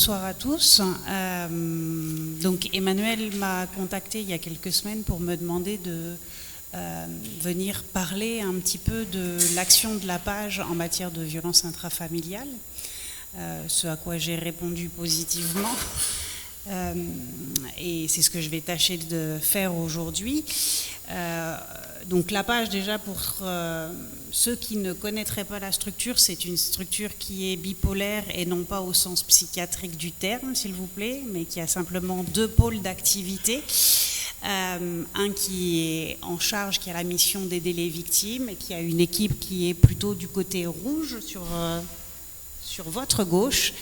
bonsoir à tous. Donc Emmanuel m'a contacté il y a quelques semaines pour me demander de venir parler un petit peu de l'action de la page en matière de violence intrafamiliale, ce à quoi j'ai répondu positivement. Et c'est ce que je vais tâcher de faire aujourd'hui. Donc la page, déjà pour ceux qui ne connaîtraient pas la structure, c'est une structure qui est bipolaire et non pas au sens psychiatrique du terme, s'il vous plaît, mais qui a simplement deux pôles d'activité. Un qui est en charge, qui a la mission d'aider les victimes, et qui a une équipe qui est plutôt du côté rouge sur votre gauche,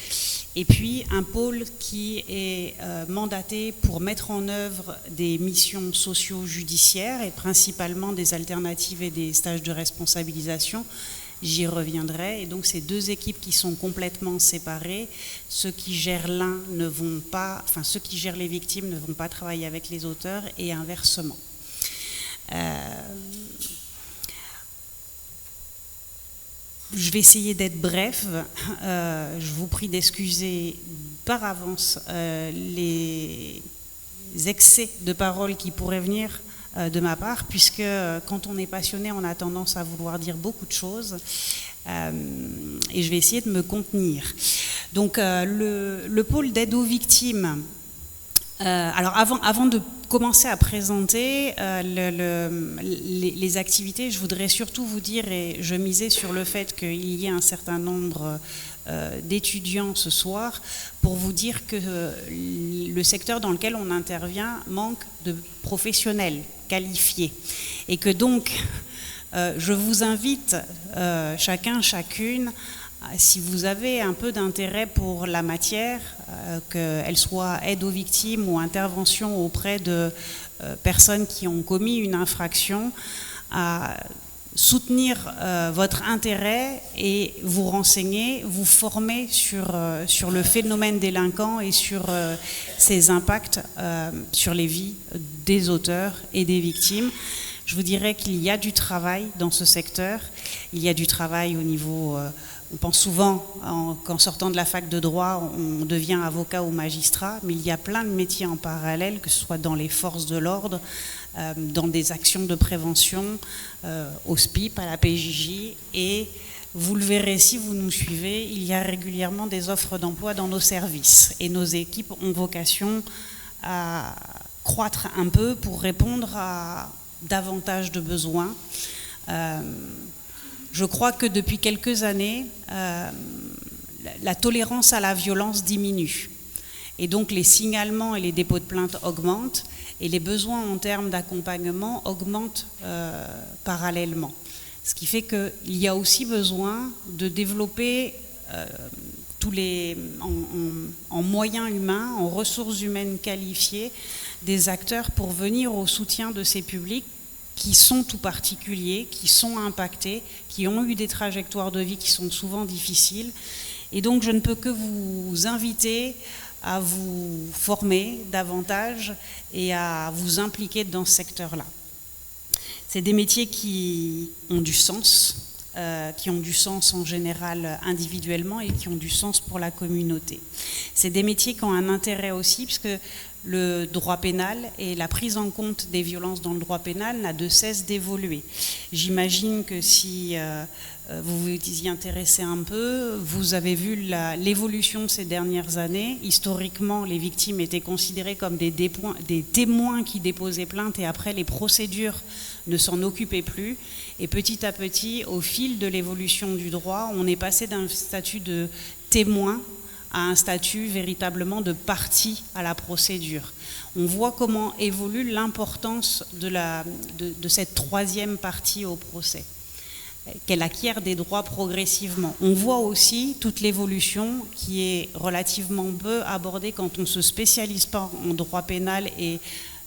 et puis un pôle qui est mandaté pour mettre en œuvre des missions socio-judiciaires et principalement des alternatives et des stages de responsabilisation. J'y reviendrai. Et donc ces deux équipes qui sont complètement séparées, ceux qui gèrent l'un ne vont pas, enfin ceux qui gèrent les victimes ne vont pas travailler avec les auteurs et inversement. Je vais essayer d'être bref. Je vous prie d'excuser par avance les excès de parole qui pourraient venir de ma part, puisque quand on est passionné, on a tendance à vouloir dire beaucoup de choses. Et je vais essayer de me contenir. Donc, le pôle d'aide aux victimes. Alors, avant de commencer à présenter les activités, je voudrais surtout vous dire, et je misais sur le fait qu'il y ait un certain nombre d'étudiants ce soir, pour vous dire que le secteur dans lequel on intervient manque de professionnels qualifiés. Et que donc, je vous invite, chacun, chacune, si vous avez un peu d'intérêt pour la matière, qu'elle soit aide aux victimes ou intervention auprès de personnes qui ont commis une infraction, à soutenir votre intérêt et vous renseigner, vous former sur le phénomène délinquant et sur ses impacts sur les vies des auteurs et des victimes. Je vous dirais qu'il y a du travail dans ce secteur. Il y a du travail au niveau... on pense souvent qu'en sortant de la fac de droit, on devient avocat ou magistrat, mais il y a plein de métiers en parallèle, que ce soit dans les forces de l'ordre, dans des actions de prévention, au SPIP, à la PJJ, et vous le verrez si vous nous suivez, il y a régulièrement des offres d'emploi dans nos services, et nos équipes ont vocation à croître un peu pour répondre à davantage de besoins. Je crois que depuis quelques années, la tolérance à la violence diminue. Et donc les signalements et les dépôts de plainte augmentent et les besoins en termes d'accompagnement augmentent parallèlement. Ce qui fait qu'il y a aussi besoin de développer en moyens humains, en ressources humaines qualifiées, des acteurs pour venir au soutien de ces publics qui sont tout particuliers, qui sont impactés, qui ont eu des trajectoires de vie qui sont souvent difficiles. Et donc je ne peux que vous inviter à vous former davantage et à vous impliquer dans ce secteur-là. C'est des métiers qui ont du sens en général individuellement et qui ont du sens pour la communauté. C'est des métiers qui ont un intérêt aussi, puisque le droit pénal et la prise en compte des violences dans le droit pénal n'a de cesse d'évoluer. J'imagine que si vous vous y intéressez un peu, vous avez vu l'évolution de ces dernières années. Historiquement, les victimes étaient considérées comme des témoins qui déposaient plainte et après les procédures ne s'en occupaient plus. Et petit à petit, au fil de l'évolution du droit, on est passé d'un statut de témoin à un statut véritablement de partie à la procédure. On voit comment évolue l'importance de cette troisième partie au procès, qu'elle acquiert des droits progressivement. On voit aussi toute l'évolution qui est relativement peu abordée quand on ne se spécialise pas en droit pénal et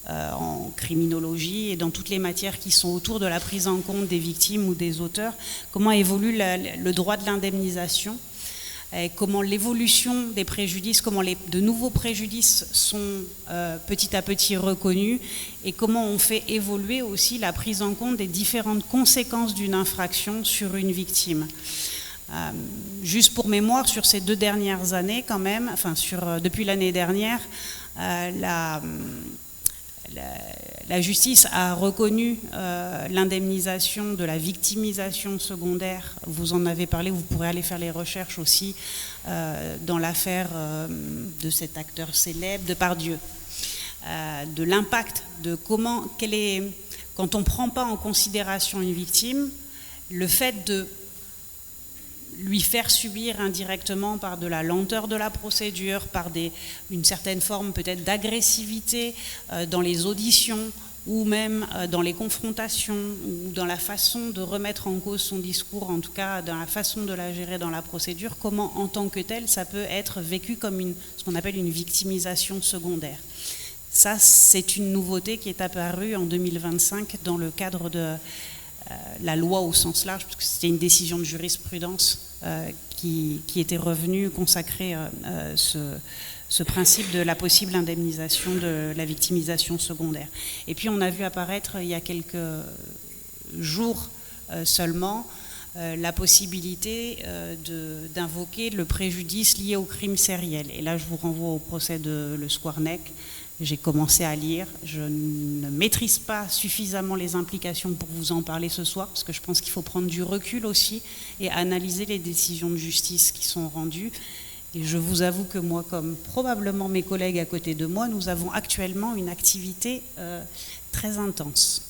en criminologie et dans toutes les matières qui sont autour de la prise en compte des victimes ou des auteurs, comment évolue le droit de l'indemnisation, comment l'évolution des préjudices, comment de nouveaux préjudices sont petit à petit reconnus et comment on fait évoluer aussi la prise en compte des différentes conséquences d'une infraction sur une victime. Juste pour mémoire, sur ces 2 dernières années quand même, enfin depuis l'année dernière, la justice a reconnu l'indemnisation de la victimisation secondaire. Vous en avez parlé, vous pourrez aller faire les recherches aussi dans l'affaire de cet acteur célèbre, Depardieu, de l'impact, de comment, quand on ne prend pas en considération une victime, le fait de lui faire subir indirectement par de la lenteur de la procédure, par une certaine forme peut-être d'agressivité dans les auditions ou même dans les confrontations ou dans la façon de remettre en cause son discours, en tout cas dans la façon de la gérer dans la procédure, comment en tant que tel ça peut être vécu comme ce qu'on appelle une victimisation secondaire. Ça, c'est une nouveauté qui est apparue en 2025 dans le cadre de la loi au sens large, puisque c'était une décision de jurisprudence qui était revenue consacrer ce principe de la possible indemnisation de la victimisation secondaire. Et puis on a vu apparaître il y a quelques jours seulement la possibilité d'invoquer le préjudice lié au crime sériel. Et là je vous renvoie au procès de Le Squarnec. J'ai commencé à lire, je ne maîtrise pas suffisamment les implications pour vous en parler ce soir, parce que je pense qu'il faut prendre du recul aussi et analyser les décisions de justice qui sont rendues. Et je vous avoue que moi, comme probablement mes collègues à côté de moi, nous avons actuellement une activité très intense.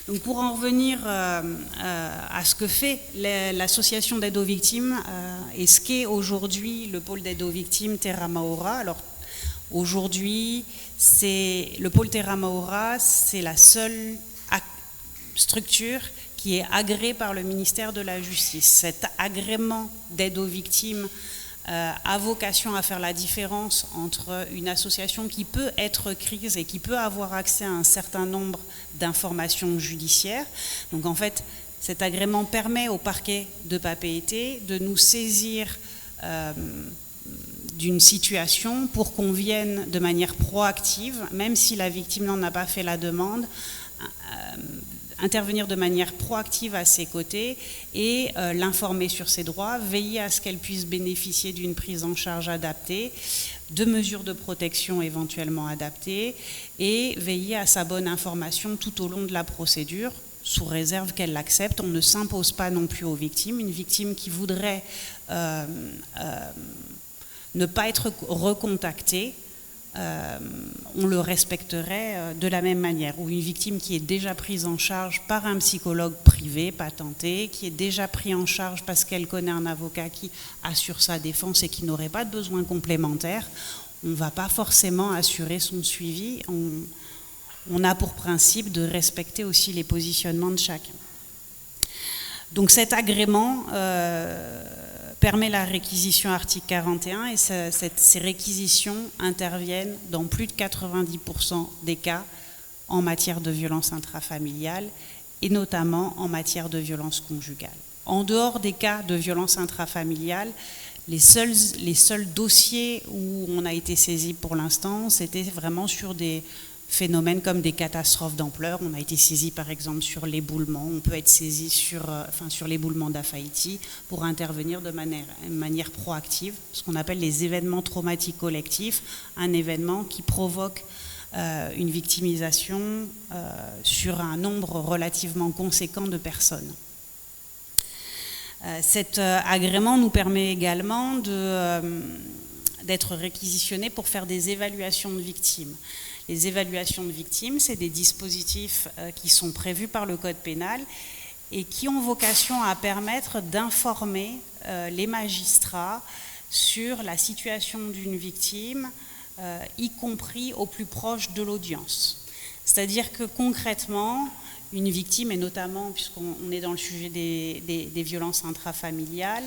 Donc pour en revenir à ce que fait l'association d'aide aux victimes et ce qu'est aujourd'hui le pôle d'aide aux victimes Terra Maura. Alors, aujourd'hui, le pôle Terra Maura, c'est la seule structure qui est agréée par le ministère de la Justice. Cet agrément d'aide aux victimes a vocation à faire la différence entre une association qui peut être crise et qui peut avoir accès à un certain nombre d'informations judiciaires. Donc en fait, cet agrément permet au parquet de Papeete de nous saisir d'une situation pour qu'on vienne de manière proactive, même si la victime n'en a pas fait la demande, intervenir de manière proactive à ses côtés et l'informer sur ses droits, veiller à ce qu'elle puisse bénéficier d'une prise en charge adaptée, de mesures de protection éventuellement adaptées et veiller à sa bonne information tout au long de la procédure, sous réserve qu'elle l'accepte. On ne s'impose pas non plus aux victimes. Une victime qui voudrait ne pas être recontactée, on le respecterait de la même manière. Ou une victime qui est déjà prise en charge par un psychologue privé, patenté, qui est déjà pris en charge parce qu'elle connaît un avocat qui assure sa défense et qui n'aurait pas de besoin complémentaire, on ne va pas forcément assurer son suivi. On a pour principe de respecter aussi les positionnements de chacun. Donc cet agrément permet la réquisition article 41 et ces réquisitions interviennent dans plus de 90% des cas en matière de violence intrafamiliale et notamment en matière de violence conjugale. En dehors des cas de violence intrafamiliale, les seuls dossiers où on a été saisi pour l'instant, c'était vraiment sur des phénomènes comme des catastrophes d'ampleur. On a été saisi par exemple sur l'éboulement, on peut être saisi sur l'éboulement d'Afhaïti pour intervenir de manière proactive, ce qu'on appelle les événements traumatiques collectifs, un événement qui provoque une victimisation sur un nombre relativement conséquent de personnes. Cet agrément nous permet également d'être réquisitionné pour faire des évaluations de victimes. Les évaluations de victimes, c'est des dispositifs qui sont prévus par le Code pénal et qui ont vocation à permettre d'informer les magistrats sur la situation d'une victime, y compris au plus proche de l'audience. C'est-à-dire que concrètement, une victime, et notamment puisqu'on est dans le sujet des violences intrafamiliales,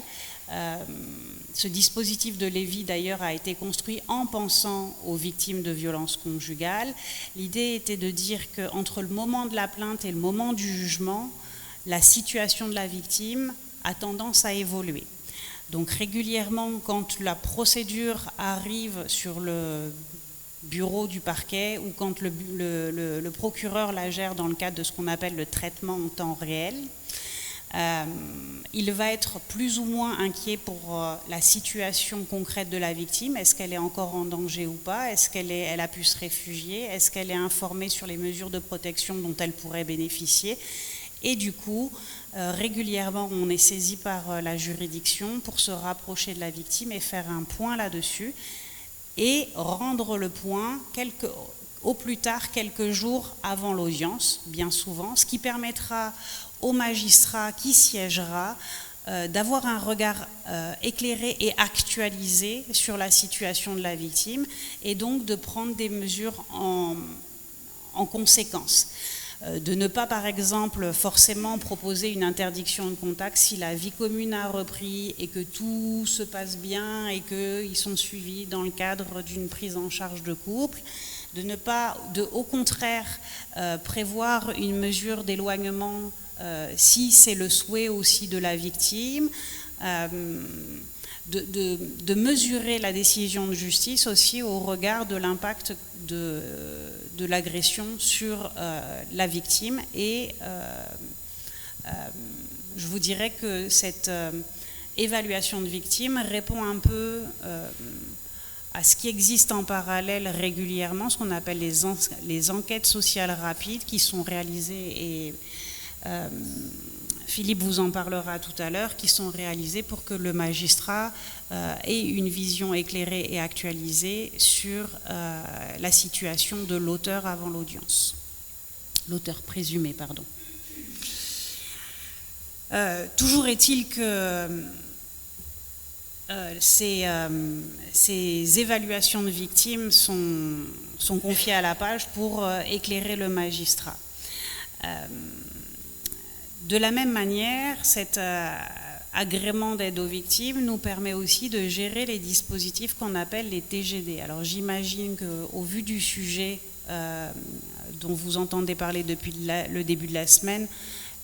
ce dispositif de Lévy d'ailleurs a été construit en pensant aux victimes de violences conjugales. L'idée était de dire qu'entre le moment de la plainte et le moment du jugement, la situation de la victime a tendance à évoluer. Donc régulièrement, quand la procédure arrive sur le bureau du parquet ou quand le procureur la gère dans le cadre de ce qu'on appelle le traitement en temps réel, Il va être plus ou moins inquiet pour la situation concrète de la victime. Est-ce qu'elle est encore en danger ou pas? Est-ce qu'elle a pu se réfugier? Est-ce qu'elle est informée sur les mesures de protection dont elle pourrait bénéficier? Et du coup, régulièrement, on est saisi par la juridiction pour se rapprocher de la victime et faire un point là-dessus et rendre le point au plus tard quelques jours avant l'audience, bien souvent, ce qui permettra au magistrat qui siégera d'avoir un regard éclairé et actualisé sur la situation de la victime et donc de prendre des mesures en conséquence. De ne pas, par exemple, forcément proposer une interdiction de contact si la vie commune a repris et que tout se passe bien et qu'ils sont suivis dans le cadre d'une prise en charge de couple. Au contraire, prévoir une mesure d'éloignement si c'est le souhait aussi de la victime, de mesurer la décision de justice aussi au regard de l'impact de l'agression sur la victime. Et je vous dirais que cette évaluation de victime répond un peu à ce qui existe en parallèle régulièrement, ce qu'on appelle les enquêtes sociales rapides qui sont réalisées et Philippe vous en parlera tout à l'heure, qui sont réalisées pour que le magistrat ait une vision éclairée et actualisée sur la situation de l'auteur avant l'audience. L'auteur présumé, pardon. Toujours est-il que ces évaluations de victimes sont confiées à la page pour éclairer le magistrat. De la même manière, cet agrément d'aide aux victimes nous permet aussi de gérer les dispositifs qu'on appelle les TGD. Alors j'imagine qu'au vu du sujet dont vous entendez parler depuis le début de la semaine,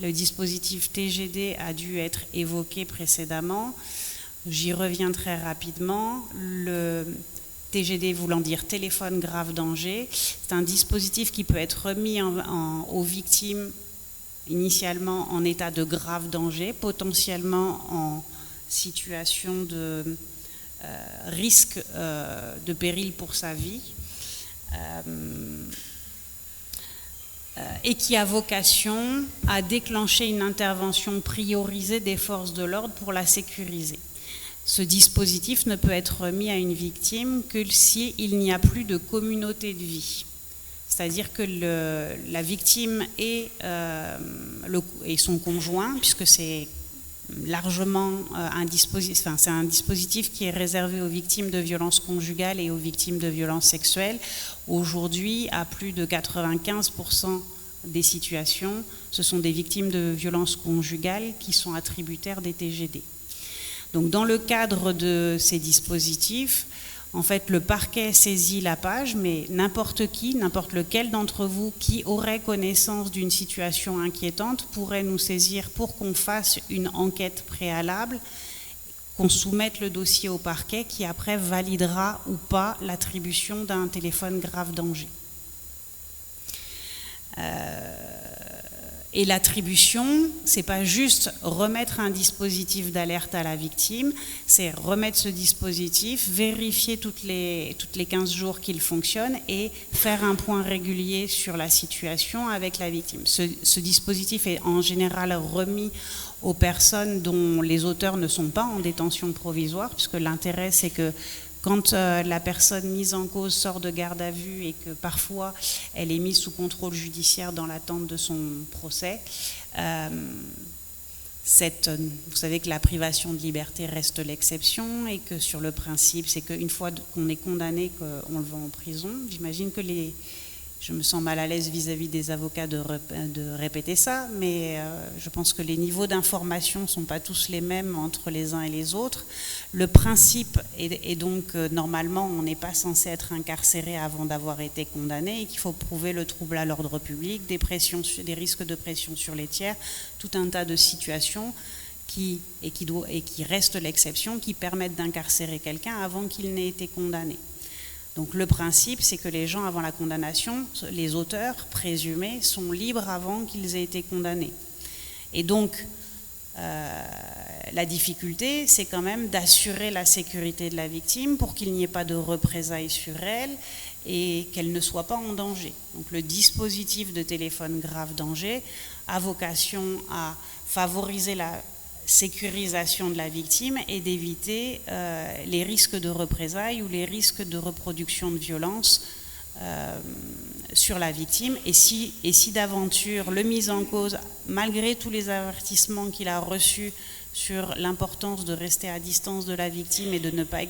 le dispositif TGD a dû être évoqué précédemment. J'y reviens très rapidement. Le TGD voulant dire téléphone grave danger, c'est un dispositif qui peut être remis aux victimes initialement en état de grave danger, potentiellement en situation de risque de péril pour sa vie, et qui a vocation à déclencher une intervention priorisée des forces de l'ordre pour la sécuriser. Ce dispositif ne peut être remis à une victime que s'il n'y a plus de communauté de vie. C'est-à-dire que la victime et son conjoint, puisque c'est largement un dispositif qui est réservé aux victimes de violences conjugales et aux victimes de violences sexuelles. Aujourd'hui, à plus de 95% des situations, ce sont des victimes de violences conjugales qui sont attributaires des TGD. Donc, dans le cadre de ces dispositifs, en fait, le parquet saisit la page, mais n'importe lequel d'entre vous qui aurait connaissance d'une situation inquiétante pourrait nous saisir pour qu'on fasse une enquête préalable, qu'on soumette le dossier au parquet qui après validera ou pas l'attribution d'un téléphone grave danger. Et l'attribution, c'est pas juste remettre un dispositif d'alerte à la victime, c'est remettre ce dispositif, vérifier toutes les 15 jours qu'il fonctionne et faire un point régulier sur la situation avec la victime. Ce dispositif est en général remis aux personnes dont les auteurs ne sont pas en détention provisoire, puisque l'intérêt c'est que quand la personne mise en cause sort de garde à vue et que parfois elle est mise sous contrôle judiciaire dans l'attente de son procès, vous savez que la privation de liberté reste l'exception et que sur le principe, c'est qu'une fois qu'on est condamné, qu'on le va en prison. J'imagine que je me sens mal à l'aise vis-à-vis des avocats de répéter ça, mais je pense que les niveaux d'information ne sont pas tous les mêmes entre les uns et les autres. Le principe est donc normalement, on n'est pas censé être incarcéré avant d'avoir été condamné et qu'il faut prouver le trouble à l'ordre public, des risques de pression sur les tiers, tout un tas de situations qui restent l'exception, qui permettent d'incarcérer quelqu'un avant qu'il n'ait été condamné. Donc le principe, c'est que les gens, avant la condamnation, les auteurs présumés, sont libres avant qu'ils aient été condamnés. Et donc, La difficulté, c'est quand même d'assurer la sécurité de la victime pour qu'il n'y ait pas de représailles sur elle et qu'elle ne soit pas en danger. Donc le dispositif de téléphone grave danger a vocation à favoriser la sécurisation de la victime et d'éviter les risques de représailles ou les risques de reproduction de violence sur la victime. Et si d'aventure le mis en cause, malgré tous les avertissements qu'il a reçus sur l'importance de rester à distance de la victime et de ne pas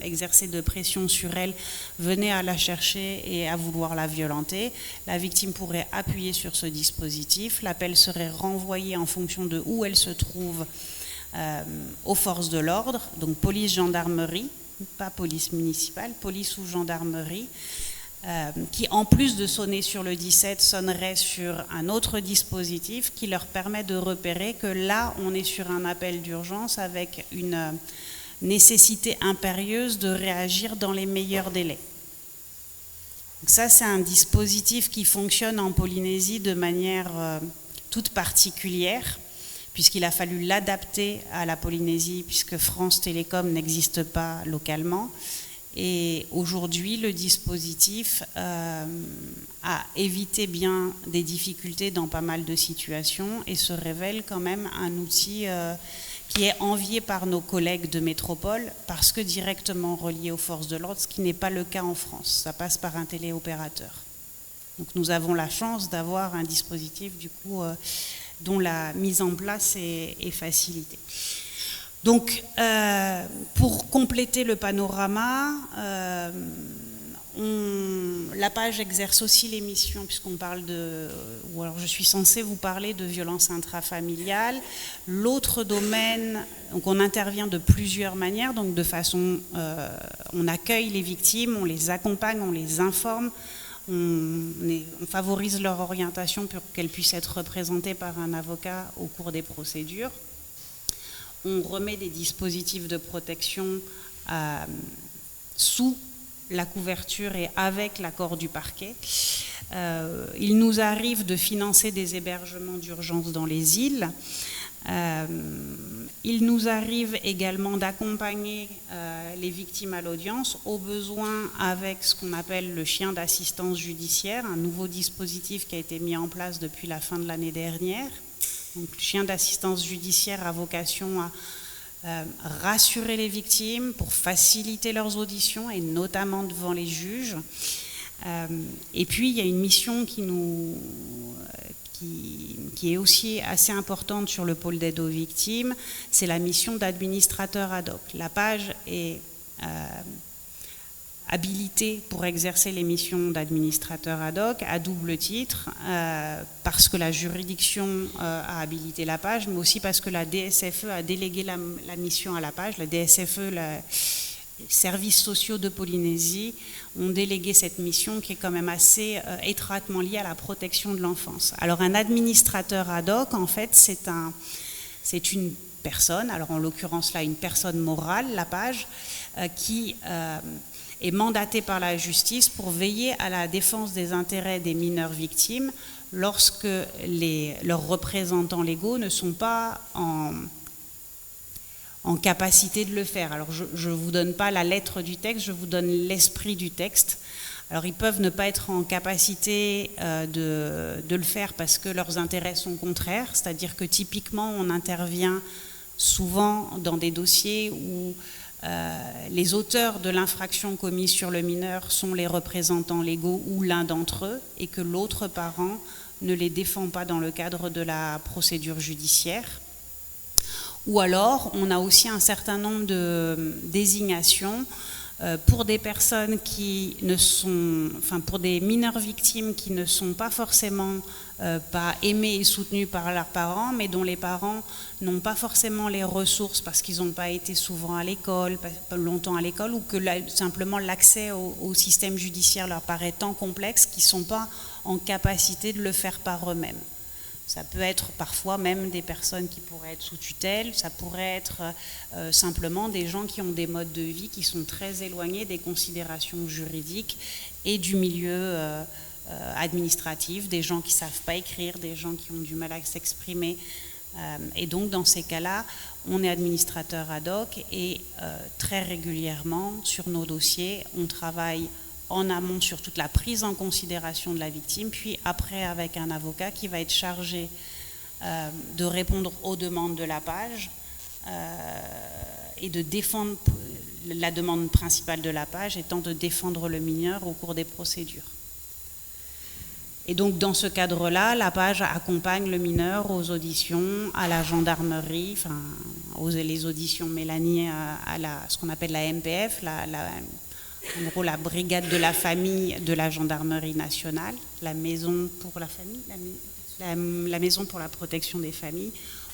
exercer de pression sur elle, venait à la chercher et à vouloir la violenter, la victime pourrait appuyer sur ce dispositif, l'appel serait renvoyé en fonction de où elle se trouve aux forces de l'ordre, donc police, gendarmerie, pas police municipale, police ou gendarmerie, qui en plus de sonner sur le 17 sonnerait sur un autre dispositif qui leur permet de repérer que là on est sur un appel d'urgence avec une nécessité impérieuse de réagir dans les meilleurs délais. Donc ça c'est un dispositif qui fonctionne en Polynésie de manière toute particulière puisqu'il a fallu l'adapter à la Polynésie puisque France Télécom n'existe pas localement. Et aujourd'hui, le dispositif a évité bien des difficultés dans pas mal de situations et se révèle quand même un outil qui est envié par nos collègues de métropole parce que directement relié aux forces de l'ordre, ce qui n'est pas le cas en France. Ça passe par un téléopérateur. Donc nous avons la chance d'avoir un dispositif du coup dont la mise en place est facilitée. Donc, pour compléter le panorama, la page exerce aussi les missions, puisqu'on parle ou alors je suis censée vous parler de violence intrafamiliale. L'autre domaine, donc on intervient de plusieurs manières, donc de façon, on accueille les victimes, on les accompagne, on les informe, on favorise leur orientation pour qu'elles puissent être représentées par un avocat au cours des procédures. On remet des dispositifs de protection sous la couverture et avec l'accord du parquet. Il nous arrive de financer des hébergements d'urgence dans les îles. Il nous arrive également d'accompagner les victimes à l'audience, au besoin avec ce qu'on appelle le chien d'assistance judiciaire, un nouveau dispositif qui a été mis en place depuis la fin de l'année dernière. Donc, le chien d'assistance judiciaire a vocation à rassurer les victimes pour faciliter leurs auditions et notamment devant les juges. Et puis, il y a une mission qui est aussi assez importante sur le pôle d'aide aux victimes, c'est la mission d'administrateur ad hoc. La page est habilité pour exercer les missions d'administrateur ad hoc à double titre, parce que la juridiction a habilité la page, mais aussi parce que la DSFE a délégué la mission à la page. La DSFE, les services sociaux de Polynésie, ont délégué cette mission qui est quand même assez étroitement liée à la protection de l'enfance. Alors un administrateur ad hoc, en fait, c'est une personne, alors en l'occurrence là une personne morale, la page, qui est mandaté par la justice pour veiller à la défense des intérêts des mineurs victimes lorsque leurs représentants légaux ne sont pas en capacité de le faire. Alors je ne vous donne pas la lettre du texte, je vous donne l'esprit du texte. Alors ils peuvent ne pas être en capacité de le faire parce que leurs intérêts sont contraires, c'est-à-dire que typiquement on intervient souvent dans des dossiers où les auteurs de l'infraction commise sur le mineur sont les représentants légaux ou l'un d'entre eux et que l'autre parent ne les défend pas dans le cadre de la procédure judiciaire. Ou alors, on a aussi un certain nombre de désignations pour des personnes qui ne sont, enfin pour des mineurs victimes qui ne sont pas forcément pas aimés et soutenus par leurs parents, mais dont les parents n'ont pas forcément les ressources parce qu'ils n'ont pas été souvent à l'école, pas longtemps à l'école, ou que simplement l'accès au système judiciaire leur paraît tant complexe qu'ils ne sont pas en capacité de le faire par eux-mêmes. Ça peut être parfois même des personnes qui pourraient être sous tutelle, ça pourrait être simplement des gens qui ont des modes de vie qui sont très éloignés des considérations juridiques et du milieu administratif, des gens qui ne savent pas écrire, des gens qui ont du mal à s'exprimer Et donc, dans ces cas-là, on est administrateur ad hoc et très régulièrement, sur nos dossiers, on travaille en amont sur toute la prise en considération de la victime, puis après avec un avocat qui va être chargé de répondre aux demandes de la page et de défendre, la demande principale de la page étant de défendre le mineur au cours des procédures. Et donc, dans ce cadre-là, la page accompagne le mineur aux auditions, à la gendarmerie, enfin, les auditions Mélanie à ce qu'on appelle la MPF, en gros la brigade de la famille de la gendarmerie nationale, la maison pour la famille, la maison pour la protection des familles,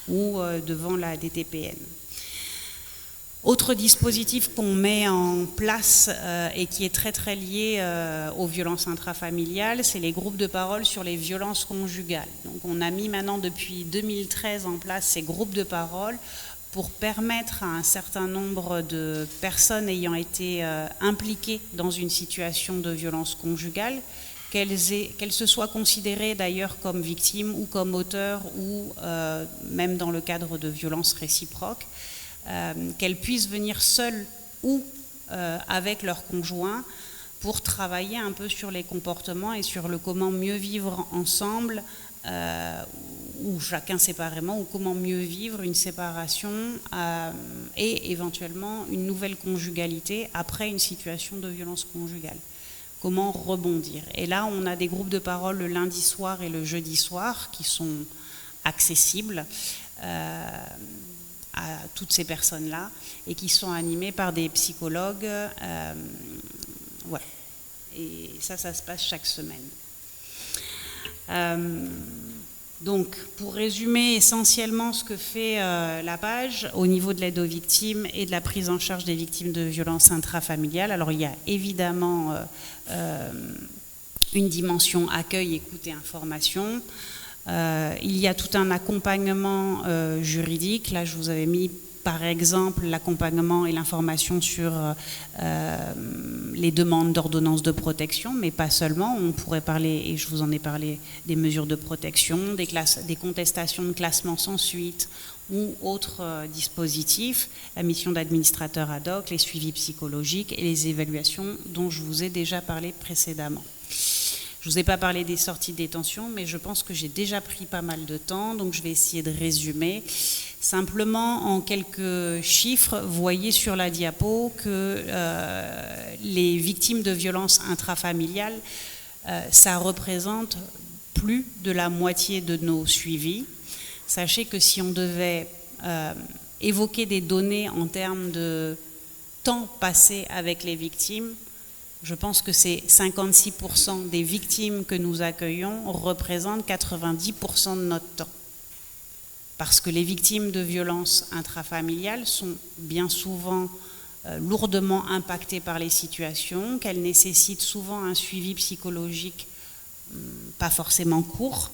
ou devant la DTPN. Autre dispositif qu'on met en place et qui est très très lié aux violences intrafamiliales, c'est les groupes de parole sur les violences conjugales. Donc on a mis maintenant depuis 2013 en place ces groupes de parole pour permettre à un certain nombre de personnes ayant été impliquées dans une situation de violence conjugale, qu'elles se soient considérées d'ailleurs comme victimes ou comme auteurs ou même dans le cadre de violences réciproques, qu'elles puissent venir seules ou avec leur conjoint pour travailler un peu sur les comportements et sur le comment mieux vivre ensemble ou chacun séparément, ou comment mieux vivre une séparation et éventuellement une nouvelle conjugalité après une situation de violence conjugale. Comment rebondir. Et là, on a des groupes de parole le lundi soir et le jeudi soir qui sont accessibles à toutes ces personnes-là et qui sont animées par des psychologues. Voilà. Et ça se passe chaque semaine. Donc, pour résumer essentiellement ce que fait la page au niveau de l'aide aux victimes et de la prise en charge des victimes de violences intrafamiliales, alors il y a évidemment une dimension accueil, écoute et information. Il y a tout un accompagnement juridique. Là, je vous avais mis par exemple l'accompagnement et l'information sur les demandes d'ordonnance de protection, mais pas seulement. On pourrait parler, et je vous en ai parlé, des mesures de protection, des contestations de classement sans suite ou autres dispositifs, la mission d'administrateur ad hoc, les suivis psychologiques et les évaluations dont je vous ai déjà parlé précédemment. Je ne vous ai pas parlé des sorties de détention, mais je pense que j'ai déjà pris pas mal de temps, donc je vais essayer de résumer. Simplement, en quelques chiffres, vous voyez sur la diapo que les victimes de violences intrafamiliales, ça représente plus de la moitié de nos suivis. Sachez que si on devait évoquer des données en termes de temps passé avec les victimes, je pense que c'est 56% des victimes que nous accueillons représentent 90% de notre temps. Parce que les victimes de violences intrafamiliales sont bien souvent lourdement impactées par les situations, qu'elles nécessitent souvent un suivi psychologique pas forcément court,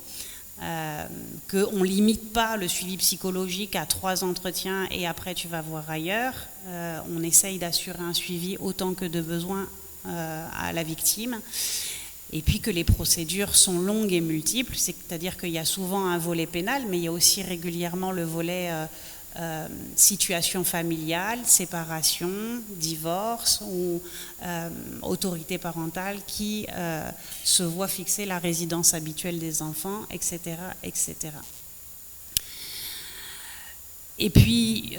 qu'on ne limite pas le suivi psychologique à 3 entretiens et après tu vas voir ailleurs. On essaye d'assurer un suivi autant que de besoin à la victime, et puis que les procédures sont longues et multiples, c'est-à-dire qu'il y a souvent un volet pénal, mais il y a aussi régulièrement le volet situation familiale, séparation, divorce ou autorité parentale qui se voit fixer la résidence habituelle des enfants, etc., etc. Et puis,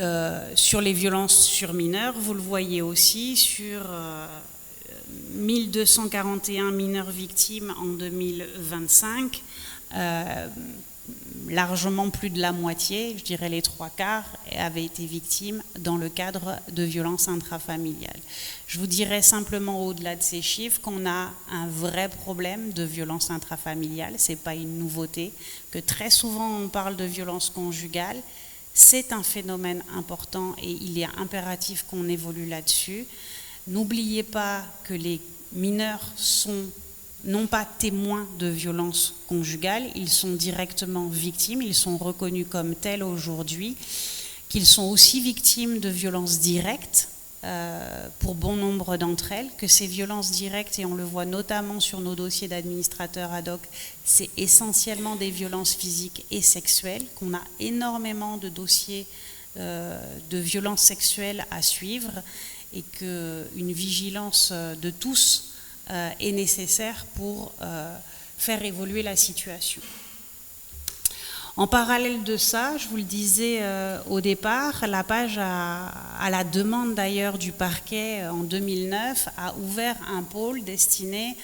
sur les violences sur mineurs, vous le voyez aussi, sur 1241 mineurs victimes en 2025, largement plus de la moitié, je dirais les 3/4, avaient été victimes dans le cadre de violences intrafamiliales. Je vous dirais simplement au-delà de ces chiffres qu'on a un vrai problème de violences intrafamiliales, ce n'est pas une nouveauté, que très souvent on parle de violences conjugales. C'est un phénomène important et il est impératif qu'on évolue là-dessus. N'oubliez pas que les mineurs sont non pas témoins de violences conjugales, ils sont directement victimes, ils sont reconnus comme tels aujourd'hui, qu'ils sont aussi victimes de violences directes, pour bon nombre d'entre elles, que ces violences directes, et on le voit notamment sur nos dossiers d'administrateurs ad hoc, c'est essentiellement des violences physiques et sexuelles, qu'on a énormément de dossiers de violences sexuelles à suivre et qu'une vigilance de tous est nécessaire pour faire évoluer la situation. En parallèle de ça, je vous le disais au départ, la page, à la demande d'ailleurs du parquet en 2009, a ouvert un pôle destiné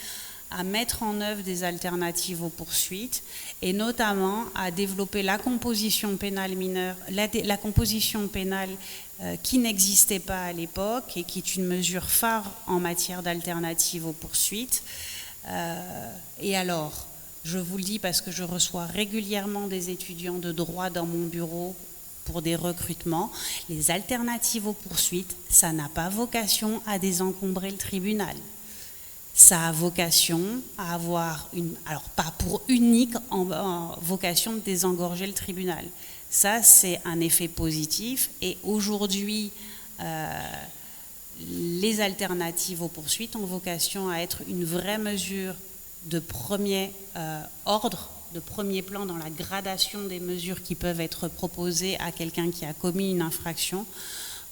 à mettre en œuvre des alternatives aux poursuites et notamment à développer la composition pénale mineure, la composition pénale qui n'existait pas à l'époque et qui est une mesure phare en matière d'alternatives aux poursuites. Et alors, je vous le dis parce que je reçois régulièrement des étudiants de droit dans mon bureau pour des recrutements. Les alternatives aux poursuites, ça n'a pas vocation à désencombrer le tribunal. Ça a vocation à avoir alors pas pour unique vocation de désengorger le tribunal. Ça, c'est un effet positif. Et aujourd'hui, les alternatives aux poursuites ont vocation à être une vraie mesure de premier ordre, de premier plan dans la gradation des mesures qui peuvent être proposées à quelqu'un qui a commis une infraction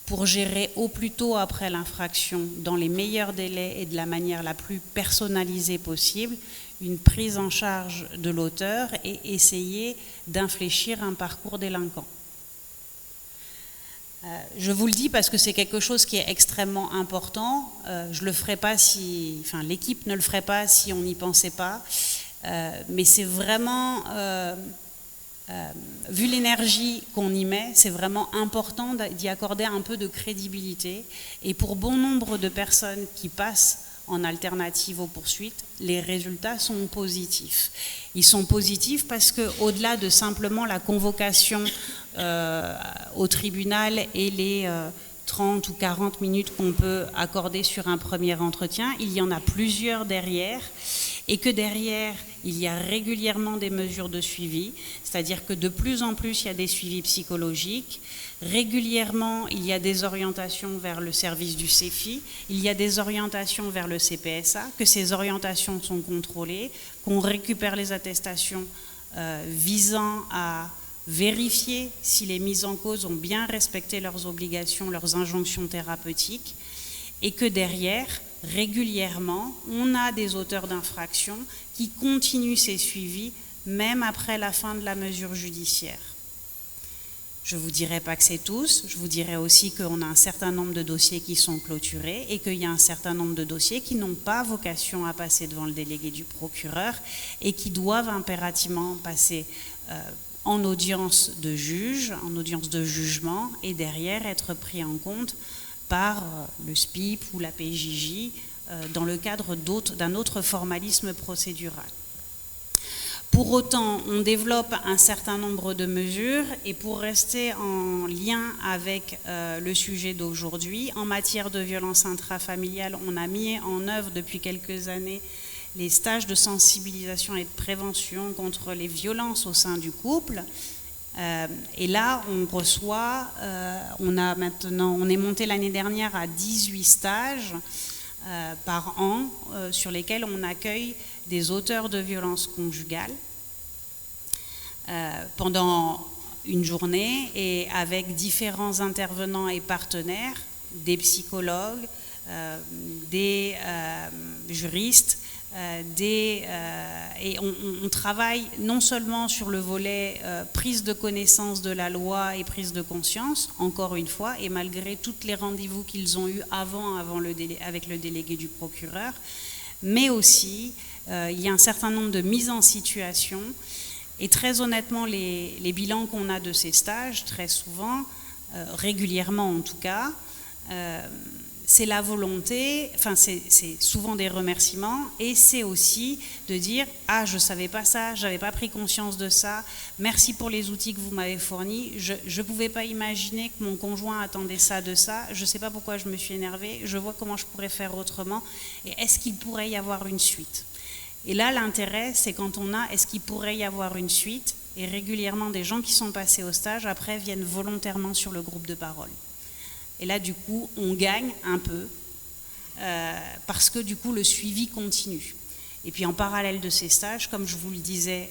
pour gérer au plus tôt après l'infraction, dans les meilleurs délais et de la manière la plus personnalisée possible, une prise en charge de l'auteur et essayer d'infléchir un parcours délinquant. Je vous le dis parce que c'est quelque chose qui est extrêmement important. Je le ferai pas si, enfin l'équipe ne le ferait pas si on n'y pensait pas. Mais c'est vraiment, vu l'énergie qu'on y met, c'est vraiment important d'y accorder un peu de crédibilité. Et pour bon nombre de personnes qui passent en alternative aux poursuites, les résultats sont positifs. Ils sont positifs parce qu'au-delà de simplement la convocation au tribunal et les 30 ou 40 minutes qu'on peut accorder sur un premier entretien, il y en a plusieurs derrière, et que derrière, il y a régulièrement des mesures de suivi, c'est-à-dire que de plus en plus, il y a des suivis psychologiques. Régulièrement, il y a des orientations vers le service du CEFI, il y a des orientations vers le CPSA, que ces orientations sont contrôlées, qu'on récupère les attestations visant à vérifier si les mises en cause ont bien respecté leurs obligations, leurs injonctions thérapeutiques, et que derrière, régulièrement, on a des auteurs d'infractions qui continuent ces suivis même après la fin de la mesure judiciaire. Je ne vous dirai pas que c'est tous, je vous dirai aussi qu'on a un certain nombre de dossiers qui sont clôturés et qu'il y a un certain nombre de dossiers qui n'ont pas vocation à passer devant le délégué du procureur et qui doivent impérativement passer en audience de juge, en audience de jugement, et derrière être pris en compte par le SPIP ou la PJJ dans le cadre d'un autre formalisme procédural. Pour autant, on développe un certain nombre de mesures et pour rester en lien avec le sujet d'aujourd'hui, en matière de violence intrafamiliale, on a mis en œuvre depuis quelques années les stages de sensibilisation et de prévention contre les violences au sein du couple. Et là, on reçoit, on est monté l'année dernière à 18 stages par an sur lesquels on accueille des auteurs de violences conjugales pendant une journée et avec différents intervenants et partenaires, des psychologues, des juristes, et on travaille non seulement sur le volet prise de connaissance de la loi et prise de conscience, encore une fois, et malgré tous les rendez-vous qu'ils ont eus avec le délégué du procureur, mais aussi il y a un certain nombre de mises en situation. Et très honnêtement, les bilans qu'on a de ces stages, très souvent, régulièrement en tout cas, c'est la volonté, enfin c'est souvent des remerciements, et c'est aussi de dire « Ah, je ne savais pas ça, je n'avais pas pris conscience de ça, merci pour les outils que vous m'avez fournis, je ne pouvais pas imaginer que mon conjoint attendait ça de ça, je ne sais pas pourquoi je me suis énervée, je vois comment je pourrais faire autrement, et est-ce qu'il pourrait y avoir une suite ?» Et là, l'intérêt, c'est quand on a « Est-ce qu'il pourrait y avoir une suite ?» et régulièrement, des gens qui sont passés au stage, après, viennent volontairement sur le groupe de parole. Et là, du coup, on gagne un peu parce que, du coup, le suivi continue. Et puis, en parallèle de ces stages, comme je vous le disais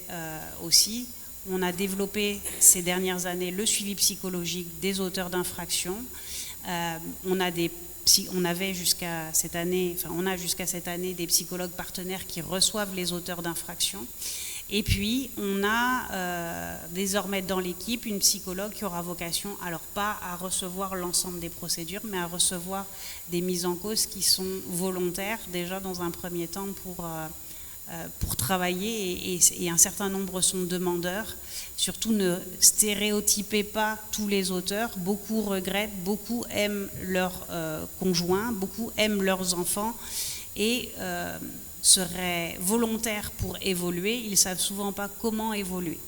aussi, on a développé ces dernières années le suivi psychologique des auteurs d'infractions. On a jusqu'à cette année des psychologues partenaires qui reçoivent les auteurs d'infractions. Et puis, on a désormais dans l'équipe une psychologue qui aura vocation, alors pas à recevoir l'ensemble des procédures, mais à recevoir des mises en cause qui sont volontaires, déjà dans un premier temps pour travailler, et un certain nombre sont demandeurs. Surtout, ne stéréotypez pas tous les auteurs. Beaucoup regrettent, beaucoup aiment leurs conjoints, beaucoup aiment leurs enfants, et seraient volontaires pour évoluer, ils ne savent souvent pas comment évoluer.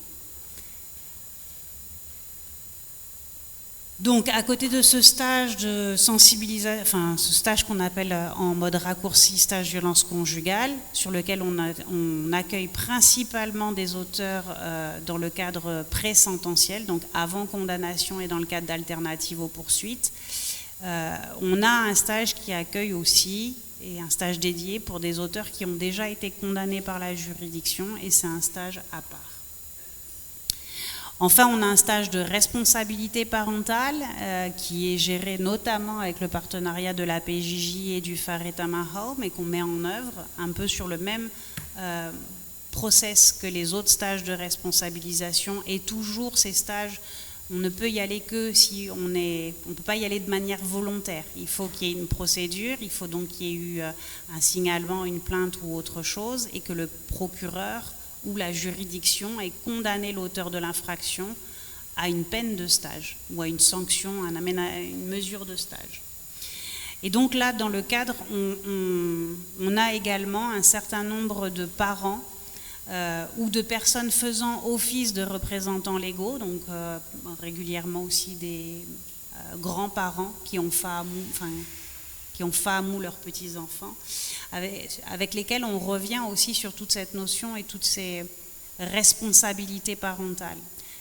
Donc, à côté de ce stage de sensibilisation, ce stage qu'on appelle en mode raccourci stage violence conjugale, sur lequel on accueille principalement des auteurs dans le cadre pré-sententiel, donc avant condamnation et dans le cadre d'alternatives aux poursuites, on a un stage qui accueille aussi, et un stage dédié pour des auteurs qui ont déjà été condamnés par la juridiction, et c'est un stage à part. Enfin, on a un stage de responsabilité parentale qui est géré notamment avec le partenariat de la PJJ et du Faret Home, et qu'on met en œuvre un peu sur le même process que les autres stages de responsabilisation. Et toujours ces stages, on ne peut y aller que si on ne peut pas y aller de manière volontaire. Il faut qu'il y ait une procédure, il faut donc qu'il y ait eu un signalement, une plainte ou autre chose, et que le procureur ou la juridiction ait condamné l'auteur de l'infraction à une peine de stage ou à une sanction, une mesure de stage. Et donc là, dans le cadre, on a également un certain nombre de parents ou de personnes faisant office de représentants légaux, donc régulièrement aussi des grands-parents qui ont femmes ou leurs petits-enfants, avec lesquels on revient aussi sur toute cette notion et toutes ces responsabilités parentales.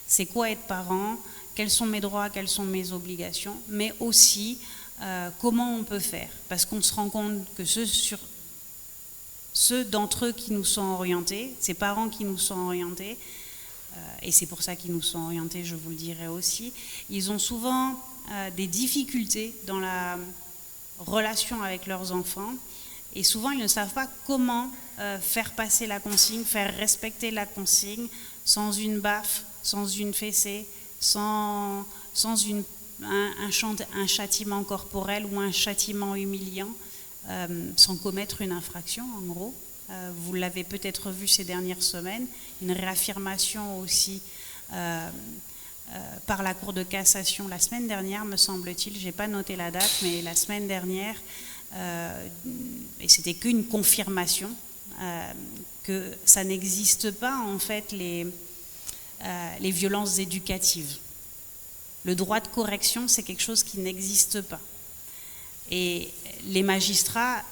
C'est quoi être parent? Quels sont mes droits? Quelles sont mes obligations? Mais aussi, comment on peut faire? Parce qu'on se rend compte que ceux d'entre eux qui nous sont orientés, ces parents qui nous sont orientés, et c'est pour ça qu'ils nous sont orientés, je vous le dirai aussi, ils ont souvent des difficultés dans la relation avec leurs enfants, et souvent ils ne savent pas comment faire passer la consigne, faire respecter la consigne sans une baffe, sans une fessée, sans un châtiment corporel ou un châtiment humiliant, sans commettre une infraction en gros. Vous l'avez peut-être vu ces dernières semaines, une réaffirmation aussi par la Cour de cassation la semaine dernière, me semble-t-il, je n'ai pas noté la date, mais la semaine dernière, et c'était qu'une confirmation, que ça n'existe pas en fait les violences éducatives. Le droit de correction, c'est quelque chose qui n'existe pas. Et les magistrats,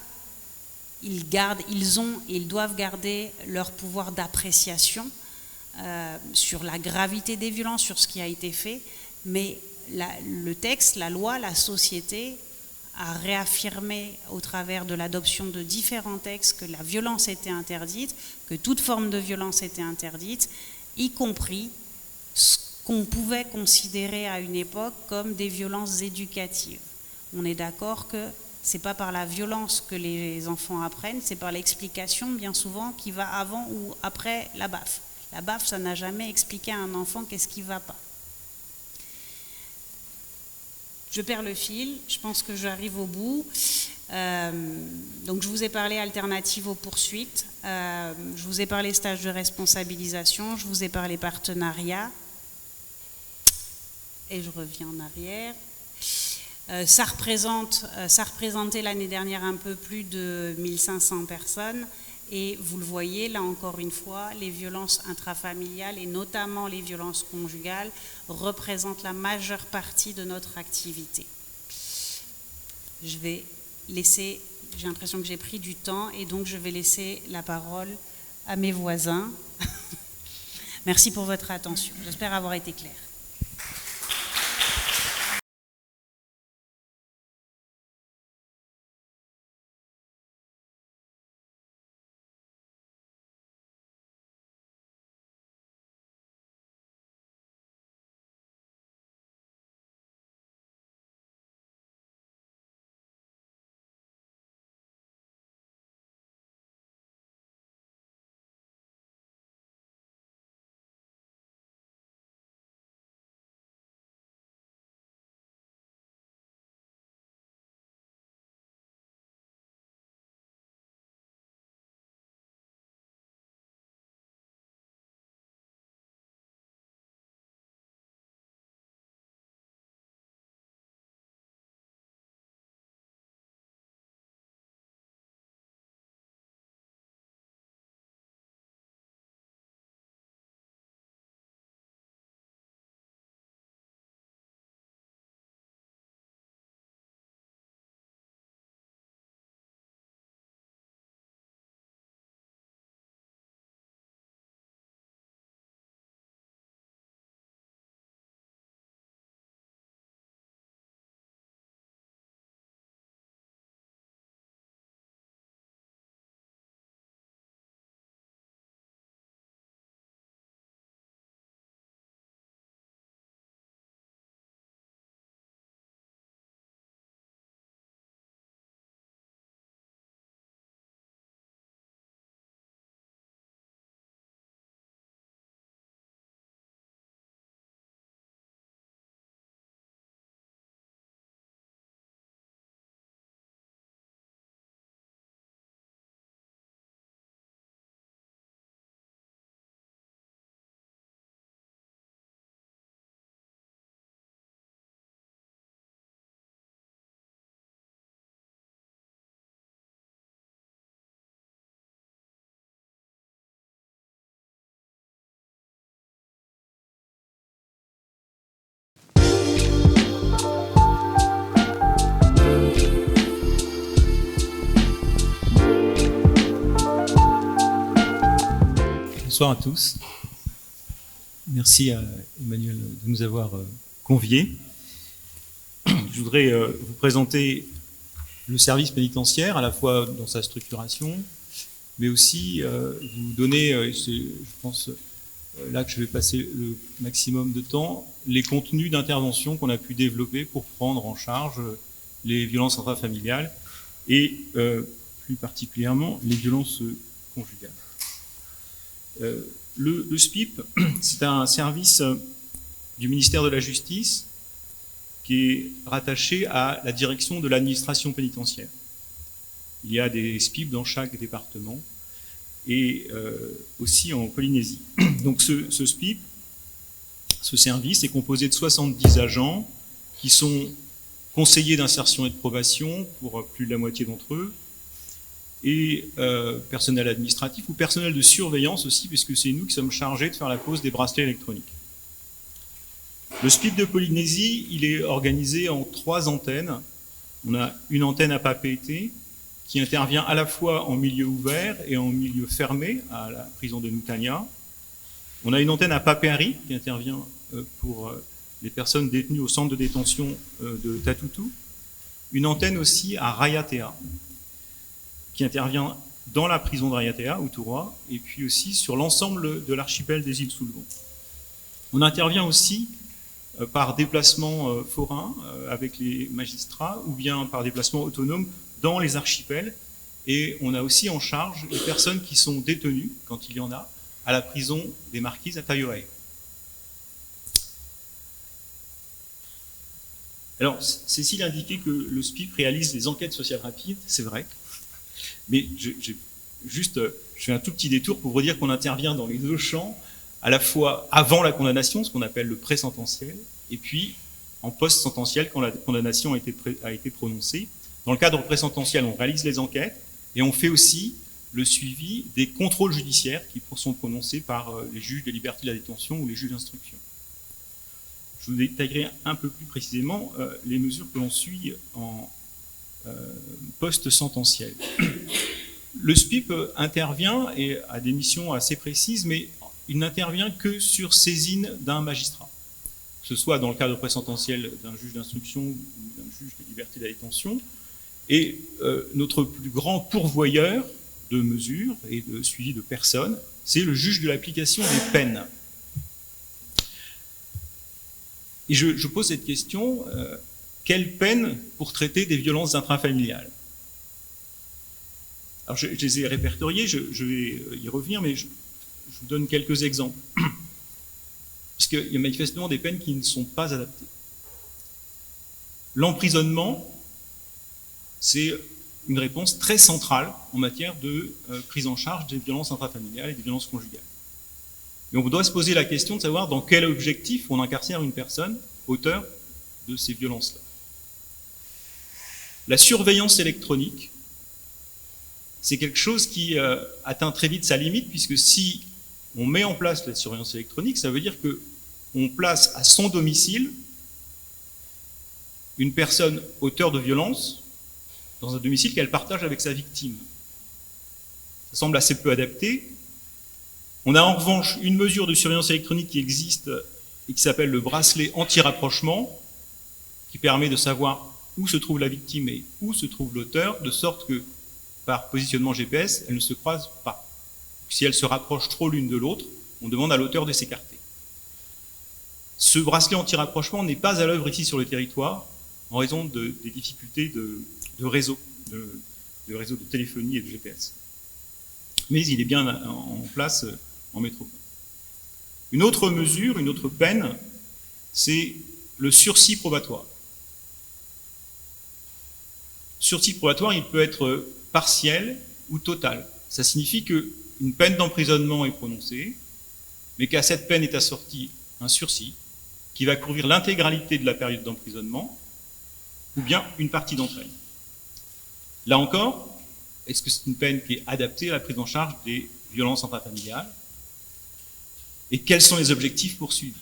ils doivent garder leur pouvoir d'appréciation sur la gravité des violences, sur ce qui a été fait, mais le texte, la loi, la société a réaffirmé au travers de l'adoption de différents textes que la violence était interdite, que toute forme de violence était interdite, y compris ce qu'on pouvait considérer à une époque comme des violences éducatives. On est d'accord que c'est pas par la violence que les enfants apprennent, c'est par l'explication bien souvent qui va avant ou après la baffe. La baffe, ça n'a jamais expliqué à un enfant qu'est-ce qui ne va pas. Je perds le fil, je pense que j'arrive au bout. Donc je vous ai parlé alternative aux poursuites, je vous ai parlé stage de responsabilisation, je vous ai parlé partenariat, et je reviens en arrière. Ça représentait l'année dernière un peu plus de 1500 personnes, et vous le voyez, là encore une fois, les violences intrafamiliales et notamment les violences conjugales représentent la majeure partie de notre activité. Je vais laisser, j'ai l'impression que j'ai pris du temps, et donc je vais laisser la parole à mes voisins. Merci pour votre attention, j'espère avoir été claire. bonsoir à tous. Merci à Emmanuel de nous avoir conviés. Je voudrais vous présenter le service pénitentiaire, à la fois dans sa structuration, mais aussi vous donner, c'est, je pense, là que je vais passer le maximum de temps, les contenus d'intervention qu'on a pu développer pour prendre en charge les violences intrafamiliales et plus particulièrement les violences conjugales. Le SPIP, c'est un service du ministère de la Justice qui est rattaché à la direction de l'administration pénitentiaire. Il y a des SPIP dans chaque département et aussi en Polynésie. Donc ce SPIP, ce service est composé de 70 agents qui sont conseillers d'insertion et de probation pour plus de la moitié d'entre eux, et personnel administratif ou personnel de surveillance aussi, puisque c'est nous qui sommes chargés de faire la pose des bracelets électroniques. Le SPIP de Polynésie, il est organisé en 3 antennes. On a une antenne à Papeete qui intervient à la fois en milieu ouvert et en milieu fermé à la prison de Nutania. On a une antenne à Papeari qui intervient pour les personnes détenues au centre de détention de Tatutu. Une antenne aussi à Rayatea qui intervient dans la prison de Rayatea, Uturua, et puis aussi sur l'ensemble de l'archipel des îles Sullivan. On intervient aussi par déplacement forain avec les magistrats ou bien par déplacement autonome dans les archipels, et on a aussi en charge les personnes qui sont détenues, quand il y en a, à la prison des Marquises à Taiohae. Alors, Cécile indiquait que le SPIP réalise des enquêtes sociales rapides, c'est vrai, mais je fais un tout petit détour pour vous dire qu'on intervient dans les 2 champs, à la fois avant la condamnation, ce qu'on appelle le pré-sententiel, et puis en post-sententiel, quand la condamnation a été prononcée. Dans le cadre pré-sententiel, on réalise les enquêtes, et on fait aussi le suivi des contrôles judiciaires qui sont prononcés par les juges des libertés de la détention ou les juges d'instruction. Je vous détaillerai un peu plus précisément les mesures que l'on suit en post-sententiel. Le SPIP intervient et a des missions assez précises, mais il n'intervient que sur saisine d'un magistrat, que ce soit dans le cadre pré-sententiel d'un juge d'instruction ou d'un juge des libertés de la détention. Et notre plus grand pourvoyeur de mesures et de suivi de personnes, c'est le juge de l'application des peines. Et je pose cette question, quelle peine pour traiter des violences intrafamiliales? Alors je les ai répertoriées, je vais y revenir, mais je vous donne quelques exemples. Parce qu'il y a manifestement des peines qui ne sont pas adaptées. L'emprisonnement, c'est une réponse très centrale en matière de prise en charge des violences intrafamiliales et des violences conjugales. Mais on doit se poser la question de savoir dans quel objectif on incarcère une personne auteur de ces violences-là. La surveillance électronique, c'est quelque chose qui atteint très vite sa limite, puisque si on met en place la surveillance électronique, ça veut dire qu'on place à son domicile une personne auteure de violence dans un domicile qu'elle partage avec sa victime. Ça semble assez peu adapté. On a en revanche une mesure de surveillance électronique qui existe et qui s'appelle le bracelet anti-rapprochement, qui permet de savoir où se trouve la victime et où se trouve l'auteur, de sorte que, par positionnement GPS, elles ne se croisent pas. Si elles se rapprochent trop l'une de l'autre, on demande à l'auteur de s'écarter. Ce bracelet anti-rapprochement n'est pas à l'œuvre ici sur le territoire, en raison des difficultés de réseau, de réseau de téléphonie et de GPS. Mais il est bien en place en métropole. Une autre mesure, une autre peine, c'est le sursis probatoire. Sursis probatoire, il peut être partiel ou total. Ça signifie qu'une peine d'emprisonnement est prononcée, mais qu'à cette peine est assorti un sursis qui va couvrir l'intégralité de la période d'emprisonnement, ou bien une partie d'entre elles. Là encore, est-ce que c'est une peine qui est adaptée à la prise en charge des violences intrafamiliales? Et quels sont les objectifs poursuivis?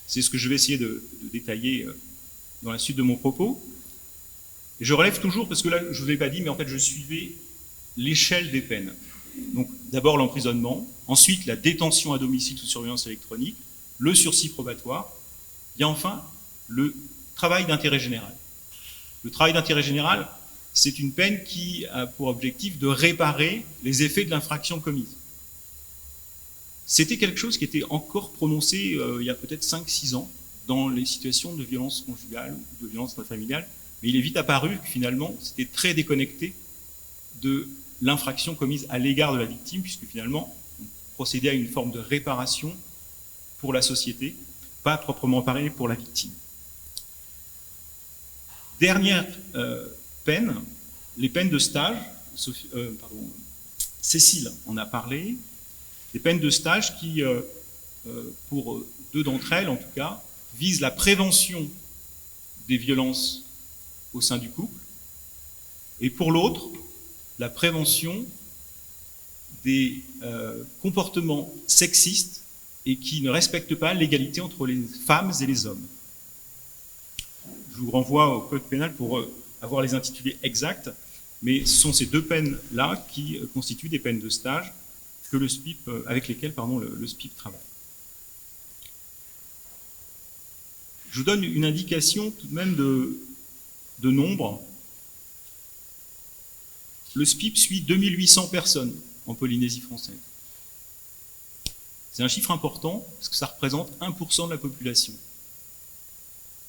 C'est ce que je vais essayer de détailler dans la suite de mon propos. Et je relève toujours, parce que là, je ne vous ai pas dit, mais en fait, je suivais l'échelle des peines. Donc, d'abord l'emprisonnement, ensuite la détention à domicile sous surveillance électronique, le sursis probatoire, et enfin le travail d'intérêt général. Le travail d'intérêt général, c'est une peine qui a pour objectif de réparer les effets de l'infraction commise. C'était quelque chose qui était encore prononcé il y a peut-être 5-6 ans dans les situations de violence conjugale ou de violence intrafamiliale, mais il est vite apparu que finalement c'était très déconnecté de l'infraction commise à l'égard de la victime, puisque finalement on procédait à une forme de réparation pour la société, pas proprement pareil pour la victime. Dernière peine, les peines de stage, Cécile en a parlé, des peines de stage qui, pour 2 d'entre elles en tout cas, visent la prévention des violences au sein du couple, et pour l'autre, la prévention des comportements sexistes et qui ne respectent pas l'égalité entre les femmes et les hommes. Je vous renvoie au code pénal pour avoir les intitulés exacts, mais ce sont ces 2 peines-là qui constituent des peines de stage que le SPIP, avec lesquelles le SPIP travaille. Je vous donne une indication tout de même de nombre. Le SPIP suit 2800 personnes en Polynésie française. C'est un chiffre important parce que ça représente 1% de la population.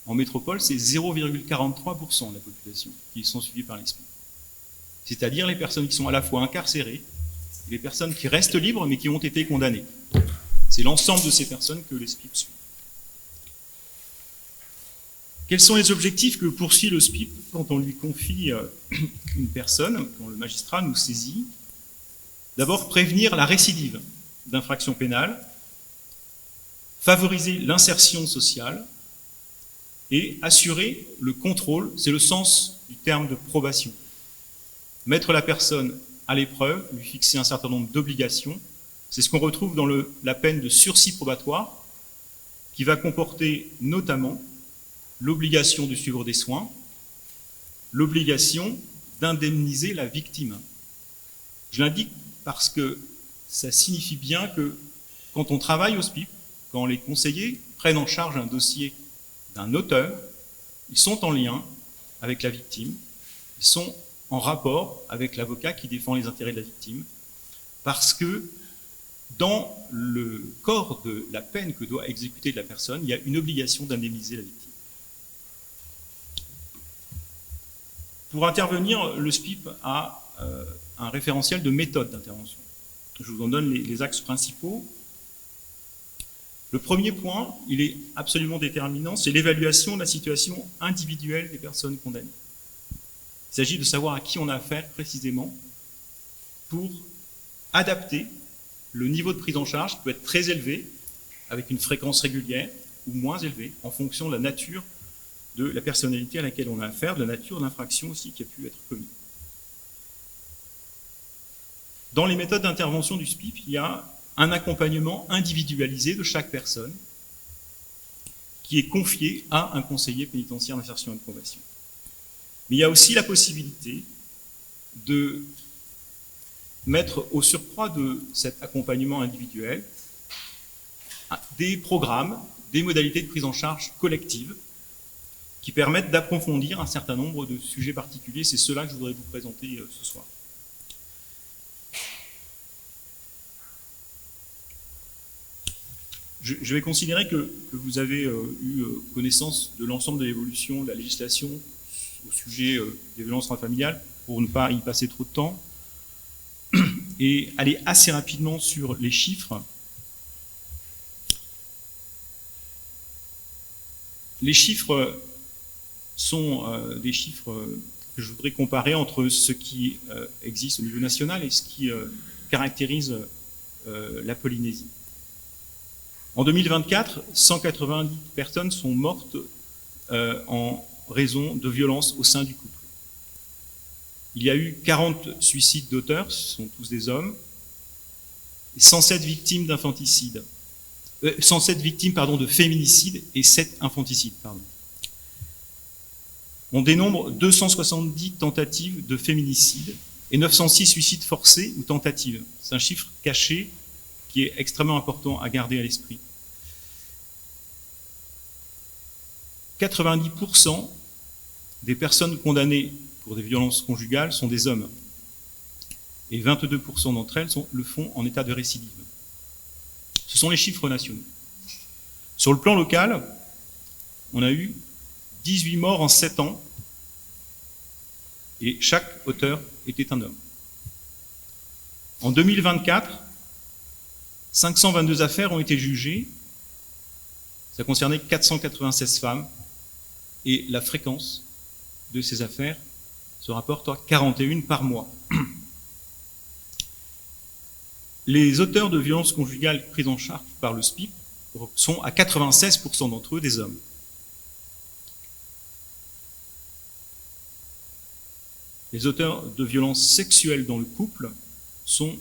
En métropole, c'est 0,43% de la population qui sont suivies par les SPIP. C'est-à-dire les personnes qui sont à la fois incarcérées et les personnes qui restent libres mais qui ont été condamnées. C'est l'ensemble de ces personnes que les SPIP suivent. Quels sont les objectifs que poursuit le SPIP quand on lui confie une personne, quand le magistrat nous saisit? D'abord, prévenir la récidive d'infractions pénales, favoriser l'insertion sociale et assurer le contrôle, c'est le sens du terme de probation. Mettre la personne à l'épreuve, lui fixer un certain nombre d'obligations, c'est ce qu'on retrouve dans la peine de sursis probatoire, qui va comporter notamment l'obligation de suivre des soins, l'obligation d'indemniser la victime. Je l'indique parce que ça signifie bien que quand on travaille au SPIP, quand les conseillers prennent en charge un dossier d'un auteur, ils sont en lien avec la victime, ils sont en rapport avec l'avocat qui défend les intérêts de la victime, parce que dans le corps de la peine que doit exécuter la personne, il y a une obligation d'indemniser la victime. Pour intervenir, le SPIP a un référentiel de méthode d'intervention. Je vous en donne les axes principaux. Le premier point, il est absolument déterminant, c'est l'évaluation de la situation individuelle des personnes condamnées. Il s'agit de savoir à qui on a affaire précisément pour adapter le niveau de prise en charge qui peut être très élevé, avec une fréquence régulière, ou moins élevée, en fonction de la nature de la personnalité à laquelle on a affaire, de la nature de l'infraction aussi qui a pu être commise. Dans les méthodes d'intervention du SPIP, il y a un accompagnement individualisé de chaque personne qui est confié à un conseiller pénitentiaire d'insertion et de probation. Mais il y a aussi la possibilité de mettre au surcroît de cet accompagnement individuel des programmes, des modalités de prise en charge collective qui permettent d'approfondir un certain nombre de sujets particuliers. C'est cela que je voudrais vous présenter ce soir. Je vais considérer que vous avez eu connaissance de l'ensemble de l'évolution de la législation au sujet des violences intrafamiliales, pour ne pas y passer trop de temps, et aller assez rapidement sur les chiffres. Les chiffres sont des chiffres que je voudrais comparer entre ce qui existe au niveau national et ce qui caractérise la Polynésie. En 2024, 190 personnes sont mortes en raison de violences au sein du couple. Il y a eu 40 suicides d'auteurs, ce sont tous des hommes, et 107 victimes d'infanticide. 107 victimes de féminicide et 7 infanticides. On dénombre 270 tentatives de féminicide et 906 suicides forcés ou tentatives. C'est un chiffre caché qui est extrêmement important à garder à l'esprit. 90% des personnes condamnées pour des violences conjugales sont des hommes. Et 22% d'entre elles le font en état de récidive. Ce sont les chiffres nationaux. Sur le plan local, on a eu 18 morts en 7 ans, et chaque auteur était un homme. En 2024, 522 affaires ont été jugées, ça concernait 496 femmes, et la fréquence de ces affaires se rapporte à 41 par mois. Les auteurs de violences conjugales pris en charge par le SPIP sont à 96% d'entre eux des hommes. Les auteurs de violences sexuelles dans le couple sont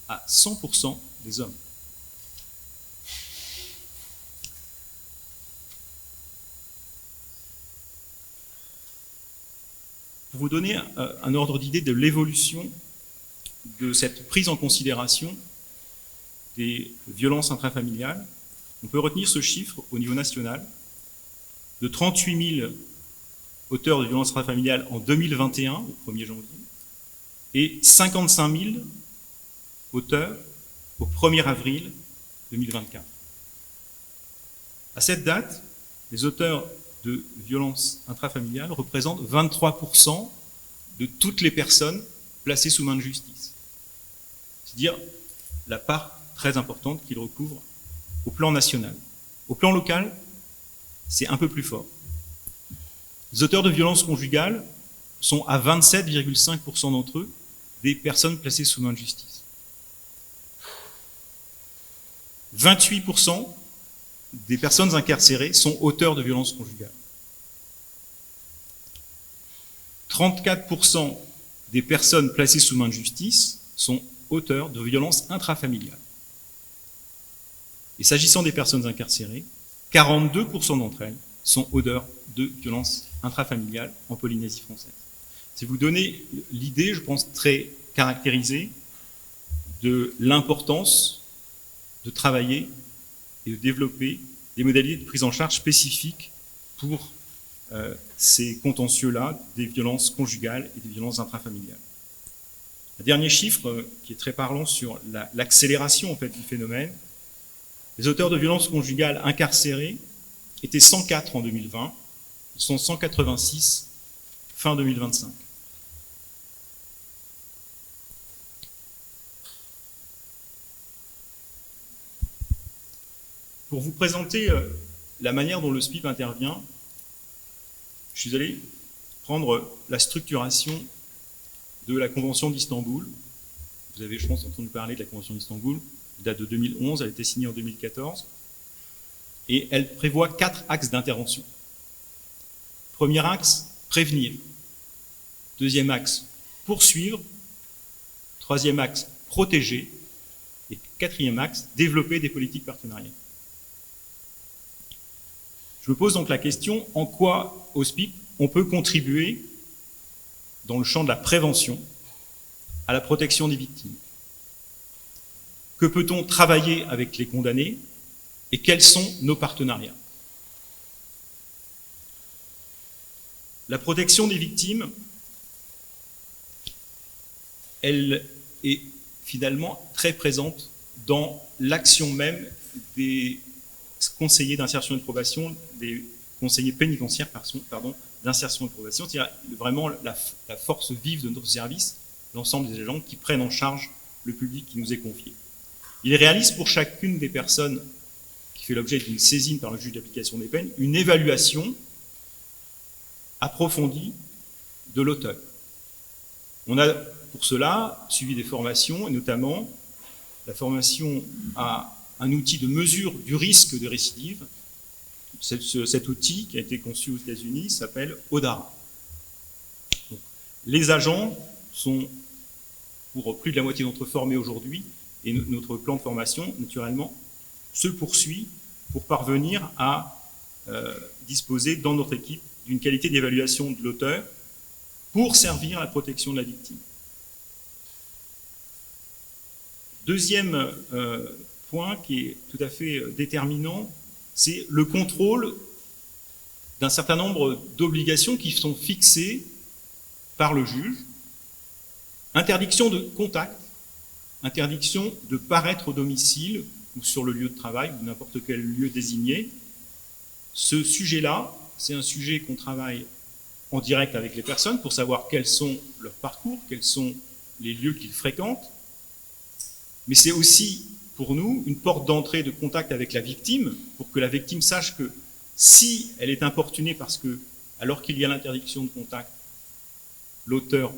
à 100% des hommes. Pour vous donner un ordre d'idée de l'évolution de cette prise en considération des violences intrafamiliales, on peut retenir ce chiffre au niveau national de 38 000 auteurs de violences intrafamiliales en 2021, au 1er janvier, et 55 000 auteurs au 1er avril 2024. À cette date, les auteurs de violences intrafamiliales représentent 23% de toutes les personnes placées sous main de justice. C'est-à-dire la part très importante qu'ils recouvrent au plan national. Au plan local, c'est un peu plus fort. Les auteurs de violences conjugales sont à 27,5% d'entre eux des personnes placées sous main de justice. 28% des personnes incarcérées sont auteurs de violences conjugales. 34% des personnes placées sous main de justice sont auteurs de violences intrafamiliales. Et s'agissant des personnes incarcérées, 42% d'entre elles sont auteurs de violences intrafamiliales en Polynésie française. C'est vous donner l'idée, je pense, très caractérisée de l'importance de travailler et de développer des modalités de prise en charge spécifiques pour ces contentieux-là, des violences conjugales et des violences intrafamiliales. Un dernier chiffre qui est très parlant sur l'accélération en fait, du phénomène, les auteurs de violences conjugales incarcérés étaient 104 en 2020, ils sont 186 fin 2025. Pour vous présenter la manière dont le SPIP intervient, je suis allé prendre la structuration de la Convention d'Istanbul. Vous avez, je pense, entendu parler de la Convention d'Istanbul, elle date de 2011, elle a été signée en 2014, et elle prévoit 4 axes d'intervention. Premier axe, prévenir. Deuxième axe, poursuivre. Troisième axe, protéger. Et quatrième axe, développer des politiques partenariales. Je me pose donc la question, en quoi, au SPIP, on peut contribuer, dans le champ de la prévention, à la protection des victimes? Que peut-on travailler avec les condamnés et quels sont nos partenariats? La protection des victimes, elle est finalement très présente dans l'action même des conseillers d'insertion et de probation, des conseillers pénitentiaires, d'insertion et de probation, c'est-à-dire vraiment la force vive de notre service, l'ensemble des agents qui prennent en charge le public qui nous est confié. Ils réalisent pour chacune des personnes qui fait l'objet d'une saisine par le juge d'application des peines une évaluation approfondie de l'auteur. On a pour cela suivi des formations, et notamment la formation à un outil de mesure du risque de récidive. Cet outil qui a été conçu aux États-Unis s'appelle ODARA. Donc, les agents sont pour plus de la moitié d'entre eux formés aujourd'hui, et notre plan de formation, naturellement, se poursuit pour parvenir à disposer dans notre équipe d'une qualité d'évaluation de l'auteur pour servir à la protection de la victime. Deuxième point qui est tout à fait déterminant, c'est le contrôle d'un certain nombre d'obligations qui sont fixées par le juge. Interdiction de contact, interdiction de paraître au domicile ou sur le lieu de travail ou n'importe quel lieu désigné. Ce sujet-là, c'est un sujet qu'on travaille en direct avec les personnes pour savoir quels sont leurs parcours, quels sont les lieux qu'ils fréquentent. Mais c'est aussi pour nous une porte d'entrée de contact avec la victime pour que la victime sache que si elle est importunée parce que, alors qu'il y a l'interdiction de contact, l'auteur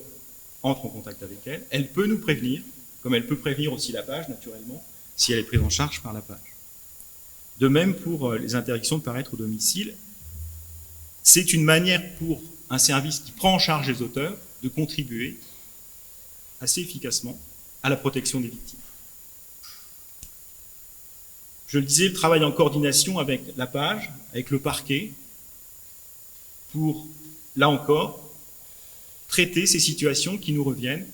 entre en contact avec elle, elle peut nous prévenir, comme elle peut prévenir aussi la page, naturellement, si elle est prise en charge par la page. De même pour les interdictions de paraître au domicile, c'est une manière pour un service qui prend en charge les auteurs de contribuer assez efficacement à la protection des victimes. Je le disais, le travail en coordination avec la page, avec le parquet, pour, là encore, traiter ces situations qui nous reviennent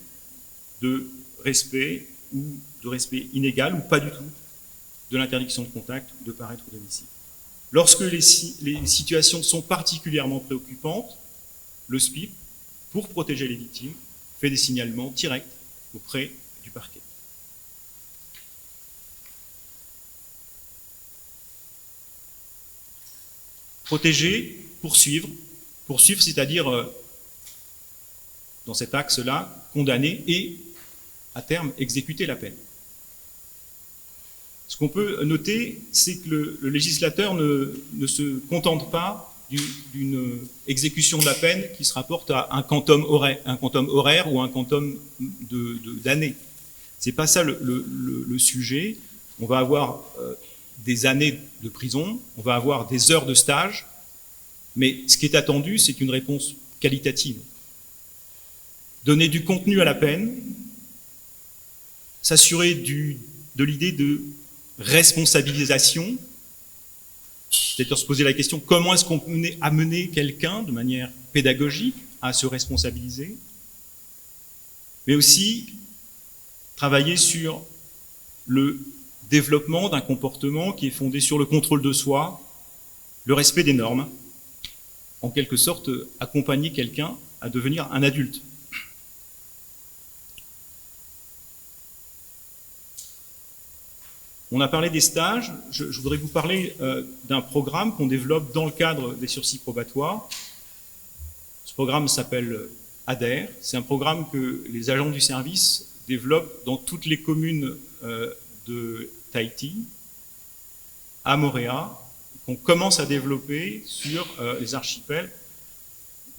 de respect ou de respect inégal ou pas du tout de l'interdiction de contact ou de paraître au domicile. Lorsque les situations sont particulièrement préoccupantes, le SPIP, pour protéger les victimes, fait des signalements directs auprès du parquet. Protéger, poursuivre, c'est-à-dire, dans cet axe-là, condamner et, à terme, exécuter la peine. Ce qu'on peut noter, c'est que le législateur ne se contente pas d'une exécution de la peine qui se rapporte à un quantum horaire ou un quantum d'années. C'est pas ça le sujet. On va avoir des années de prison, on va avoir des heures de stage, mais ce qui est attendu, c'est une réponse qualitative. Donner du contenu à la peine, s'assurer de l'idée de responsabilisation, c'est-à-dire se poser la question comment est-ce qu'on peut amener quelqu'un de manière pédagogique à se responsabiliser, mais aussi travailler sur le développement d'un comportement qui est fondé sur le contrôle de soi, le respect des normes, en quelque sorte accompagner quelqu'un à devenir un adulte. On a parlé des stages, je voudrais vous parler d'un programme qu'on développe dans le cadre des sursis probatoires. Ce programme s'appelle ADER, c'est un programme que les agents du service développent dans toutes les communes de Tahiti, à Moorea, qu'on commence à développer sur les archipels.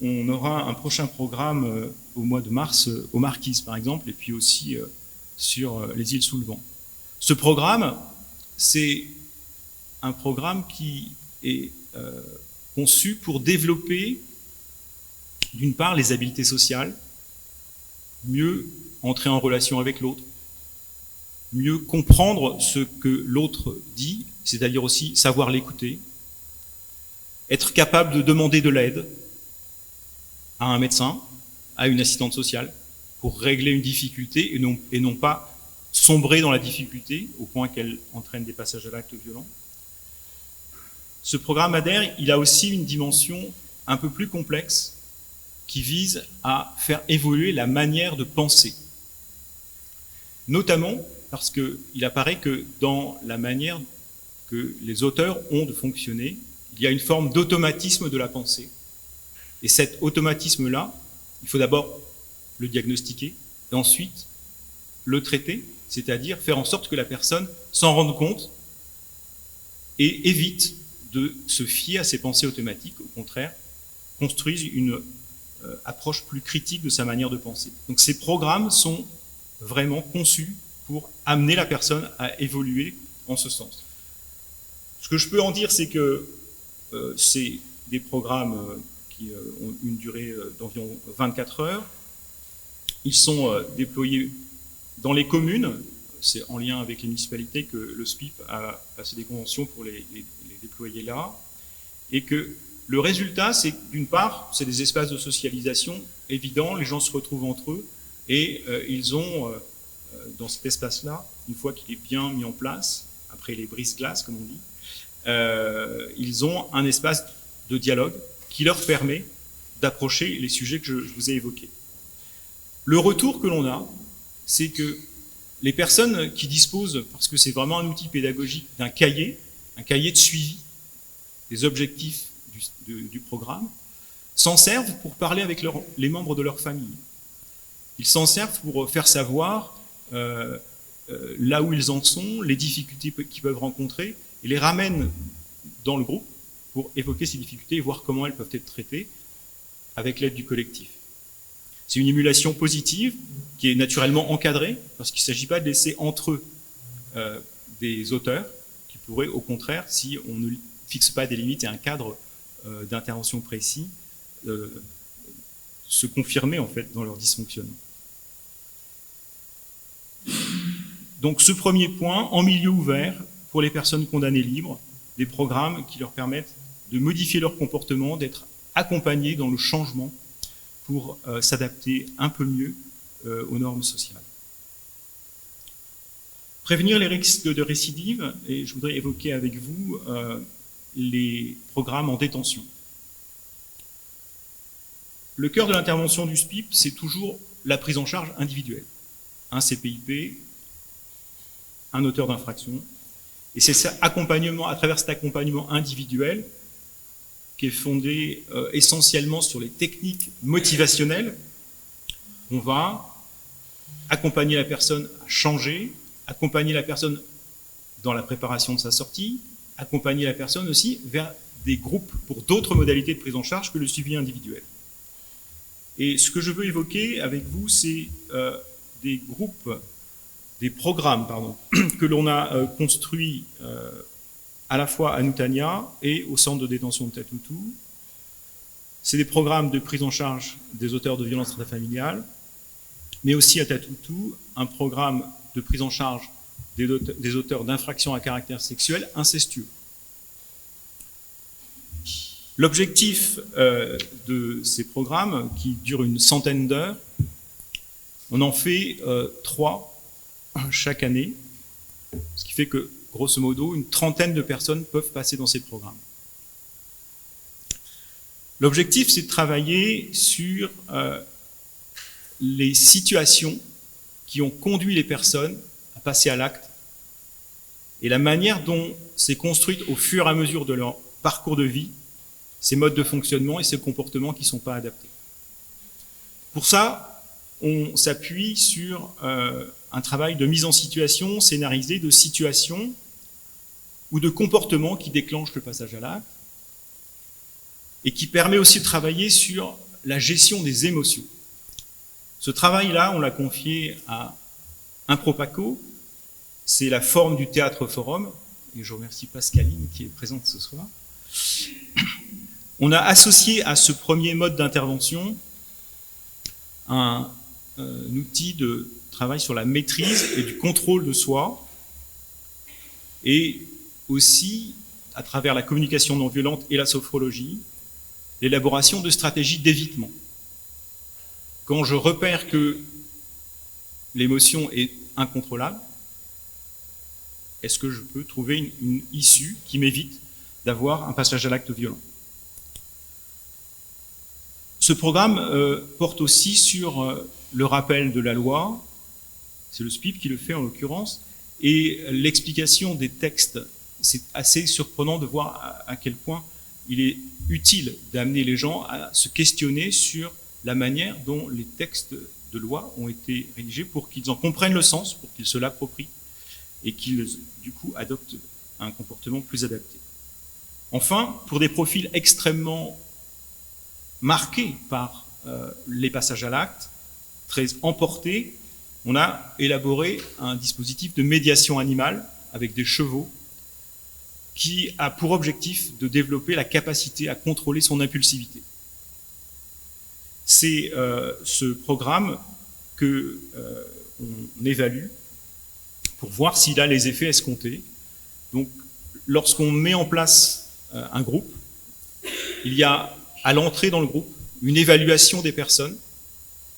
On aura un prochain programme au mois de mars aux Marquises, par exemple, et puis aussi sur les îles sous le vent. Ce programme, c'est un programme qui est conçu pour développer, d'une part, les habiletés sociales, mieux entrer en relation avec l'autre, mieux comprendre ce que l'autre dit, c'est-à-dire aussi savoir l'écouter, être capable de demander de l'aide à un médecin, à une assistante sociale, pour régler une difficulté et non pas sombrer dans la difficulté au point qu'elle entraîne des passages à l'acte violent. Ce programme ADER, il a aussi une dimension un peu plus complexe qui vise à faire évoluer la manière de penser. Notamment parce qu'il apparaît que dans la manière que les auteurs ont de fonctionner, il y a une forme d'automatisme de la pensée. Et cet automatisme-là, il faut d'abord le diagnostiquer et ensuite le traiter, c'est-à-dire faire en sorte que la personne s'en rende compte et évite de se fier à ses pensées automatiques, au contraire, construise une approche plus critique de sa manière de penser. Donc ces programmes sont vraiment conçus pour amener la personne à évoluer en ce sens. Ce que je peux en dire, c'est que c'est des programmes qui ont une durée d'environ 24 heures. Ils sont déployés dans les communes. C'est en lien avec les municipalités que le SPIP a passé des conventions pour les déployer là. Et que le résultat, c'est d'une part, c'est des espaces de socialisation évidents, les gens se retrouvent entre eux et ils ont dans cet espace-là, une fois qu'il est bien mis en place, après les brise-glaces, comme on dit, ils ont un espace de dialogue qui leur permet d'approcher les sujets que je vous ai évoqués. Le retour que l'on a, c'est que les personnes qui disposent, parce que c'est vraiment un outil pédagogique, d'un cahier, un cahier de suivi des objectifs du programme, s'en servent pour parler avec les membres de leur famille. Ils s'en servent pour faire savoir là où ils en sont, les difficultés qu'ils peuvent rencontrer, et les ramènent dans le groupe pour évoquer ces difficultés et voir comment elles peuvent être traitées avec l'aide du collectif. C'est une émulation positive qui est naturellement encadrée, parce qu'il ne s'agit pas de laisser entre eux des auteurs qui pourraient, au contraire, si on ne fixe pas des limites et un cadre d'intervention précis, se confirmer en fait dans leur dysfonctionnement. Donc ce premier point, en milieu ouvert, pour les personnes condamnées libres, des programmes qui leur permettent de modifier leur comportement, d'être accompagnés dans le changement pour s'adapter un peu mieux aux normes sociales. Prévenir les risques de récidive, et je voudrais évoquer avec vous les programmes en détention. Le cœur de l'intervention du SPIP, c'est toujours la prise en charge individuelle. Un CPIP, un auteur d'infraction, et c'est cet accompagnement, à travers cet accompagnement individuel, qui est fondé essentiellement sur les techniques motivationnelles. On va accompagner la personne à changer, accompagner la personne dans la préparation de sa sortie, accompagner la personne aussi vers des groupes pour d'autres modalités de prise en charge que le suivi individuel. Et ce que je veux évoquer avec vous, c'est des programmes que l'on a construits à la fois à Nutania et au centre de détention de Tatoutou. C'est des programmes de prise en charge des auteurs de violences intrafamiliales, mais aussi à Tatoutou, un programme de prise en charge des auteurs d'infractions à caractère sexuel incestueux. L'objectif de ces programmes, qui durent une centaine d'heures, on en fait 3 chaque année, ce qui fait que, grosso modo, une trentaine de personnes peuvent passer dans ces programmes. L'objectif, c'est de travailler sur les situations qui ont conduit les personnes à passer à l'acte et la manière dont c'est construite au fur et à mesure de leur parcours de vie, ces modes de fonctionnement et ces comportements qui ne sont pas adaptés. Pour ça, on s'appuie sur un travail de mise en situation scénarisé de situations ou de comportements qui déclenchent le passage à l'acte et qui permet aussi de travailler sur la gestion des émotions. Ce travail-là, on l'a confié à Impropaco, c'est la forme du théâtre forum, et je remercie Pascaline qui est présente ce soir. On a associé à ce premier mode d'intervention un outil de travail sur la maîtrise et du contrôle de soi, et aussi, à travers la communication non violente et la sophrologie, l'élaboration de stratégies d'évitement. Quand je repère que l'émotion est incontrôlable, est-ce que je peux trouver une issue qui m'évite d'avoir un passage à l'acte violent? Ce programme porte aussi sur le rappel de la loi, c'est le SPIP qui le fait en l'occurrence, et l'explication des textes. C'est assez surprenant de voir à quel point il est utile d'amener les gens à se questionner sur la manière dont les textes de loi ont été rédigés pour qu'ils en comprennent le sens, pour qu'ils se l'approprient et qu'ils, du coup, adoptent un comportement plus adapté. Enfin, pour des profils extrêmement marqués par les passages à l'acte, très emportés, on a élaboré un dispositif de médiation animale avec des chevaux qui a pour objectif de développer la capacité à contrôler son impulsivité. C'est ce programme que on évalue pour voir s'il a les effets escomptés. Donc, lorsqu'on met en place un groupe, il y a à l'entrée dans le groupe une évaluation des personnes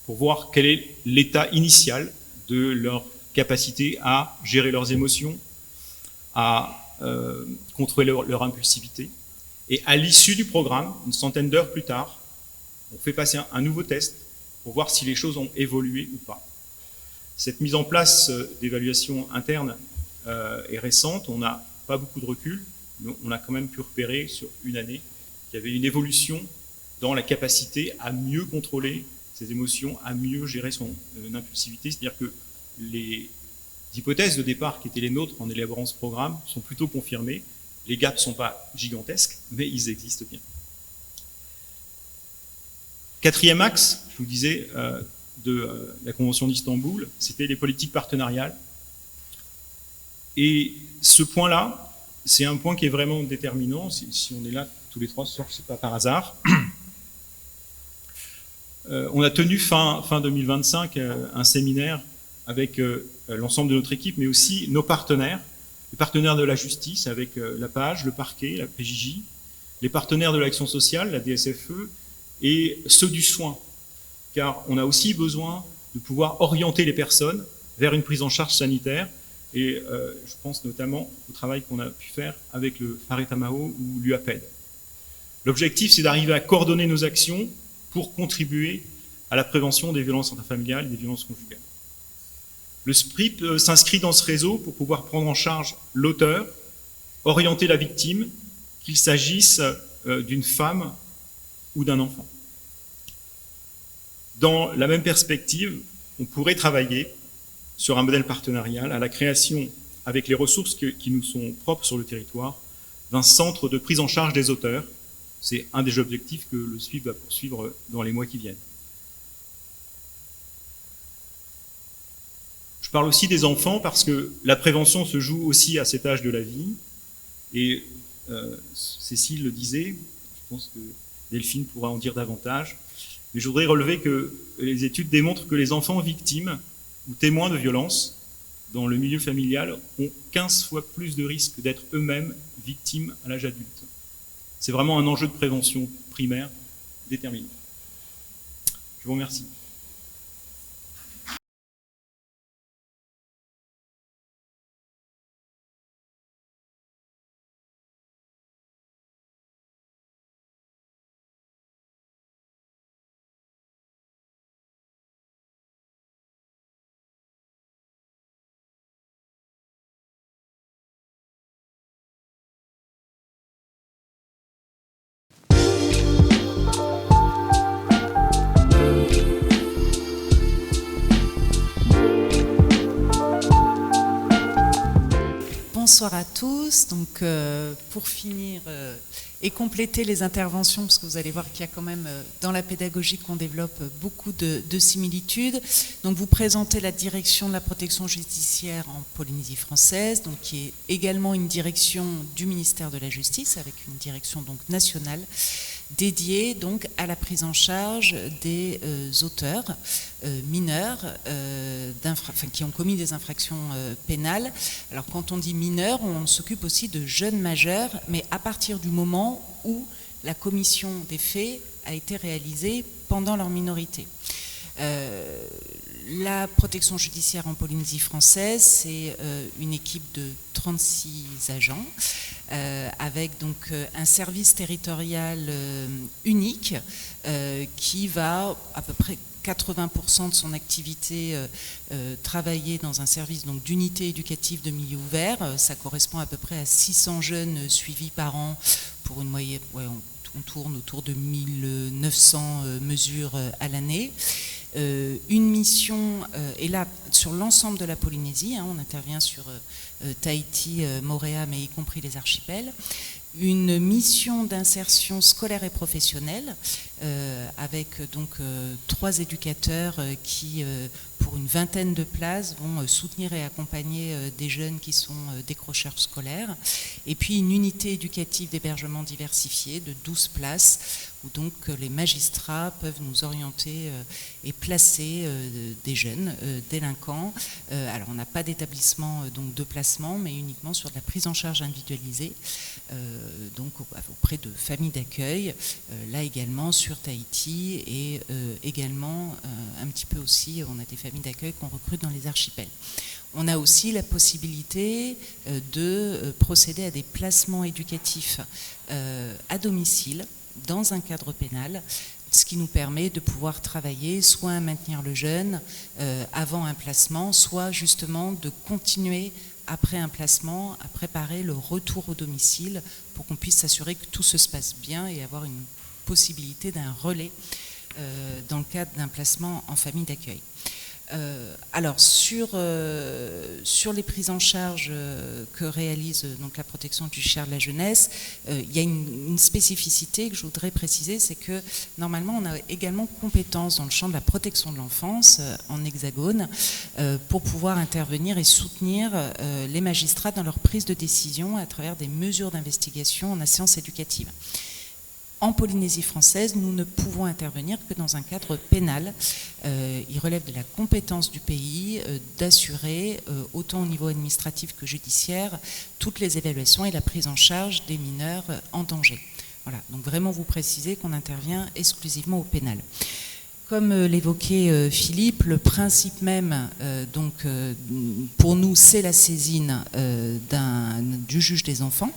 pour voir quel est l'état initial de leur capacité à gérer leurs émotions, à contrôler leur impulsivité. Et à l'issue du programme, une centaine d'heures plus tard, on fait passer un nouveau test pour voir si les choses ont évolué ou pas. Cette mise en place d'évaluation interne est récente, on n'a pas beaucoup de recul, mais on a quand même pu repérer sur une année qu'il y avait une évolution dans la capacité à mieux contrôler ses émotions, à mieux gérer son impulsivité. C'est-à-dire que les hypothèses de départ qui étaient les nôtres en élaborant ce programme sont plutôt confirmées. Les gaps ne sont pas gigantesques, mais ils existent bien. Quatrième axe, je vous disais, de la Convention d'Istanbul, c'était les politiques partenariales. Et ce point-là, c'est un point qui est vraiment déterminant. Si on est là tous les trois ce soir, ce n'est pas par hasard. On a tenu fin 2025 un séminaire avec l'ensemble de notre équipe, mais aussi nos partenaires, les partenaires de la justice avec la PAGE, le parquet, la PJJ, les partenaires de l'action sociale, la DSFE, et ceux du soin, car on a aussi besoin de pouvoir orienter les personnes vers une prise en charge sanitaire, et je pense notamment au travail qu'on a pu faire avec le Faretamaho ou l'UAPED. L'objectif, c'est d'arriver à coordonner nos actions pour contribuer à la prévention des violences intrafamiliales et des violences conjugales. Le SPRIP s'inscrit dans ce réseau pour pouvoir prendre en charge l'auteur, orienter la victime, qu'il s'agisse d'une femme ou d'un enfant. Dans la même perspective, on pourrait travailler sur un modèle partenarial à la création, avec les ressources qui nous sont propres sur le territoire, d'un centre de prise en charge des auteurs. C'est un des objectifs que le SPRIP va poursuivre dans les mois qui viennent. Je parle aussi des enfants parce que la prévention se joue aussi à cet âge de la vie. Et Cécile le disait, je pense que Delphine pourra en dire davantage, mais je voudrais relever que les études démontrent que les enfants victimes ou témoins de violences dans le milieu familial ont 15 fois plus de risques d'être eux-mêmes victimes à l'âge adulte. C'est vraiment un enjeu de prévention primaire déterminant. Je vous remercie. Bonsoir à tous. Donc, pour finir et compléter les interventions, parce que vous allez voir qu'il y a quand même dans la pédagogie qu'on développe beaucoup de similitudes. Donc, vous présentez la direction de la protection judiciaire en Polynésie française, donc qui est également une direction du ministère de la Justice, avec une direction donc nationale dédiée donc à la prise en charge des auteurs mineurs qui ont commis des infractions pénales. Alors quand on dit mineurs, on s'occupe aussi de jeunes majeurs, mais à partir du moment où la commission des faits a été réalisée pendant leur minorité. La protection judiciaire en Polynésie française, c'est une équipe de 36 agents, avec donc un service territorial unique qui va à peu près 80% de son activité travailler dans un service donc d'unité éducative de milieu ouvert. Ça correspond à peu près à 600 jeunes suivis par an pour une moyenne, on tourne autour de 1900 mesures à l'année. Une mission, et là sur l'ensemble de la Polynésie, on intervient sur Tahiti, Moorea, mais y compris les archipels, une mission d'insertion scolaire et professionnelle avec donc 3 éducateurs qui, pour une vingtaine de places, vont soutenir et accompagner des jeunes qui sont décrocheurs scolaires, et puis une unité éducative d'hébergement diversifié de 12 places où donc les magistrats peuvent nous orienter et placer des jeunes délinquants. Alors on n'a pas d'établissement donc de placement, mais uniquement sur de la prise en charge individualisée, donc auprès de familles d'accueil, là également sur Tahiti, et également un petit peu aussi, on a des familles d'accueil qu'on recrute dans les archipels. On a aussi la possibilité de procéder à des placements éducatifs à domicile, dans un cadre pénal, ce qui nous permet de pouvoir travailler soit à maintenir le jeune avant un placement, soit justement de continuer après un placement à préparer le retour au domicile pour qu'on puisse s'assurer que tout se passe bien et avoir une possibilité d'un relais dans le cadre d'un placement en famille d'accueil. Alors sur les prises en charge que réalise donc la protection judiciaire de la jeunesse, il y a une spécificité que je voudrais préciser, c'est que normalement on a également compétence dans le champ de la protection de l'enfance en Hexagone pour pouvoir intervenir et soutenir les magistrats dans leur prise de décision à travers des mesures d'investigation en assistance éducative. En Polynésie française, nous ne pouvons intervenir que dans un cadre pénal. Il relève de la compétence du pays d'assurer, autant au niveau administratif que judiciaire, toutes les évaluations et la prise en charge des mineurs en danger. Voilà, donc vraiment vous précisez qu'on intervient exclusivement au pénal. Comme l'évoquait Philippe, le principe même, pour nous, c'est la saisine du juge des enfants,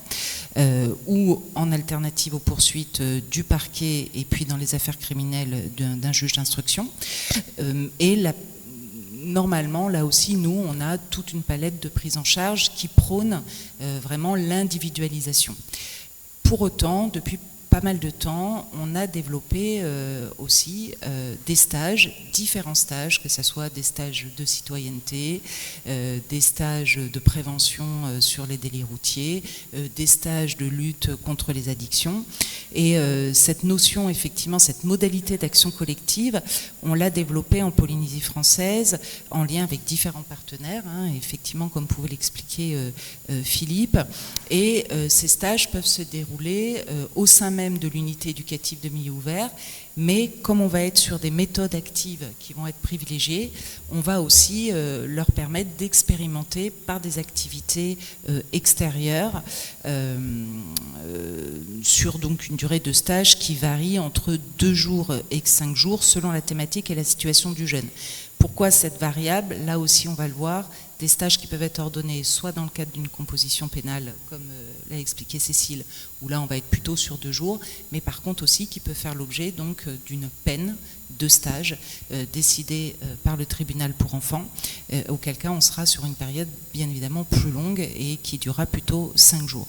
ou en alternative aux poursuites du parquet, et puis dans les affaires criminelles d'un juge d'instruction. Normalement, là aussi, nous, on a toute une palette de prise en charge qui prône vraiment l'individualisation. Pour autant, depuis pas mal de temps, on a développé aussi des stages, différents stages, que ce soit des stages de citoyenneté, des stages de prévention sur les délits routiers, des stages de lutte contre les addictions. Et cette notion, effectivement, cette modalité d'action collective, on l'a développée en Polynésie française en lien avec différents partenaires, effectivement, comme pouvait l'expliquer Philippe. Et ces stages peuvent se dérouler au sein même de l'unité éducative de milieu ouvert, mais comme on va être sur des méthodes actives qui vont être privilégiées, on va aussi leur permettre d'expérimenter par des activités extérieures sur donc une durée de stage qui varie entre 2 jours et 5 jours selon la thématique et la situation du jeune. Pourquoi cette variable? Là aussi, on va le voir, des stages qui peuvent être ordonnés soit dans le cadre d'une composition pénale, comme l'a expliqué Cécile, où là on va être plutôt sur 2 jours, mais par contre aussi qui peut faire l'objet donc d'une peine de stage décidée par le tribunal pour enfants, auquel cas on sera sur une période bien évidemment plus longue et qui durera plutôt 5 jours.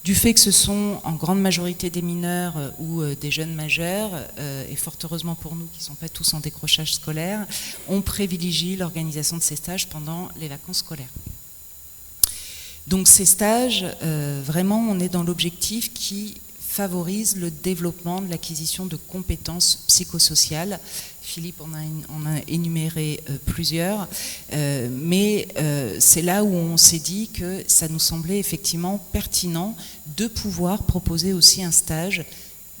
Du fait que ce sont en grande majorité des mineurs ou des jeunes majeurs, et fort heureusement pour nous qui ne sont pas tous en décrochage scolaire, on privilégie l'organisation de ces stages pendant les vacances scolaires. Donc ces stages, vraiment on est dans l'objectif qui favorise le développement de l'acquisition de compétences psychosociales. Philippe en a énuméré plusieurs, mais c'est là où on s'est dit que ça nous semblait effectivement pertinent de pouvoir proposer aussi un stage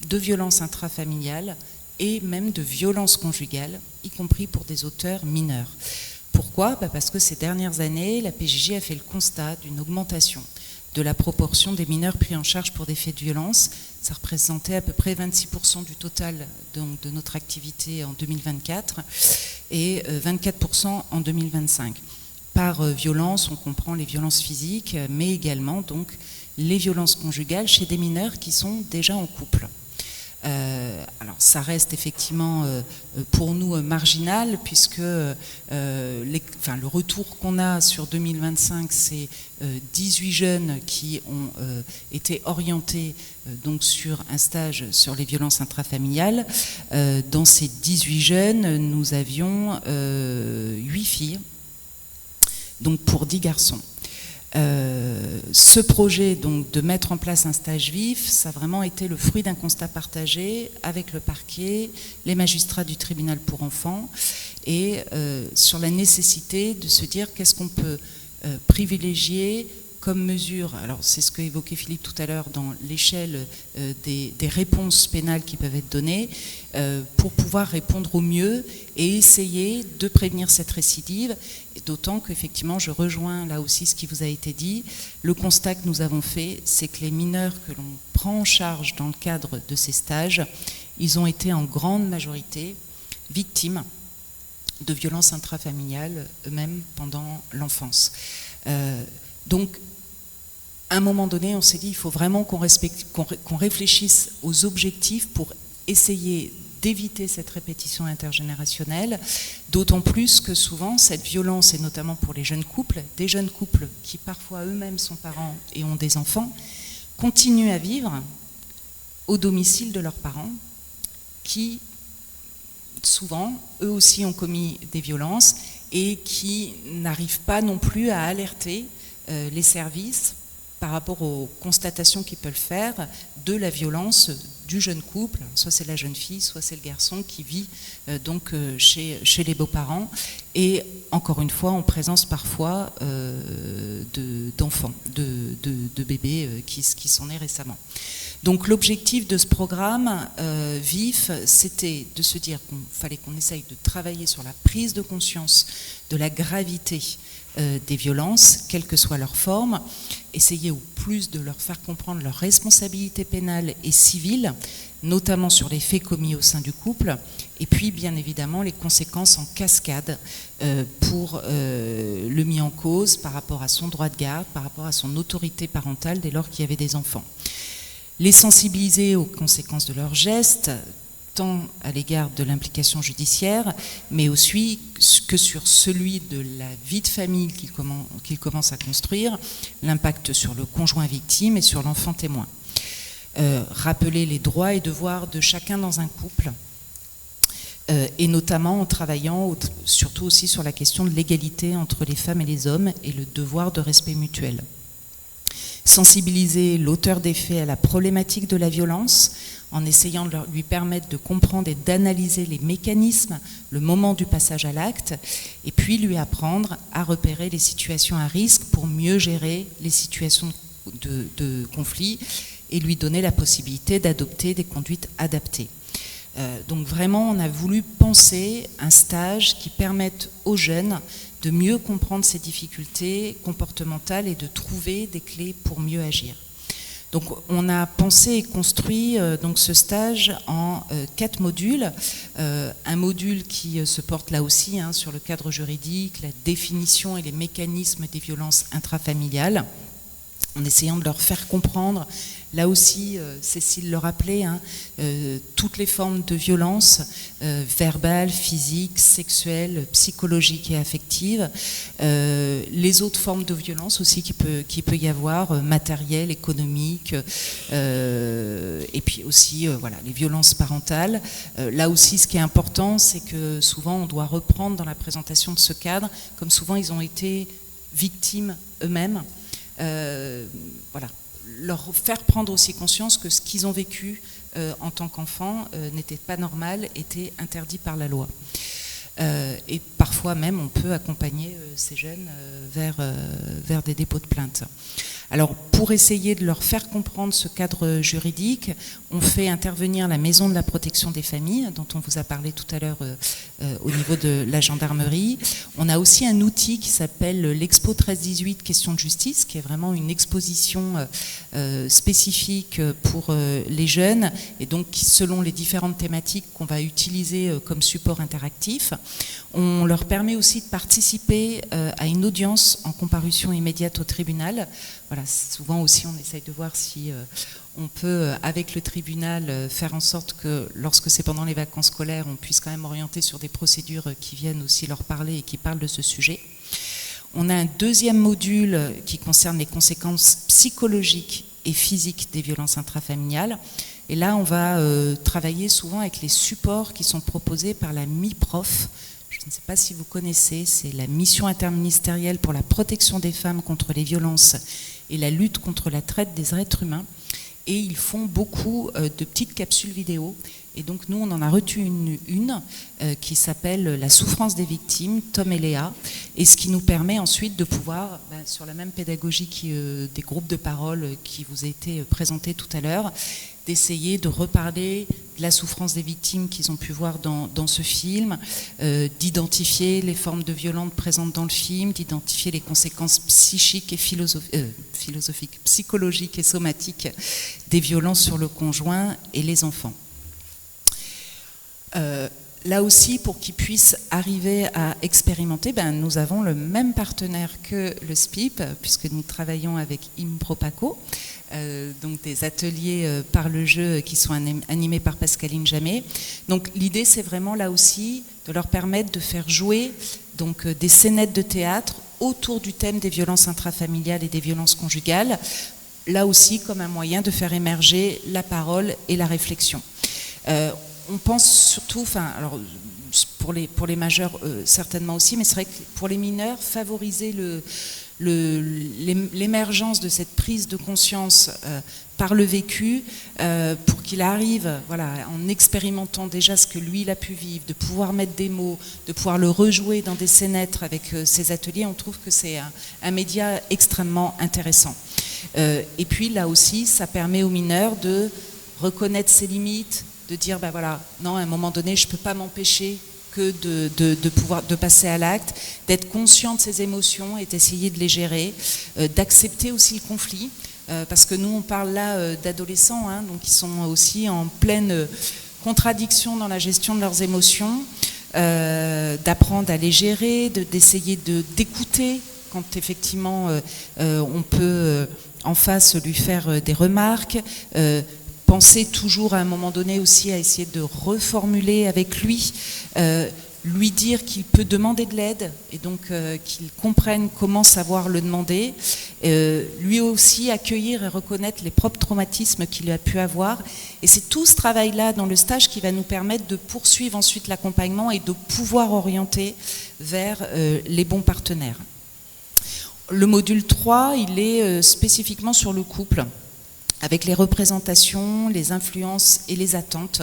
de violence intrafamiliale et même de violence conjugale, y compris pour des auteurs mineurs. Pourquoi? Parce que ces dernières années, la PJJ a fait le constat d'une augmentation de la proportion des mineurs pris en charge pour des faits de violence. Ça représentait à peu près 26% du total donc, de notre activité en 2024 et 24% en 2025. Par violence, on comprend les violences physiques, mais également donc, les violences conjugales chez des mineurs qui sont déjà en couple. Alors ça reste effectivement pour nous marginal puisque le retour qu'on a sur 2025 c'est 18 jeunes qui ont été orientés donc sur un stage sur les violences intrafamiliales. Dans ces 18 jeunes nous avions 8 filles donc pour 10 garçons. Ce projet donc de mettre en place un stage vif, ça a vraiment été le fruit d'un constat partagé avec le parquet, les magistrats du tribunal pour enfants et sur la nécessité de se dire qu'est-ce qu'on peut privilégier comme mesure. Alors c'est ce que évoquait Philippe tout à l'heure dans l'échelle des réponses pénales qui peuvent être données pour pouvoir répondre au mieux et essayer de prévenir cette récidive. Et d'autant qu'effectivement, je rejoins là aussi ce qui vous a été dit. Le constat que nous avons fait, c'est que les mineurs que l'on prend en charge dans le cadre de ces stages, ils ont été en grande majorité victimes de violences intrafamiliales eux-mêmes pendant l'enfance. Donc, à un moment donné, on s'est dit, il faut vraiment qu'on réfléchisse aux objectifs pour essayer d'éviter cette répétition intergénérationnelle, d'autant plus que souvent, cette violence, et notamment pour les jeunes couples, des jeunes couples qui parfois eux-mêmes sont parents et ont des enfants, continuent à vivre au domicile de leurs parents, qui souvent, eux aussi ont commis des violences et qui n'arrivent pas non plus à alerter les services par rapport aux constatations qu'ils peuvent faire de la violence du jeune couple, soit c'est la jeune fille, soit c'est le garçon qui vit chez les beaux-parents, et encore une fois en présence parfois d'enfants, de bébés qui sont nés récemment. Donc l'objectif de ce programme VIF, c'était de se dire qu'il fallait qu'on essaye de travailler sur la prise de conscience de la gravité des violences, quelle que soit leur forme, essayer au plus de leur faire comprendre leurs responsabilités pénales et civiles, notamment sur les faits commis au sein du couple, et puis bien évidemment les conséquences en cascade pour le mis en cause par rapport à son droit de garde, par rapport à son autorité parentale dès lors qu'il y avait des enfants. Les sensibiliser aux conséquences de leurs gestes, tant à l'égard de l'implication judiciaire, mais aussi que sur celui de la vie de famille qu'il commence à construire, l'impact sur le conjoint victime et sur l'enfant témoin. Rappeler les droits et devoirs de chacun dans un couple, et notamment en travaillant surtout aussi sur la question de l'égalité entre les femmes et les hommes et le devoir de respect mutuel. Sensibiliser l'auteur des faits à la problématique de la violence en essayant de lui permettre de comprendre et d'analyser les mécanismes, le moment du passage à l'acte, et puis lui apprendre à repérer les situations à risque pour mieux gérer les situations de conflit et lui donner la possibilité d'adopter des conduites adaptées. Donc vraiment, on a voulu penser un stage qui permette aux jeunes de mieux comprendre ces difficultés comportementales et de trouver des clés pour mieux agir. Donc on a pensé et construit donc ce stage en 4 modules. Un module qui se porte là aussi sur le cadre juridique, la définition et les mécanismes des violences intrafamiliales, en essayant de leur faire comprendre, là aussi, Cécile le rappelait, toutes les formes de violence, verbales, physiques, sexuelles, psychologiques et affectives, les autres formes de violence aussi qui peut y avoir, matérielles, économiques, et puis aussi les violences parentales. Là aussi, ce qui est important, c'est que souvent on doit reprendre dans la présentation de ce cadre, comme souvent ils ont été victimes eux-mêmes, leur faire prendre aussi conscience que ce qu'ils ont vécu en tant qu'enfants n'était pas normal, était interdit par la loi. Et parfois même, on peut accompagner ces jeunes vers des dépôts de plainte. Alors, pour essayer de leur faire comprendre ce cadre juridique, on fait intervenir la Maison de la protection des familles, dont on vous a parlé tout à l'heure au niveau de la gendarmerie. On a aussi un outil qui s'appelle l'Expo 13-18 Questions de justice, qui est vraiment une exposition spécifique pour les jeunes, et donc selon les différentes thématiques qu'on va utiliser comme support interactif. On leur permet aussi de participer à une audience en comparution immédiate au tribunal. Voilà, souvent aussi on essaye de voir si on peut, avec le tribunal, faire en sorte que lorsque c'est pendant les vacances scolaires, on puisse quand même orienter sur des procédures qui viennent aussi leur parler et qui parlent de ce sujet. On a un deuxième module qui concerne les conséquences psychologiques et physiques des violences intrafamiliales. Et là, on va travailler souvent avec les supports qui sont proposés par la MIPROF. Je ne sais pas si vous connaissez, c'est la mission interministérielle pour la protection des femmes contre les violences et la lutte contre la traite des êtres humains. Et ils font beaucoup de petites capsules vidéo. Et donc nous, on en a retenu une qui s'appelle « La souffrance des victimes », Tom et Léa, et ce qui nous permet ensuite de pouvoir, sur la même pédagogie des groupes de parole qui vous a été présenté tout à l'heure, d'essayer de reparler de la souffrance des victimes qu'ils ont pu voir dans ce film, d'identifier les formes de violence présentes dans le film, d'identifier les conséquences psychiques et philosophiques, psychologiques et somatiques des violences sur le conjoint et les enfants. là aussi, pour qu'ils puissent arriver à expérimenter, nous avons le même partenaire que le SPIP, puisque nous travaillons avec Impropaco, donc des ateliers par le jeu qui sont animés par Pascaline Jamet. Donc l'idée, c'est vraiment là aussi de leur permettre de faire jouer donc, des scénettes de théâtre autour du thème des violences intrafamiliales et des violences conjugales, là aussi comme un moyen de faire émerger la parole et la réflexion. On pense surtout, alors pour les majeurs certainement aussi, mais c'est vrai que pour les mineurs, favoriser l'émergence de cette prise de conscience par le vécu, pour qu'il arrive, voilà, en expérimentant déjà ce que lui il a pu vivre, de pouvoir mettre des mots, de pouvoir le rejouer dans des scénettes avec ces ateliers, on trouve que c'est un média extrêmement intéressant. Et puis là aussi, ça permet aux mineurs de reconnaître ses limites, de dire, voilà, non, à un moment donné, je ne peux pas m'empêcher que de passer à l'acte, d'être conscient de ses émotions et d'essayer de les gérer, d'accepter aussi le conflit, parce que nous, on parle là d'adolescents, donc ils sont aussi en pleine contradiction dans la gestion de leurs émotions, d'apprendre à les gérer, d'essayer d'écouter quand effectivement on peut en face lui faire des remarques, penser toujours à un moment donné aussi à essayer de reformuler avec lui, lui dire qu'il peut demander de l'aide et donc qu'il comprenne comment savoir le demander, lui aussi accueillir et reconnaître les propres traumatismes qu'il a pu avoir. Et c'est tout ce travail-là dans le stage qui va nous permettre de poursuivre ensuite l'accompagnement et de pouvoir orienter vers les bons partenaires. Le module 3, il est spécifiquement sur le couple, avec les représentations, les influences et les attentes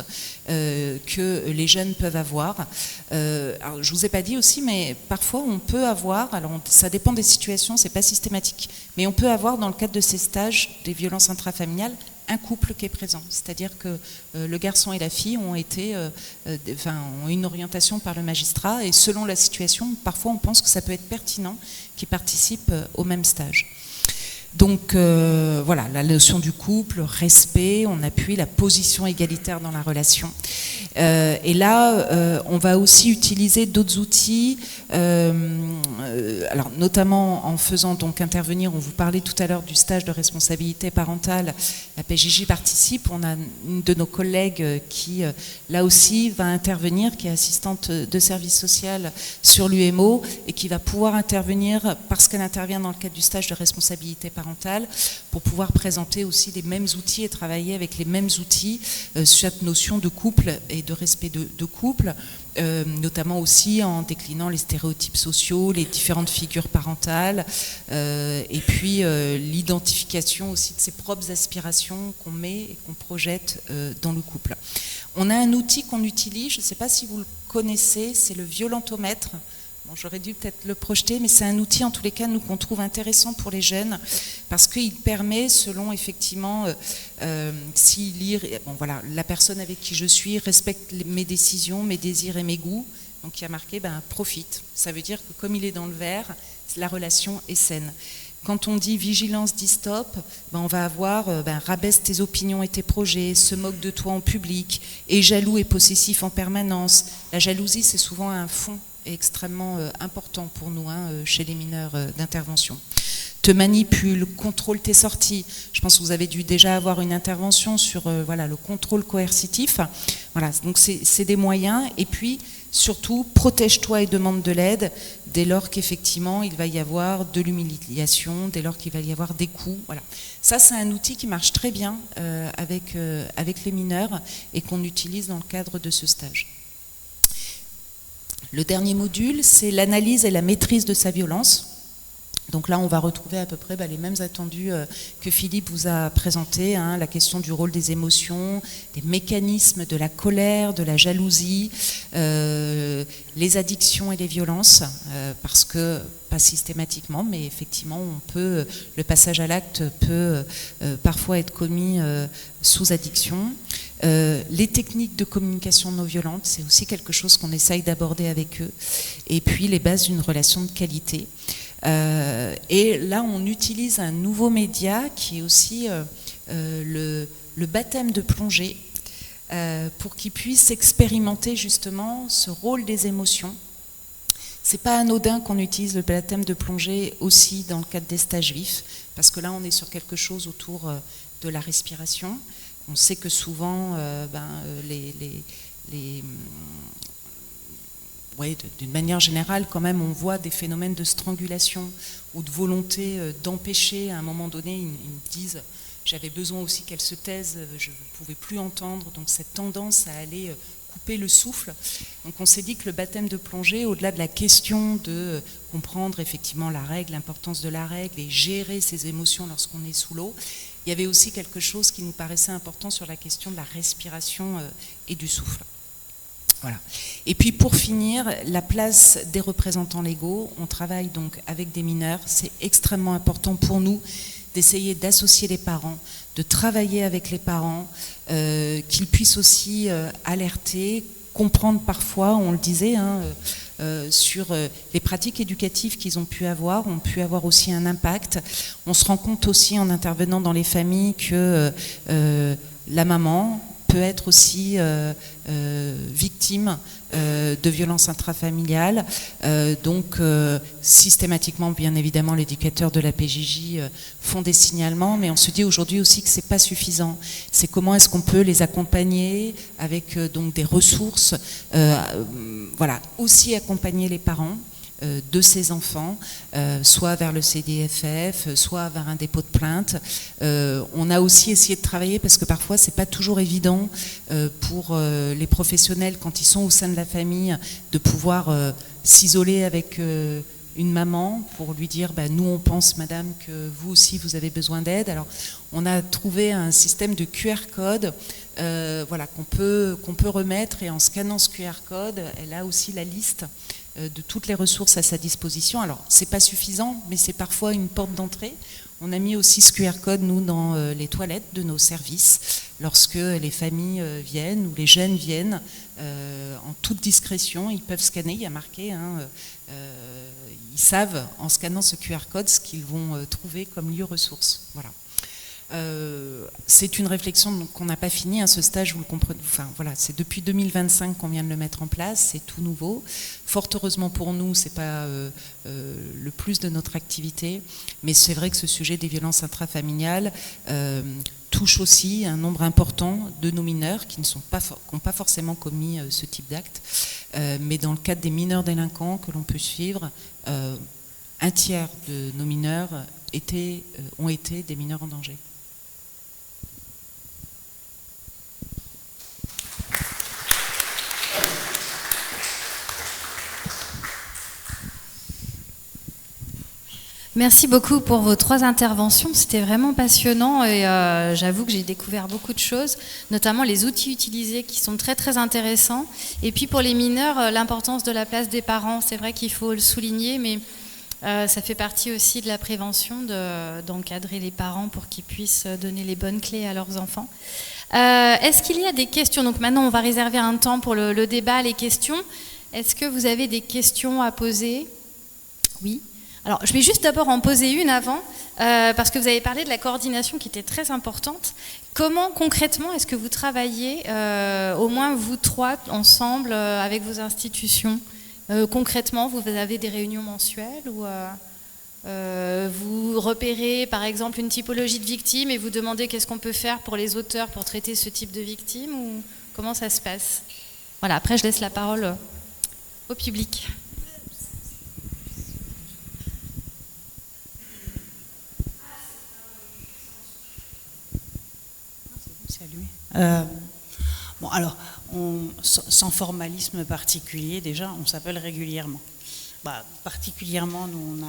que les jeunes peuvent avoir. Alors, je ne vous ai pas dit aussi, mais parfois on peut avoir, alors ça dépend des situations, c'est pas systématique, mais on peut avoir dans le cadre de ces stages des violences intrafamiliales un couple qui est présent, c'est-à-dire que le garçon et la fille ont ont une orientation par le magistrat et selon la situation, parfois on pense que ça peut être pertinent qu'ils participent au même stage. Donc voilà, la notion du couple, respect, on appuie la position égalitaire dans la relation. Et là, on va aussi utiliser d'autres outils, alors notamment en faisant donc intervenir, on vous parlait tout à l'heure du stage de responsabilité parentale, la PJJ participe, on a une de nos collègues qui là aussi va intervenir, qui est assistante de service social sur l'UMO et qui va pouvoir intervenir parce qu'elle intervient dans le cadre du stage de responsabilité parentale pour pouvoir présenter aussi les mêmes outils et travailler avec les mêmes outils sur cette notion de couple et de respect de couple, notamment aussi en déclinant les stéréotypes sociaux, les différentes figures parentales et puis l'identification aussi de ses propres aspirations qu'on met et qu'on projette dans le couple. On a un outil qu'on utilise, je ne sais pas si vous le connaissez, c'est le violentomètre. Bon, j'aurais dû peut-être le projeter, mais c'est un outil en tous les cas nous qu'on trouve intéressant pour les jeunes parce qu'il permet, selon effectivement la personne avec qui je suis respecte mes décisions, mes désirs et mes goûts. Donc il y a marqué profite. Ça veut dire que comme il est dans le vert, la relation est saine. Quand on dit vigilance, dit stop, on va avoir rabaisse tes opinions et tes projets, se moque de toi en public, est jaloux et possessif en permanence. La jalousie, c'est souvent un fond extrêmement important pour nous chez les mineurs d'intervention. Te manipule, contrôle tes sorties. Je pense que vous avez dû déjà avoir une intervention sur le contrôle coercitif. Voilà, donc c'est des moyens. Et puis surtout, protège-toi et demande de l'aide dès lors qu'effectivement il va y avoir de l'humiliation, dès lors qu'il va y avoir des coups. Voilà. Ça, c'est un outil qui marche très bien avec les mineurs et qu'on utilise dans le cadre de ce stage. Le dernier module, c'est l'analyse et la maîtrise de sa violence. Donc là, on va retrouver à peu près les mêmes attendus que Philippe vous a présentés, la question du rôle des émotions, des mécanismes de la colère, de la jalousie, les addictions et les violences, parce que, pas systématiquement, mais effectivement, le passage à l'acte peut parfois être commis sous addiction. Les techniques de communication non violente, c'est aussi quelque chose qu'on essaye d'aborder avec eux. Et puis les bases d'une relation de qualité. Et là, on utilise un nouveau média qui est aussi le baptême de plongée. pour qu'ils puissent expérimenter justement ce rôle des émotions. C'est pas anodin qu'on utilise le baptême de plongée aussi dans le cadre des stages vifs, parce que là on est sur quelque chose autour de la respiration. On sait que souvent d'une manière générale, quand même, on voit des phénomènes de strangulation ou de volonté d'empêcher, à un moment donné, ils me disent, j'avais besoin aussi qu'elle se taise, je ne pouvais plus entendre, donc cette tendance à aller couper le souffle. Donc on s'est dit que le baptême de plongée, au-delà de la question de comprendre effectivement la règle, l'importance de la règle et gérer ses émotions lorsqu'on est sous l'eau, il y avait aussi quelque chose qui nous paraissait important sur la question de la respiration et du souffle. Voilà. Et puis pour finir, la place des représentants légaux. On travaille donc avec des mineurs. C'est extrêmement important pour nous d'essayer d'associer les parents, de travailler avec les parents, qu'ils puissent aussi alerter, comprendre parfois, on le disait, sur les pratiques éducatives qu'ils ont pu avoir aussi un impact. On se rend compte aussi en intervenant dans les familles que la maman peut être aussi victime de violences intrafamiliales. Donc, systématiquement, bien évidemment, les éducateurs de la PJJ font des signalements, mais on se dit aujourd'hui aussi que c'est pas suffisant. C'est comment est-ce qu'on peut les accompagner avec donc des ressources, voilà, aussi accompagner les parents de ces enfants, soit vers le CDFF, soit vers un dépôt de plainte. On a aussi essayé de travailler, parce que parfois c'est pas toujours évident pour les professionnels, quand ils sont au sein de la famille, de pouvoir s'isoler avec une maman pour lui dire nous on pense madame que vous aussi vous avez besoin d'aide. Alors on a trouvé un système de QR code voilà, qu'on peut remettre, et en scannant ce QR code, elle a aussi la liste de toutes les ressources à sa disposition. Alors, c'est pas suffisant, mais c'est parfois une porte d'entrée. On a mis aussi ce QR code, nous, dans les toilettes de nos services, lorsque les familles viennent ou les jeunes viennent, en toute discrétion, ils peuvent scanner, il y a marqué, ils savent, en scannant ce QR code, ce qu'ils vont trouver comme lieu ressource. Voilà. C'est une réflexion qu'on n'a pas fini à ce stage, vous le comprenez. Enfin voilà, c'est depuis 2025 qu'on vient de le mettre en place, c'est tout nouveau. Fort heureusement pour nous, c'est pas le plus de notre activité, mais c'est vrai que ce sujet des violences intrafamiliales touche aussi un nombre important de nos mineurs qui n'ont pas forcément commis ce type d'acte, mais dans le cadre des mineurs délinquants que l'on peut suivre, un tiers de nos mineurs ont été des mineurs en danger. Merci beaucoup pour vos 3 interventions, c'était vraiment passionnant et j'avoue que j'ai découvert beaucoup de choses, notamment les outils utilisés qui sont très très intéressants. Et puis pour les mineurs, l'importance de la place des parents, c'est vrai qu'il faut le souligner, mais ça fait partie aussi de la prévention, d'encadrer les parents pour qu'ils puissent donner les bonnes clés à leurs enfants. Est-ce qu'il y a des questions? Donc maintenant on va réserver un temps pour le débat, les questions. Est-ce que vous avez des questions à poser? Oui. Alors, je vais juste d'abord en poser une avant, parce que vous avez parlé de la coordination qui était très importante. Comment concrètement est-ce que vous travaillez, au moins vous 3 ensemble, avec vos institutions? Concrètement, vous avez des réunions mensuelles ou vous repérez par exemple une typologie de victimes et vous demandez qu'est-ce qu'on peut faire pour les auteurs pour traiter ce type de victimes, ou comment ça se passe? Voilà, après je laisse la parole au public. Bon, alors, sans formalisme particulier, déjà, on s'appelle régulièrement. Particulièrement, nous,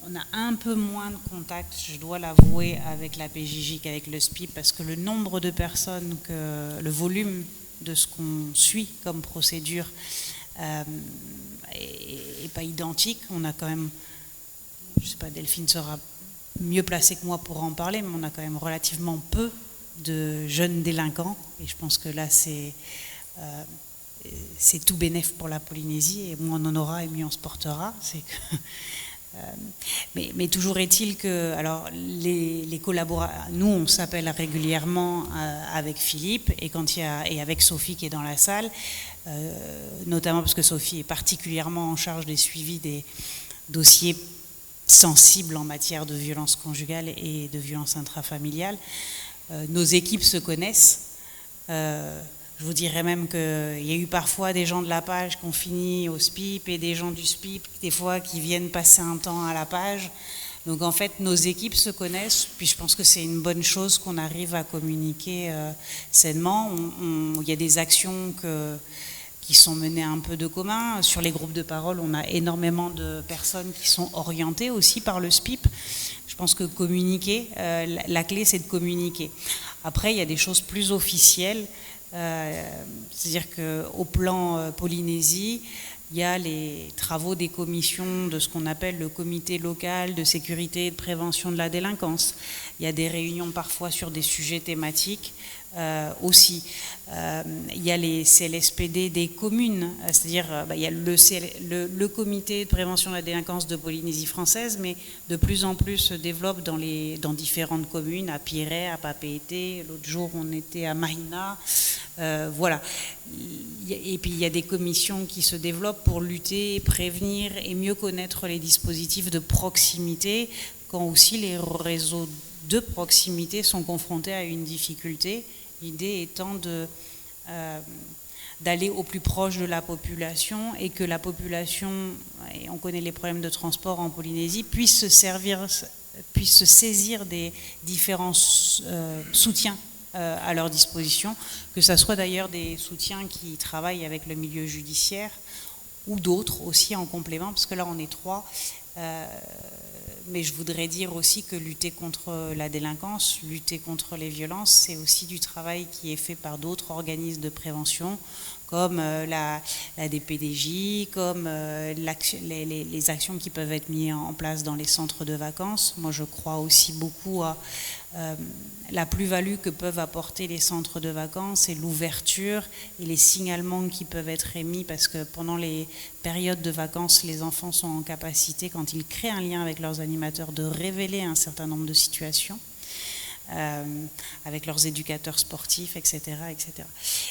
on a un peu moins de contacts, je dois l'avouer, avec la PJJ qu'avec le SPIP, parce que le nombre de personnes, le volume de ce qu'on suit comme procédure est pas identique. On a quand même, je sais pas, Delphine sera mieux placée que moi pour en parler, mais on a quand même relativement peu de jeunes délinquants, et je pense que là c'est tout bénef pour la Polynésie, et moins on en aura et mieux on se portera. C'est que Mais toujours est-il que, alors, les collaborateurs, nous, on s'appelle régulièrement avec Philippe et avec Sophie qui est dans la salle, notamment parce que Sophie est particulièrement en charge des suivis des dossiers sensibles en matière de violence conjugale et de violence intrafamiliale. Nos équipes se connaissent. Je vous dirais même qu'il y a eu parfois des gens de la page qui ont fini au SPIP et des gens du SPIP, des fois, qui viennent passer un temps à la page. Donc en fait, nos équipes se connaissent, puis je pense que c'est une bonne chose qu'on arrive à communiquer sainement. Il y a des actions qui sont menées un peu de commun. Sur les groupes de parole, on a énormément de personnes qui sont orientées aussi par le SPIP. Je pense que communiquer, la clé c'est de communiquer. Après, il y a des choses plus officielles. C'est-à-dire qu'au plan Polynésie, il y a les travaux des commissions de ce qu'on appelle le comité local de sécurité et de prévention de la délinquance. Il y a des réunions parfois sur des sujets thématiques aussi. Il y a les CLSPD des communes, c'est-à-dire il y a le comité de prévention de la délinquance de Polynésie française, mais de plus en plus se développe dans différentes communes, à Piré, à Papeete, l'autre jour on était à Mahina, voilà. Et puis il y a des commissions qui se développent pour lutter, prévenir et mieux connaître les dispositifs de proximité, quand aussi les réseaux de proximité sont confrontés à une difficulté. L'idée étant d'aller au plus proche de la population et que la population, et on connaît les problèmes de transport en Polynésie, puisse se saisir des différents soutiens à leur disposition, que ce soit d'ailleurs des soutiens qui travaillent avec le milieu judiciaire ou d'autres aussi en complément, parce que là on est 3. Mais je voudrais dire aussi que lutter contre la délinquance, lutter contre les violences, c'est aussi du travail qui est fait par d'autres organismes de prévention, comme la DPDJ, comme les actions qui peuvent être mises en place dans les centres de vacances. Moi, je crois aussi beaucoup à la plus-value que peuvent apporter les centres de vacances et l'ouverture et les signalements qui peuvent être émis, parce que pendant les périodes de vacances, les enfants sont en capacité, quand ils créent un lien avec leurs animateurs, de révéler un certain nombre de situations. Avec leurs éducateurs sportifs, etc., etc.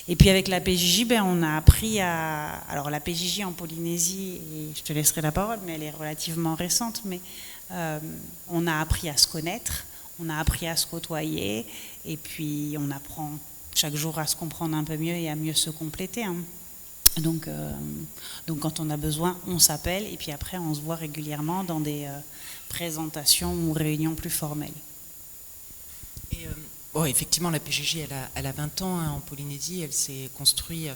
Et puis avec la PJJ, on a appris à... Alors la PJJ en Polynésie, et je te laisserai la parole, mais elle est relativement récente, mais on a appris à se connaître, on a appris à se côtoyer, et puis on apprend chaque jour à se comprendre un peu mieux et à mieux se compléter. Hein. Donc quand on a besoin, on s'appelle, et puis après on se voit régulièrement dans des présentations ou réunions plus formelles. Bon, effectivement, la PJJ, elle a 20 ans en Polynésie, elle s'est construite.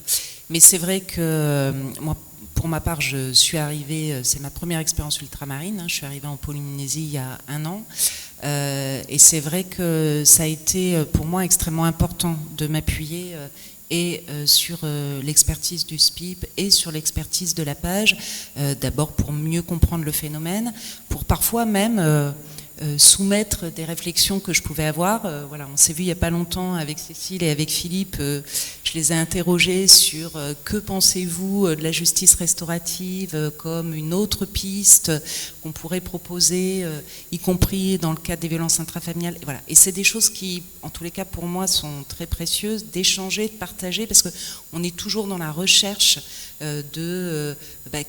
Mais c'est vrai que moi, pour ma part, je suis arrivée, c'est ma première expérience ultramarine, je suis arrivée en Polynésie il y a 1 an. Et c'est vrai que ça a été pour moi extrêmement important de m'appuyer et sur l'expertise du SPIP et sur l'expertise de la page, d'abord pour mieux comprendre le phénomène, pour parfois même... soumettre des réflexions que je pouvais avoir. Voilà, on s'est vu il n'y a pas longtemps avec Cécile et avec Philippe. Je les ai interrogés sur que pensez-vous de la justice restaurative comme une autre piste qu'on pourrait proposer, y compris dans le cadre des violences intrafamiliales. Et voilà. Et c'est des choses qui, en tous les cas pour moi, sont très précieuses, d'échanger, de partager, parce qu'on est toujours dans la recherche de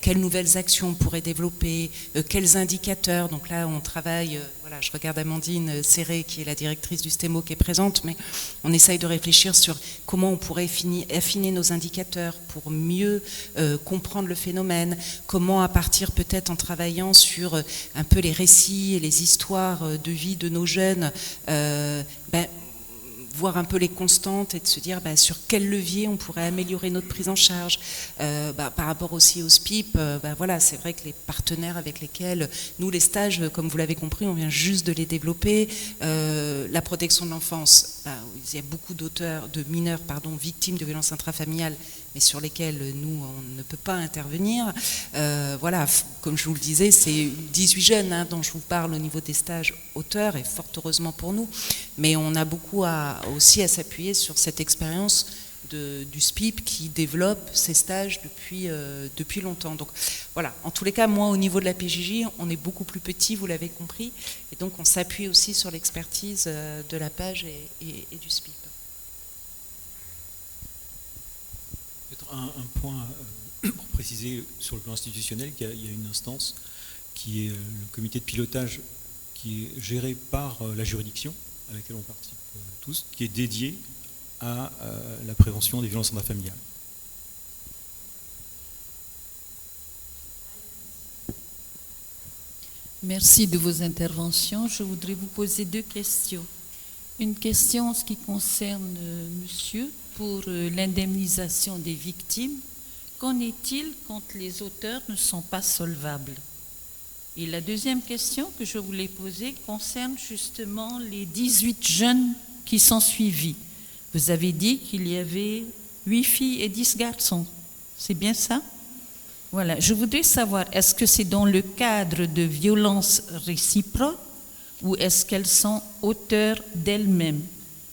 quelles nouvelles actions on pourrait développer, quels indicateurs. Donc là, on travaille... Voilà, je regarde Amandine Serré, qui est la directrice du STEMO, qui est présente, mais on essaye de réfléchir sur comment on pourrait affiner nos indicateurs pour mieux comprendre le phénomène, comment à partir peut-être en travaillant sur un peu les récits et les histoires de vie de nos jeunes, voir un peu les constantes et de se dire sur quel levier on pourrait améliorer notre prise en charge. Par rapport aussi au SPIP, voilà, c'est vrai que les partenaires avec lesquels, nous les stages, comme vous l'avez compris, on vient juste de les développer. La protection de l'enfance, il y a beaucoup de mineurs victimes de violences intrafamiliales, mais sur lesquels nous, on ne peut pas intervenir. Voilà, comme je vous le disais, c'est 18 jeunes dont je vous parle au niveau des stages auteurs, et fort heureusement pour nous, mais on a beaucoup aussi à s'appuyer sur cette expérience du SPIP qui développe ces stages depuis longtemps. Donc voilà, en tous les cas, moi au niveau de la PJJ, on est beaucoup plus petit, vous l'avez compris, et donc on s'appuie aussi sur l'expertise de la page et du SPIP. Peut-être un point pour préciser sur le plan institutionnel, qu'il y a une instance qui est le comité de pilotage qui est géré par la juridiction à laquelle on participe tous, qui est dédié à la prévention des violences intrafamiliales. Merci de vos interventions. Je voudrais vous poser 2 questions. Une question en ce qui concerne monsieur pour l'indemnisation des victimes. Qu'en est-il quand les auteurs ne sont pas solvables? Et la deuxième question que je voulais poser concerne justement les 18 jeunes qui sont suivis. Vous avez dit qu'il y avait 8 filles et 10 garçons. C'est bien ça? Voilà. Je voudrais savoir, est-ce que c'est dans le cadre de violences réciproques ou est-ce qu'elles sont auteurs d'elles-mêmes?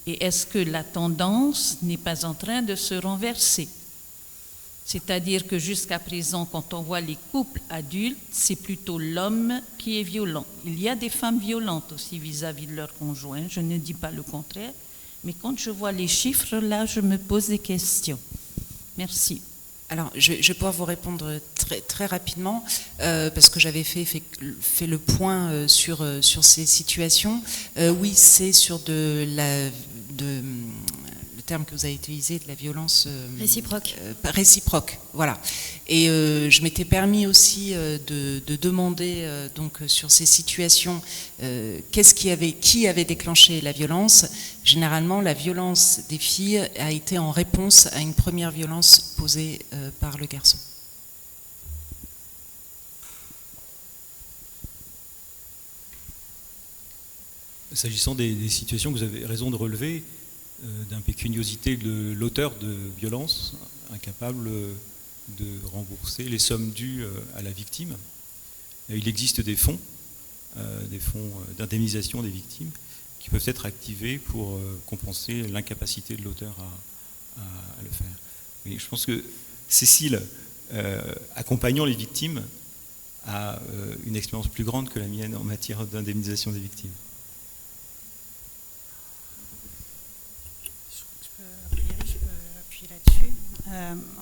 Et est-ce que la tendance n'est pas en train de se renverser? C'est-à-dire que jusqu'à présent, quand on voit les couples adultes, c'est plutôt l'homme qui est violent. Il y a des femmes violentes aussi vis-à-vis de leur conjoint, je ne dis pas le contraire, mais quand je vois les chiffres, là, je me pose des questions. Merci. Alors, je vais pouvoir vous répondre très rapidement, parce que j'avais fait le point sur ces situations. Oui, c'est sur le terme que vous avez utilisé, de la violence réciproque, voilà. Et je m'étais permis aussi de demander donc sur ces situations qui avait déclenché la violence. Généralement, la violence des filles a été en réponse à une première violence posée par le garçon. S'agissant des situations que vous avez raison de relever, d'impécuniosité de l'auteur de violence, incapable de rembourser les sommes dues à la victime, il existe des fonds d'indemnisation des victimes qui peuvent être activés pour compenser l'incapacité de l'auteur à le faire. Mais je pense que Cécile, accompagnant les victimes, a une expérience plus grande que la mienne en matière d'indemnisation des victimes.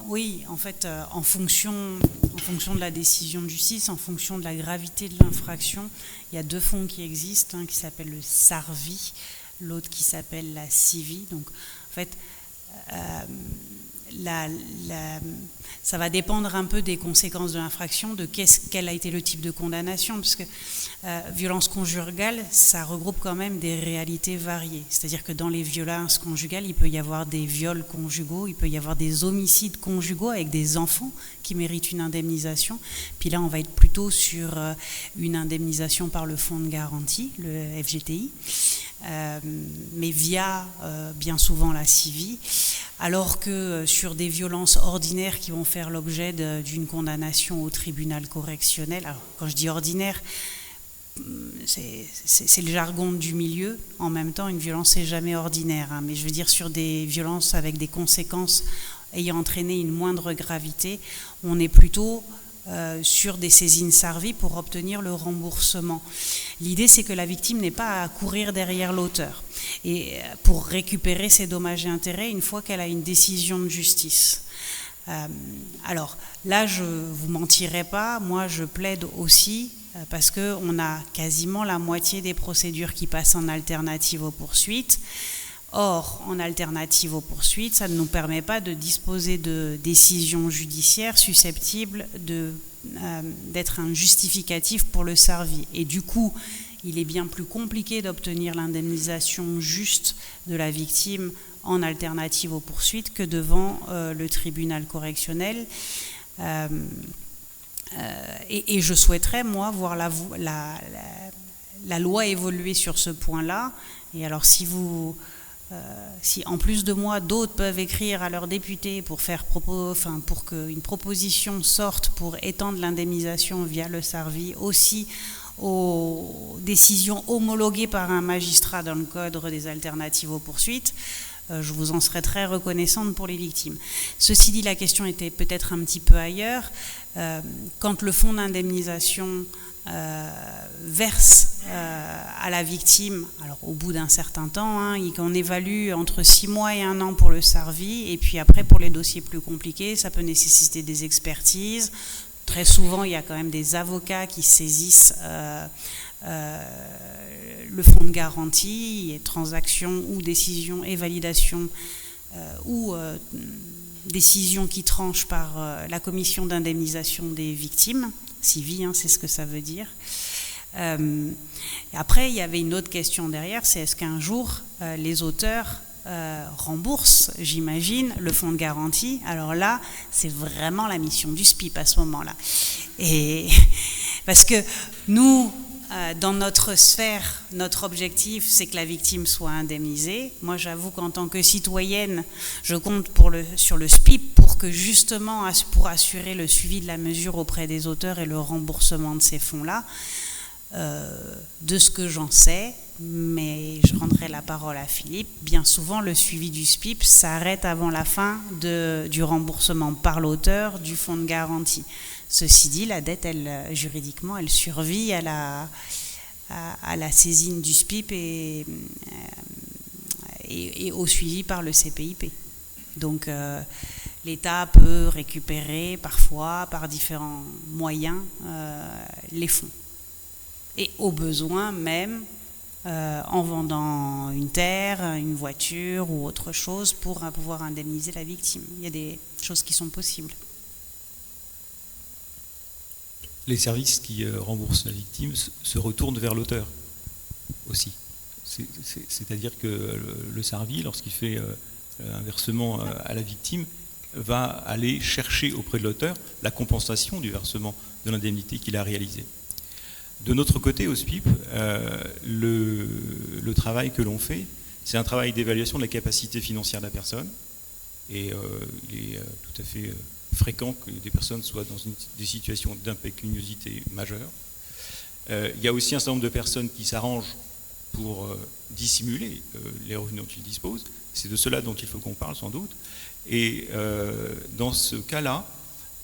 Oui, en fait, en fonction de la décision de justice, en fonction de la gravité de l'infraction, il y a 2 fonds qui existent, un qui s'appelle le SARVI, l'autre qui s'appelle la CIVI. Donc, en fait, ça va dépendre un peu des conséquences de l'infraction, de quel a été le type de condamnation, parce que violence conjugale, ça regroupe quand même des réalités variées. C'est-à-dire que dans les violences conjugales, il peut y avoir des viols conjugaux, il peut y avoir des homicides conjugaux avec des enfants qui méritent une indemnisation. Puis là, on va être plutôt sur une indemnisation par le fonds de garantie, le FGTI, mais via bien souvent la CIVI, alors que sur des violences ordinaires qui vont faire l'objet d'une condamnation au tribunal correctionnel, alors quand je dis ordinaire, c'est le jargon du milieu. En même temps, une violence, c'est jamais ordinaire, hein, mais je veux dire sur des violences avec des conséquences ayant entraîné une moindre gravité, on est plutôt sur des saisines SARVI pour obtenir le remboursement. L'idée, c'est que la victime n'ait pas à courir derrière l'auteur et pour récupérer ses dommages et intérêts une fois qu'elle a une décision de justice. Alors là, je vous mentirai pas, moi je plaide aussi parce qu'on a quasiment la moitié des procédures qui passent en alternative aux poursuites. Or, en alternative aux poursuites, ça ne nous permet pas de disposer de décisions judiciaires susceptibles d'être un justificatif pour le SARVI. Et du coup, il est bien plus compliqué d'obtenir l'indemnisation juste de la victime en alternative aux poursuites que devant le tribunal correctionnel. Et je souhaiterais, moi, voir la loi évoluer sur ce point-là. Et alors, si en plus de moi, d'autres peuvent écrire à leurs députés pour qu'une proposition sorte pour étendre l'indemnisation via le SARVI aussi aux décisions homologuées par un magistrat dans le cadre des alternatives aux poursuites, je vous en serais très reconnaissante pour les victimes. Ceci dit, la question était peut-être un petit peu ailleurs. Quand le fonds d'indemnisation verse à la victime, alors au bout d'un certain temps, on évalue entre 6 mois et 1 an pour le SARVI, et puis après pour les dossiers plus compliqués, ça peut nécessiter des expertises. Très souvent, il y a quand même des avocats qui saisissent le fonds de garantie, et transactions ou décisions et validations ou décisions qui tranchent par la commission d'indemnisation des victimes, CIVI, c'est ce que ça veut dire. Et après, il y avait une autre question derrière, c'est est-ce qu'un jour, les auteurs remboursent, j'imagine, le fonds de garantie. Alors là, c'est vraiment la mission du SPIP à ce moment-là. Et parce que nous, dans notre sphère, notre objectif, c'est que la victime soit indemnisée. Moi, j'avoue qu'en tant que citoyenne, je compte sur le SPIP pour que justement, pour assurer le suivi de la mesure auprès des auteurs et le remboursement de ces fonds-là. De ce que j'en sais, mais je rendrai la parole à Philippe, bien souvent le suivi du SPIP s'arrête avant la fin du remboursement par l'auteur du fonds de garantie. Ceci dit, la dette, juridiquement, elle survit à la saisine du SPIP et au suivi par le CPIP. Donc l'État peut récupérer parfois par différents moyens les fonds. Et au besoin même, en vendant une terre, une voiture ou autre chose pour pouvoir indemniser la victime. Il y a des choses qui sont possibles. Les services qui remboursent la victime se retournent vers l'auteur aussi. C'est-à-dire que le SARVI, lorsqu'il fait un versement à la victime, va aller chercher auprès de l'auteur la compensation du versement de l'indemnité qu'il a réalisé. De notre côté, au SPIP, le travail que l'on fait, c'est un travail d'évaluation de la capacité financière de la personne. Et il est tout à fait fréquent que des personnes soient dans des situations d'impécuniosité majeure. Il y a aussi un certain nombre de personnes qui s'arrangent pour dissimuler les revenus dont ils disposent. C'est de cela dont il faut qu'on parle sans doute. Et dans ce cas-là,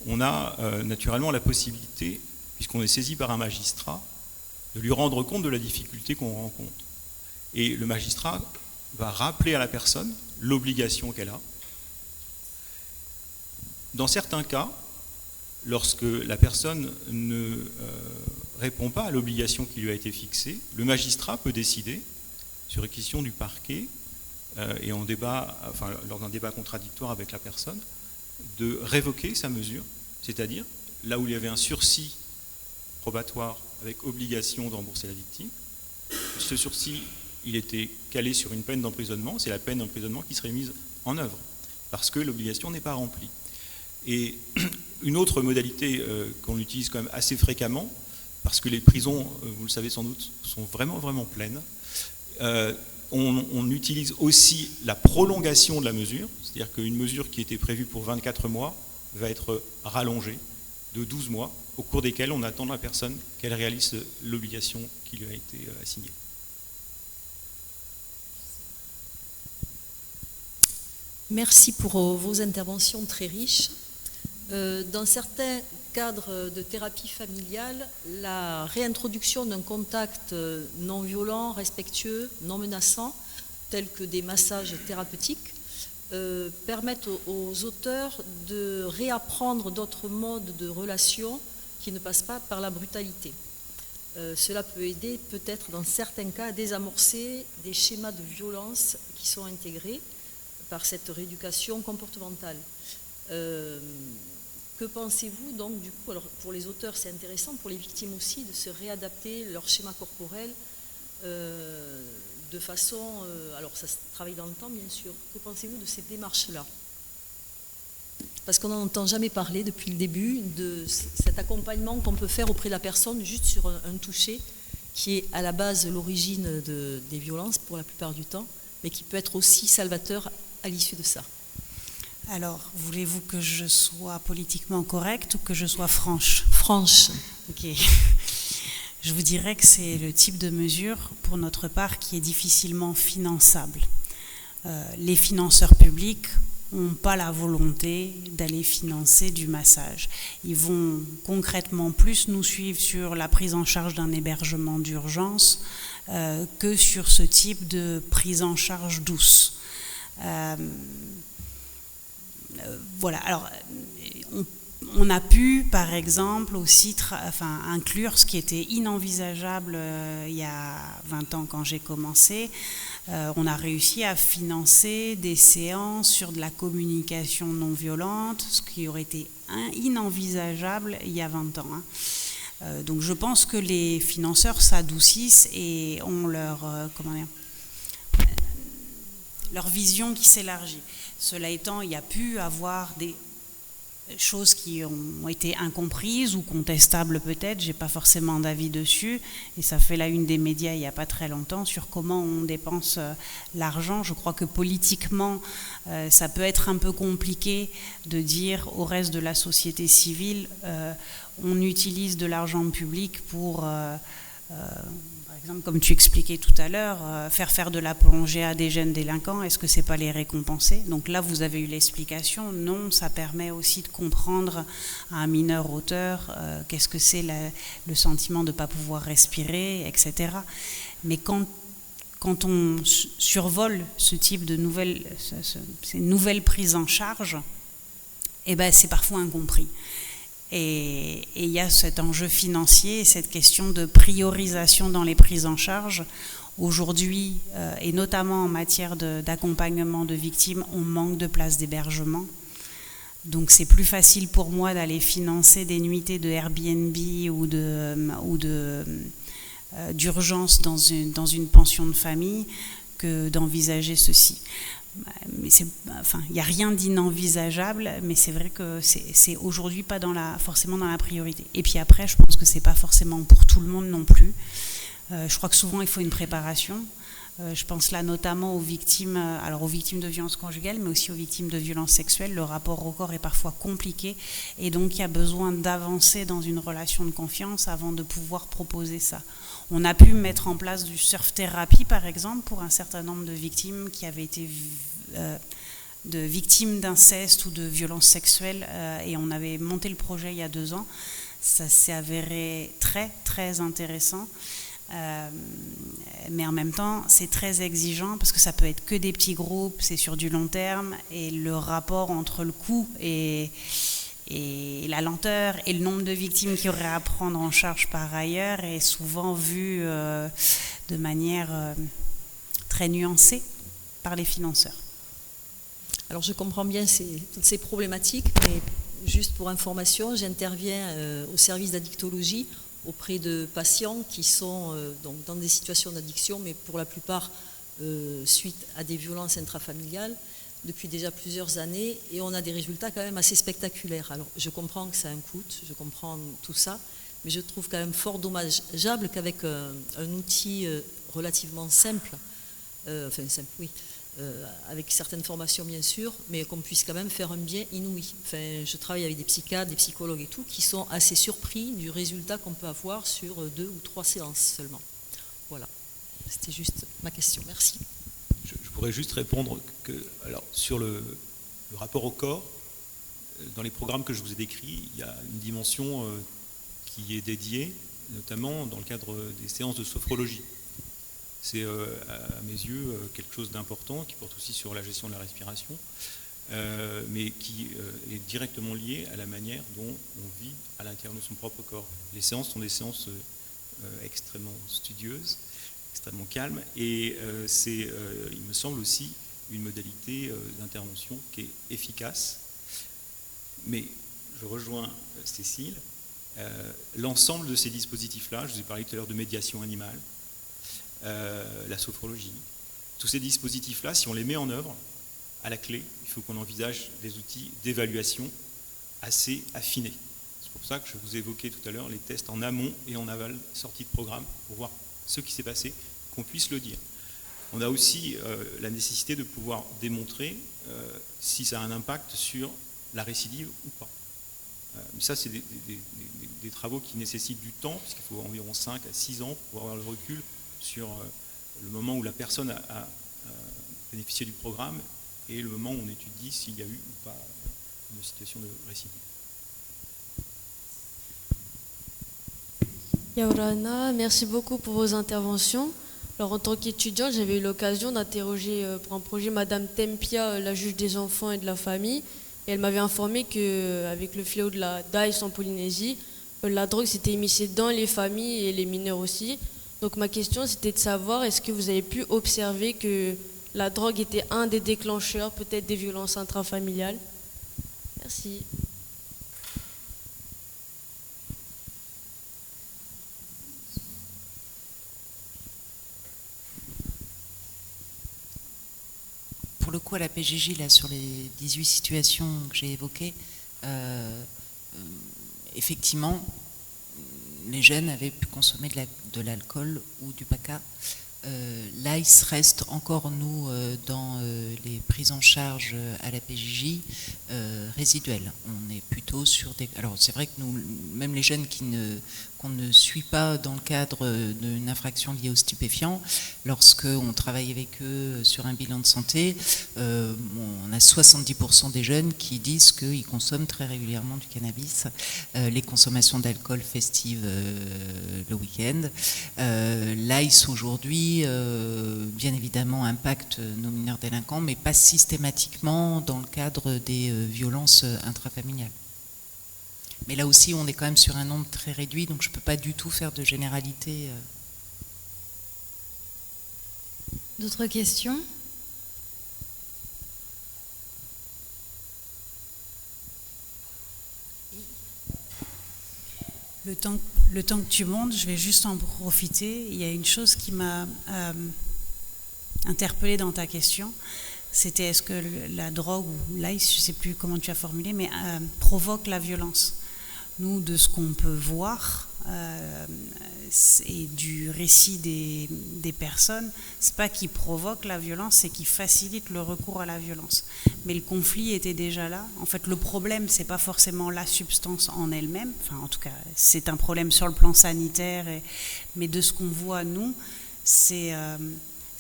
on a naturellement la possibilité, puisqu'on est saisi par un magistrat, de lui rendre compte de la difficulté qu'on rencontre. Et le magistrat va rappeler à la personne l'obligation qu'elle a. Dans certains cas, lorsque la personne ne répond pas à l'obligation qui lui a été fixée, le magistrat peut décider, sur réquisition du parquet, et lors d'un débat contradictoire avec la personne, de révoquer sa mesure, c'est-à-dire là où il y avait un sursis probatoire avec obligation de rembourser la victime, ce sursis, il était calé sur une peine d'emprisonnement, c'est la peine d'emprisonnement qui serait mise en œuvre, parce que l'obligation n'est pas remplie. Et une autre modalité qu'on utilise quand même assez fréquemment, parce que les prisons, vous le savez sans doute, sont vraiment, vraiment pleines, on utilise aussi la prolongation de la mesure, c'est-à-dire qu'une mesure qui était prévue pour 24 mois va être rallongée de 12 mois, au cours desquels on attend de la personne qu'elle réalise l'obligation qui lui a été assignée. Merci pour vos interventions très riches. Dans certains cadres de thérapie familiale, la réintroduction d'un contact non violent, respectueux, non menaçant, tel que des massages thérapeutiques, permettent aux auteurs de réapprendre d'autres modes de relation qui ne passent pas par la brutalité. Cela peut aider peut-être dans certains cas à désamorcer des schémas de violence qui sont intégrés par cette rééducation comportementale. Que pensez-vous donc du coup, alors pour les auteurs c'est intéressant, pour les victimes aussi, de se réadapter leur schéma corporel de façon, alors ça se travaille dans le temps bien sûr, que pensez-vous de ces démarches-là? Parce qu'on n'en entend jamais parler depuis le début de cet accompagnement qu'on peut faire auprès de la personne juste sur un toucher qui est à la base l'origine des violences pour la plupart du temps, mais qui peut être aussi salvateur à l'issue de ça. Alors, voulez-vous que je sois politiquement correcte ou que je sois franche? Franche. Ok. Je vous dirais que c'est le type de mesure, pour notre part, qui est difficilement finançable. les financeurs publics n'ont pas la volonté d'aller financer du massage. Ils vont concrètement plus nous suivre sur la prise en charge d'un hébergement d'urgence que sur ce type de prise en charge douce. Voilà, alors on a pu par exemple aussi inclure ce qui était inenvisageable il y a 20 ans quand j'ai commencé. On a réussi à financer des séances sur de la communication non violente, ce qui aurait été inenvisageable il y a 20 ans. Donc je pense que les financeurs s'adoucissent et ont leur vision qui s'élargit. Cela étant, il y a pu avoir des choses qui ont été incomprises ou contestables peut-être, j'ai pas forcément d'avis dessus, et ça fait la une des médias il n'y a pas très longtemps sur comment on dépense l'argent. Je crois que politiquement, ça peut être un peu compliqué de dire au reste de la société civile, on utilise de l'argent public pour... par exemple, comme tu expliquais tout à l'heure, faire de la plongée à des jeunes délinquants, est-ce que c'est pas les récompenser? Donc là, vous avez eu l'explication. Non, ça permet aussi de comprendre à un mineur auteur qu'est-ce que c'est le sentiment de ne pas pouvoir respirer, etc. Mais quand on survole ce type de ces nouvelles prises en charge, eh ben, c'est parfois incompris. Et il y a cet enjeu financier, cette question de priorisation dans les prises en charge. Aujourd'hui, et notamment en matière d'accompagnement de victimes, on manque de places d'hébergement. Donc c'est plus facile pour moi d'aller financer des nuitées de Airbnb ou d'urgence dans une pension de famille que d'envisager ceci. Mais il n'y a rien d'inenvisageable, mais c'est vrai que c'est aujourd'hui pas forcément dans la priorité. Et puis après, je pense que c'est pas forcément pour tout le monde non plus. Je crois que souvent il faut une préparation. Je pense là notamment aux victimes de violences conjugales, mais aussi aux victimes de violences sexuelles. Le rapport au corps est parfois compliqué, et donc il y a besoin d'avancer dans une relation de confiance avant de pouvoir proposer ça. On a pu mettre en place du surf-thérapie, par exemple, pour un certain nombre de victimes qui avaient été de victimes d'inceste ou de violences sexuelles, et on avait monté le projet il y a 2 ans. Ça s'est avéré très, très intéressant. Mais en même temps, c'est très exigeant parce que ça peut être que des petits groupes, c'est sur du long terme, et le rapport entre le coût et la lenteur et le nombre de victimes qu'il y aurait à prendre en charge par ailleurs est souvent vu de manière très nuancée par les financeurs. Alors je comprends bien toutes ces problématiques, mais juste pour information, j'interviens au service d'addictologie auprès de patients qui sont donc dans des situations d'addiction, mais pour la plupart suite à des violences intrafamiliales, depuis déjà plusieurs années, et on a des résultats quand même assez spectaculaires. Alors je comprends que ça a un coût, je comprends tout ça, mais je trouve quand même fort dommageable qu'avec un outil relativement simple, avec certaines formations bien sûr, mais qu'on puisse quand même faire un bien inouï. Enfin, je travaille avec des psychiatres, des psychologues et tout, qui sont assez surpris du résultat qu'on peut avoir sur 2 ou 3 séances seulement. Voilà, c'était juste ma question. Merci. Je pourrais juste répondre que, alors, sur le rapport au corps, dans les programmes que je vous ai décrits, il y a une dimension qui est dédiée, notamment dans le cadre des séances de sophrologie. C'est à mes yeux quelque chose d'important qui porte aussi sur la gestion de la respiration, mais qui est directement lié à la manière dont on vit à l'intérieur de son propre corps. Les séances sont des séances extrêmement studieuses, extrêmement calmes, et c'est, il me semble aussi, une modalité d'intervention qui est efficace. Mais je rejoins Cécile, l'ensemble de ces dispositifs-là, je vous ai parlé tout à l'heure de médiation animale, la sophrologie, tous ces dispositifs-là, si on les met en œuvre, à la clé, il faut qu'on envisage des outils d'évaluation assez affinés. C'est pour ça que je vous évoquais tout à l'heure les tests en amont et en aval, sortie de programme, pour voir ce qui s'est passé, qu'on puisse le dire. On a aussi la nécessité de pouvoir démontrer si ça a un impact sur la récidive ou pas. Ça, c'est des travaux qui nécessitent du temps, puisqu'il faut environ 5 à 6 ans pour avoir le recul sur le moment où la personne a bénéficié du programme et le moment où on étudie s'il y a eu ou pas une situation de récidive. Yaurana, merci beaucoup pour vos interventions. Alors, en tant qu'étudiante, j'avais eu l'occasion d'interroger pour un projet Madame Tempia, la juge des enfants et de la famille. Et elle m'avait informé qu'avec le fléau de la DICE en Polynésie, la drogue s'était immiscée dans les familles et les mineurs aussi. Donc ma question, c'était de savoir, est-ce que vous avez pu observer que la drogue était un des déclencheurs peut-être des violences intrafamiliales? Merci. Pour le coup, à la PJJ, là, sur les 18 situations que j'ai évoquées, effectivement, les jeunes avaient pu consommer de l'alcool ou du paca. L'ICE reste encore, nous, dans les prises en charge à la PJJ, résiduelles. On est plutôt sur des... Alors, c'est vrai que nous, même les jeunes qu'on ne suit pas dans le cadre d'une infraction liée aux stupéfiants, lorsqu'on travaille avec eux sur un bilan de santé, on a 70% des jeunes qui disent qu'ils consomment très régulièrement du cannabis, les consommations d'alcool festives le week-end. L'ICE aujourd'hui, bien évidemment, impacte nos mineurs délinquants, mais pas systématiquement dans le cadre des violences intrafamiliales. Mais là aussi, on est quand même sur un nombre très réduit, donc je ne peux pas du tout faire de généralité. D'autres questions? Le temps que tu montes, je vais juste en profiter. Il y a une chose qui m'a interpellée dans ta question. C'était est-ce que la drogue ou l'ICE, je ne sais plus comment tu as formulé, mais provoque la violence. Nous, de ce qu'on peut voir et du récit des personnes, c'est pas qu'ils provoquent la violence, c'est qu'ils facilitent le recours à la violence. Mais le conflit était déjà là. En fait, le problème, c'est pas forcément la substance en elle-même. Enfin, en tout cas, c'est un problème sur le plan sanitaire. Mais de ce qu'on voit, nous, c'est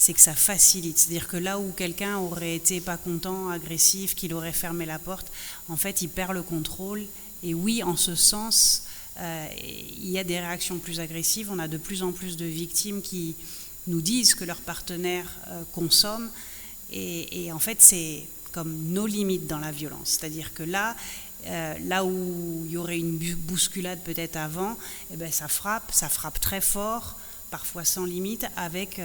que ça facilite. C'est-à-dire que là où quelqu'un aurait été pas content, agressif, qu'il aurait fermé la porte, en fait, il perd le contrôle. Et oui, en ce sens, il y a des réactions plus agressives. On a de plus en plus de victimes qui nous disent que leurs partenaires consomment. Et en fait, c'est comme nos limites dans la violence. C'est-à-dire que là où il y aurait une bousculade peut-être avant, eh ben, ça frappe très fort, parfois sans limite, avec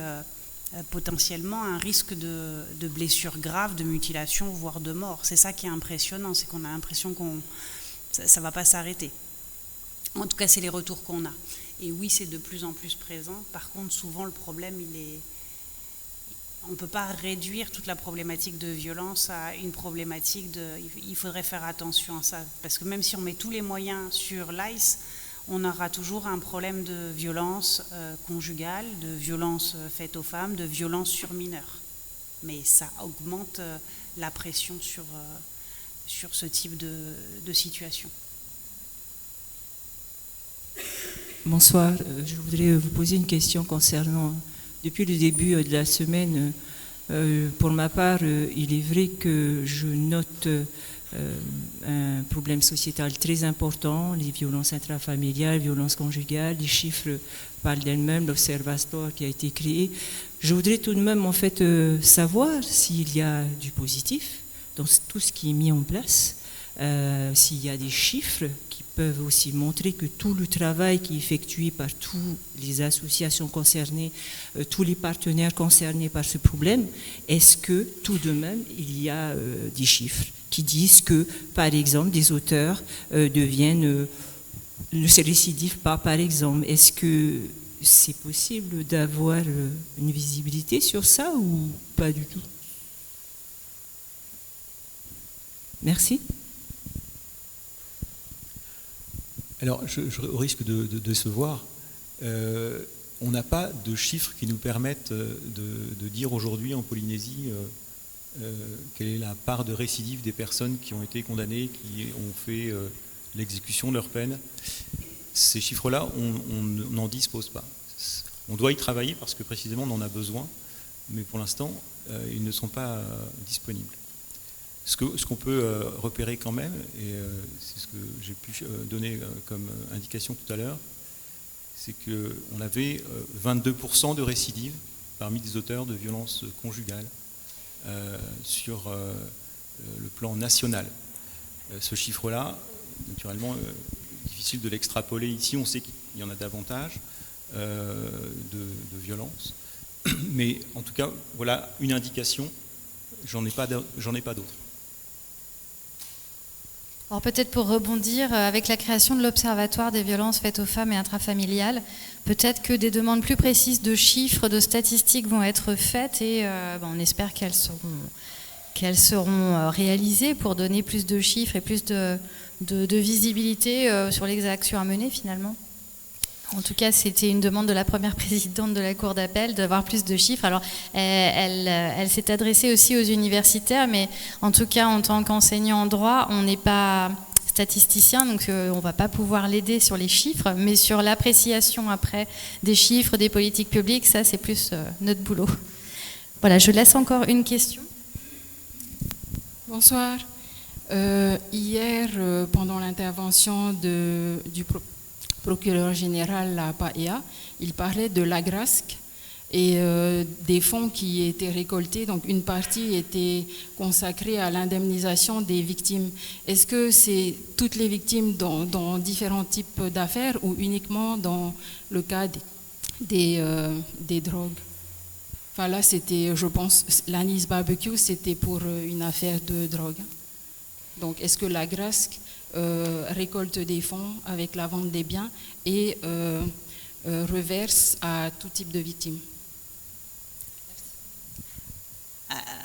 potentiellement un risque de blessures graves, de mutilation, voire de mort. C'est ça qui est impressionnant, c'est qu'on a l'impression ça ne va pas s'arrêter. En tout cas, c'est les retours qu'on a. Et oui, c'est de plus en plus présent. Par contre, souvent, le problème, on ne peut pas réduire toute la problématique de violence à une problématique il faudrait faire attention à ça. Parce que même si on met tous les moyens sur l'ICE, on aura toujours un problème de violence conjugale, de violence faite aux femmes, de violence sur mineurs. Mais ça augmente la pression sur ce type de situation. Bonsoir, je voudrais vous poser une question concernant, depuis le début de la semaine, pour ma part, il est vrai que je note un problème sociétal très important, les violences intrafamiliales, violences conjugales, les chiffres parlent d'elles-mêmes, l'observatoire qui a été créé. Je voudrais tout de même en fait savoir s'il y a du positif dans tout ce qui est mis en place, s'il y a des chiffres qui peuvent aussi montrer que tout le travail qui est effectué par toutes les associations concernées, tous les partenaires concernés par ce problème, est-ce que tout de même il y a des chiffres qui disent que, par exemple, des auteurs ne se récidivent pas, par exemple. Est-ce que c'est possible d'avoir une visibilité sur ça ou pas du tout? Merci. Alors, au risque de décevoir, on n'a pas de chiffres qui nous permettent de dire aujourd'hui en Polynésie quelle est la part de récidive des personnes qui ont été condamnées, qui ont fait l'exécution de leur peine. Ces chiffres-là, on n'en dispose pas. On doit y travailler parce que précisément on en a besoin. mais pour l'instant, ils ne sont pas disponibles. Ce qu'on peut repérer quand même, et c'est ce que j'ai pu donner comme indication tout à l'heure, c'est qu'on avait 22% de récidives parmi les auteurs de violences conjugales sur le plan national. Ce chiffre-là, naturellement, difficile de l'extrapoler ici. On sait qu'il y en a davantage de violences. Mais en tout cas, voilà une indication. J'en ai pas d'autres. Alors peut-être pour rebondir, avec la création de l'Observatoire des violences faites aux femmes et intrafamiliales, peut-être que des demandes plus précises de chiffres, de statistiques vont être faites et on espère qu'elles seront réalisées pour donner plus de chiffres et plus de visibilité sur les actions à mener finalement. En tout cas, c'était une demande de la première présidente de la Cour d'appel d'avoir plus de chiffres. Alors, elle s'est adressée aussi aux universitaires, mais en tout cas, en tant qu'enseignant en droit, on n'est pas statisticien, donc on ne va pas pouvoir l'aider sur les chiffres, mais sur l'appréciation après des chiffres, des politiques publiques, ça, c'est plus notre boulot. Voilà, je laisse encore une question. Bonsoir. Hier, pendant l'intervention du procureur général à PAEA, il parlait de l'AGRASC et des fonds qui étaient récoltés. Donc une partie était consacrée à l'indemnisation des victimes. Est-ce que c'est toutes les victimes dans différents types d'affaires ou uniquement dans le cas des drogues? Enfin là, c'était, je pense, l'Anis Barbecue, c'était pour une affaire de drogue. Donc est-ce que l'AGRASC récolte des fonds avec la vente des biens et reverse à tout type de victimes?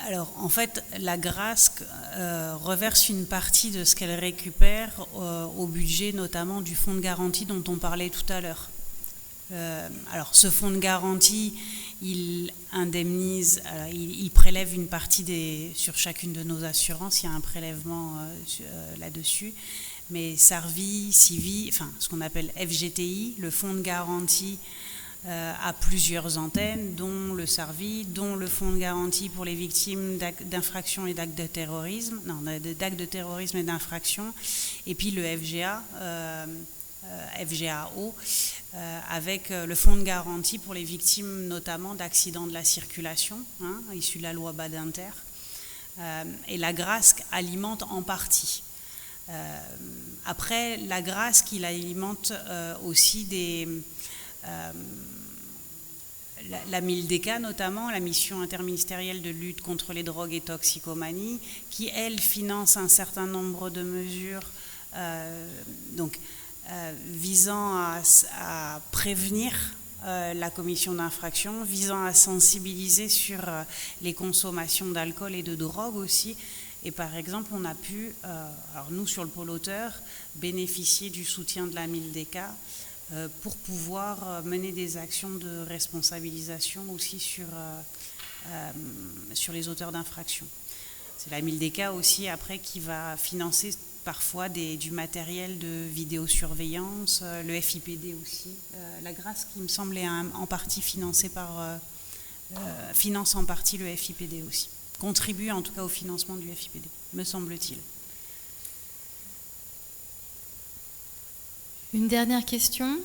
Alors, en fait, l'AGRASC reverse une partie de ce qu'elle récupère au budget, notamment du fonds de garantie dont on parlait tout à l'heure. Alors, ce fonds de garantie, il indemnise, il prélève une partie sur chacune de nos assurances, il y a un prélèvement là-dessus, mais Sarvi, Civi, enfin ce qu'on appelle FGTI, le fonds de garantie a plusieurs antennes, dont le Sarvi, dont le fonds de garantie pour les victimes d'infractions et d'actes de terrorisme, d'actes de terrorisme et d'infractions, et puis le FGA, FGAO, avec le fonds de garantie pour les victimes notamment d'accidents de la circulation, issus de la loi Badinter. Et l'AGRASC alimente en partie. Après, l'AGRASC, il alimente aussi la MILDECA notamment, la mission interministérielle de lutte contre les drogues et toxicomanie, qui, elle, finance un certain nombre de mesures visant à prévenir la commission d'infractions, visant à sensibiliser sur les consommations d'alcool et de drogue aussi. Et par exemple, on a pu, alors nous sur le pôle auteur, bénéficier du soutien de la MILDECA pour pouvoir mener des actions de responsabilisation aussi sur les auteurs d'infractions. C'est la MILDECA aussi après qui va financer parfois du matériel de vidéosurveillance, le FIPD aussi. L'AGRASC, qui me semble, est en partie financé finance en partie le FIPD aussi. Contribue en tout cas au financement du FIPD, me semble-t-il. Une dernière question.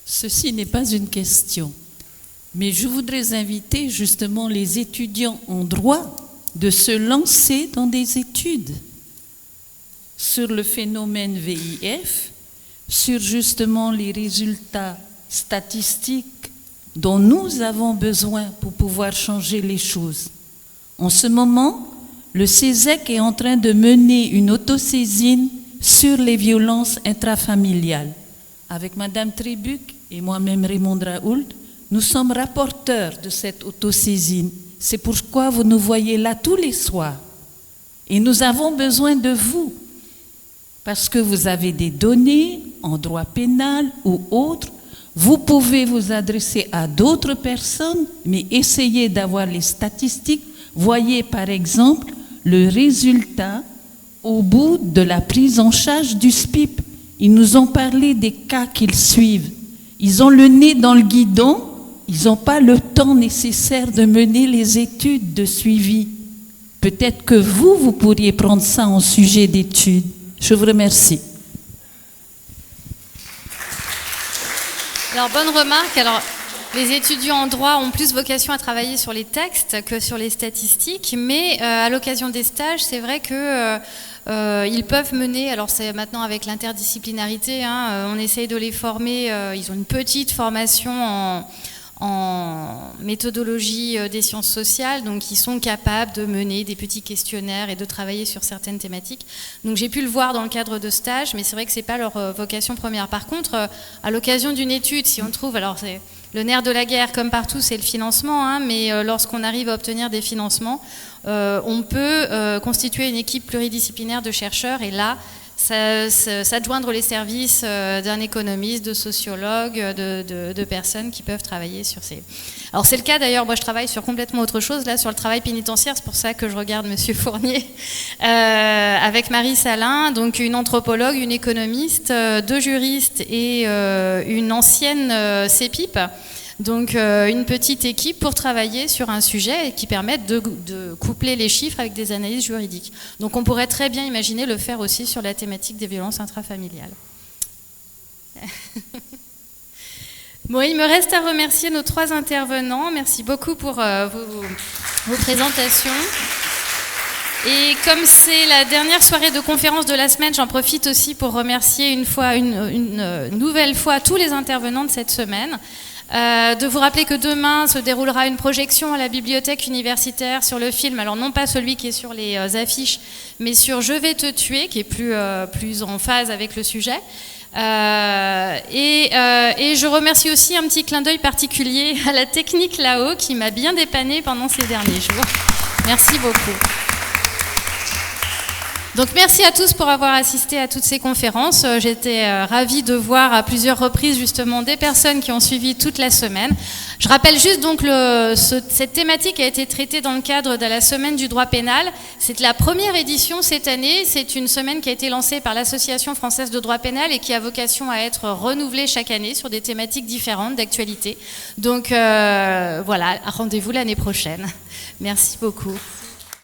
Ceci n'est pas une question, mais je voudrais inviter justement les étudiants en droit de se lancer dans des études sur le phénomène VIF, sur justement les résultats statistiques dont nous avons besoin pour pouvoir changer les choses. En ce moment, le CESEC est en train de mener une autosaisine sur les violences intrafamiliales. Avec Madame Trébuc et moi-même Raymond Raoult, nous sommes rapporteurs de cette autosaisine. C'est pourquoi vous nous voyez là tous les soirs. Et nous avons besoin de vous, parce que vous avez des données en droit pénal ou autres. Vous pouvez vous adresser à d'autres personnes, mais essayez d'avoir les statistiques. Voyez par exemple le résultat au bout de la prise en charge du SPIP. Ils nous ont parlé des cas qu'ils suivent. Ils ont le nez dans le guidon, ils n'ont pas le temps nécessaire de mener les études de suivi. Peut-être que vous pourriez prendre ça en sujet d'étude. Je vous remercie. Alors, bonne remarque. Alors, les étudiants en droit ont plus vocation à travailler sur les textes que sur les statistiques, mais à l'occasion des stages, c'est vrai que ils peuvent mener, alors c'est maintenant avec l'interdisciplinarité, hein, on essaye de les former, ils ont une petite formation en méthodologie des sciences sociales, donc ils sont capables de mener des petits questionnaires et de travailler sur certaines thématiques. Donc j'ai pu le voir dans le cadre de stages, mais c'est vrai que c'est pas leur vocation première. Par contre, à l'occasion d'une étude, si on trouve, alors c'est le nerf de la guerre, comme partout, c'est le financement, hein, mais lorsqu'on arrive à obtenir des financements, on peut constituer une équipe pluridisciplinaire de chercheurs, et là, s'adjoindre les services d'un économiste, de sociologue, de personnes qui peuvent travailler sur ces... Alors c'est le cas d'ailleurs, moi je travaille sur complètement autre chose, là sur le travail pénitentiaire, c'est pour ça que je regarde Monsieur Fournier, avec Marie Salin, donc une anthropologue, une économiste, 2 juristes et une ancienne CEPIP. Donc une petite équipe pour travailler sur un sujet qui permette de coupler les chiffres avec des analyses juridiques. Donc on pourrait très bien imaginer le faire aussi sur la thématique des violences intrafamiliales. Bon, il me reste à remercier nos 3 intervenants. Merci beaucoup pour vos présentations. Et comme c'est la dernière soirée de conférence de la semaine, j'en profite aussi pour remercier une nouvelle fois tous les intervenants de cette semaine. De vous rappeler que demain se déroulera une projection à la bibliothèque universitaire sur le film, alors non pas celui qui est sur les affiches, mais sur Je vais te tuer, qui est plus en phase avec le sujet. Et je remercie aussi un petit clin d'œil particulier à la technique là-haut qui m'a bien dépanné pendant ces derniers jours. Merci beaucoup. Donc merci à tous pour avoir assisté à toutes ces conférences. J'étais ravie de voir à plusieurs reprises justement des personnes qui ont suivi toute la semaine. Je rappelle juste donc cette thématique a été traitée dans le cadre de la semaine du droit pénal. C'est la première édition cette année. C'est une semaine qui a été lancée par l'Association française de droit pénal et qui a vocation à être renouvelée chaque année sur des thématiques différentes d'actualité. Donc voilà, rendez-vous l'année prochaine. Merci beaucoup.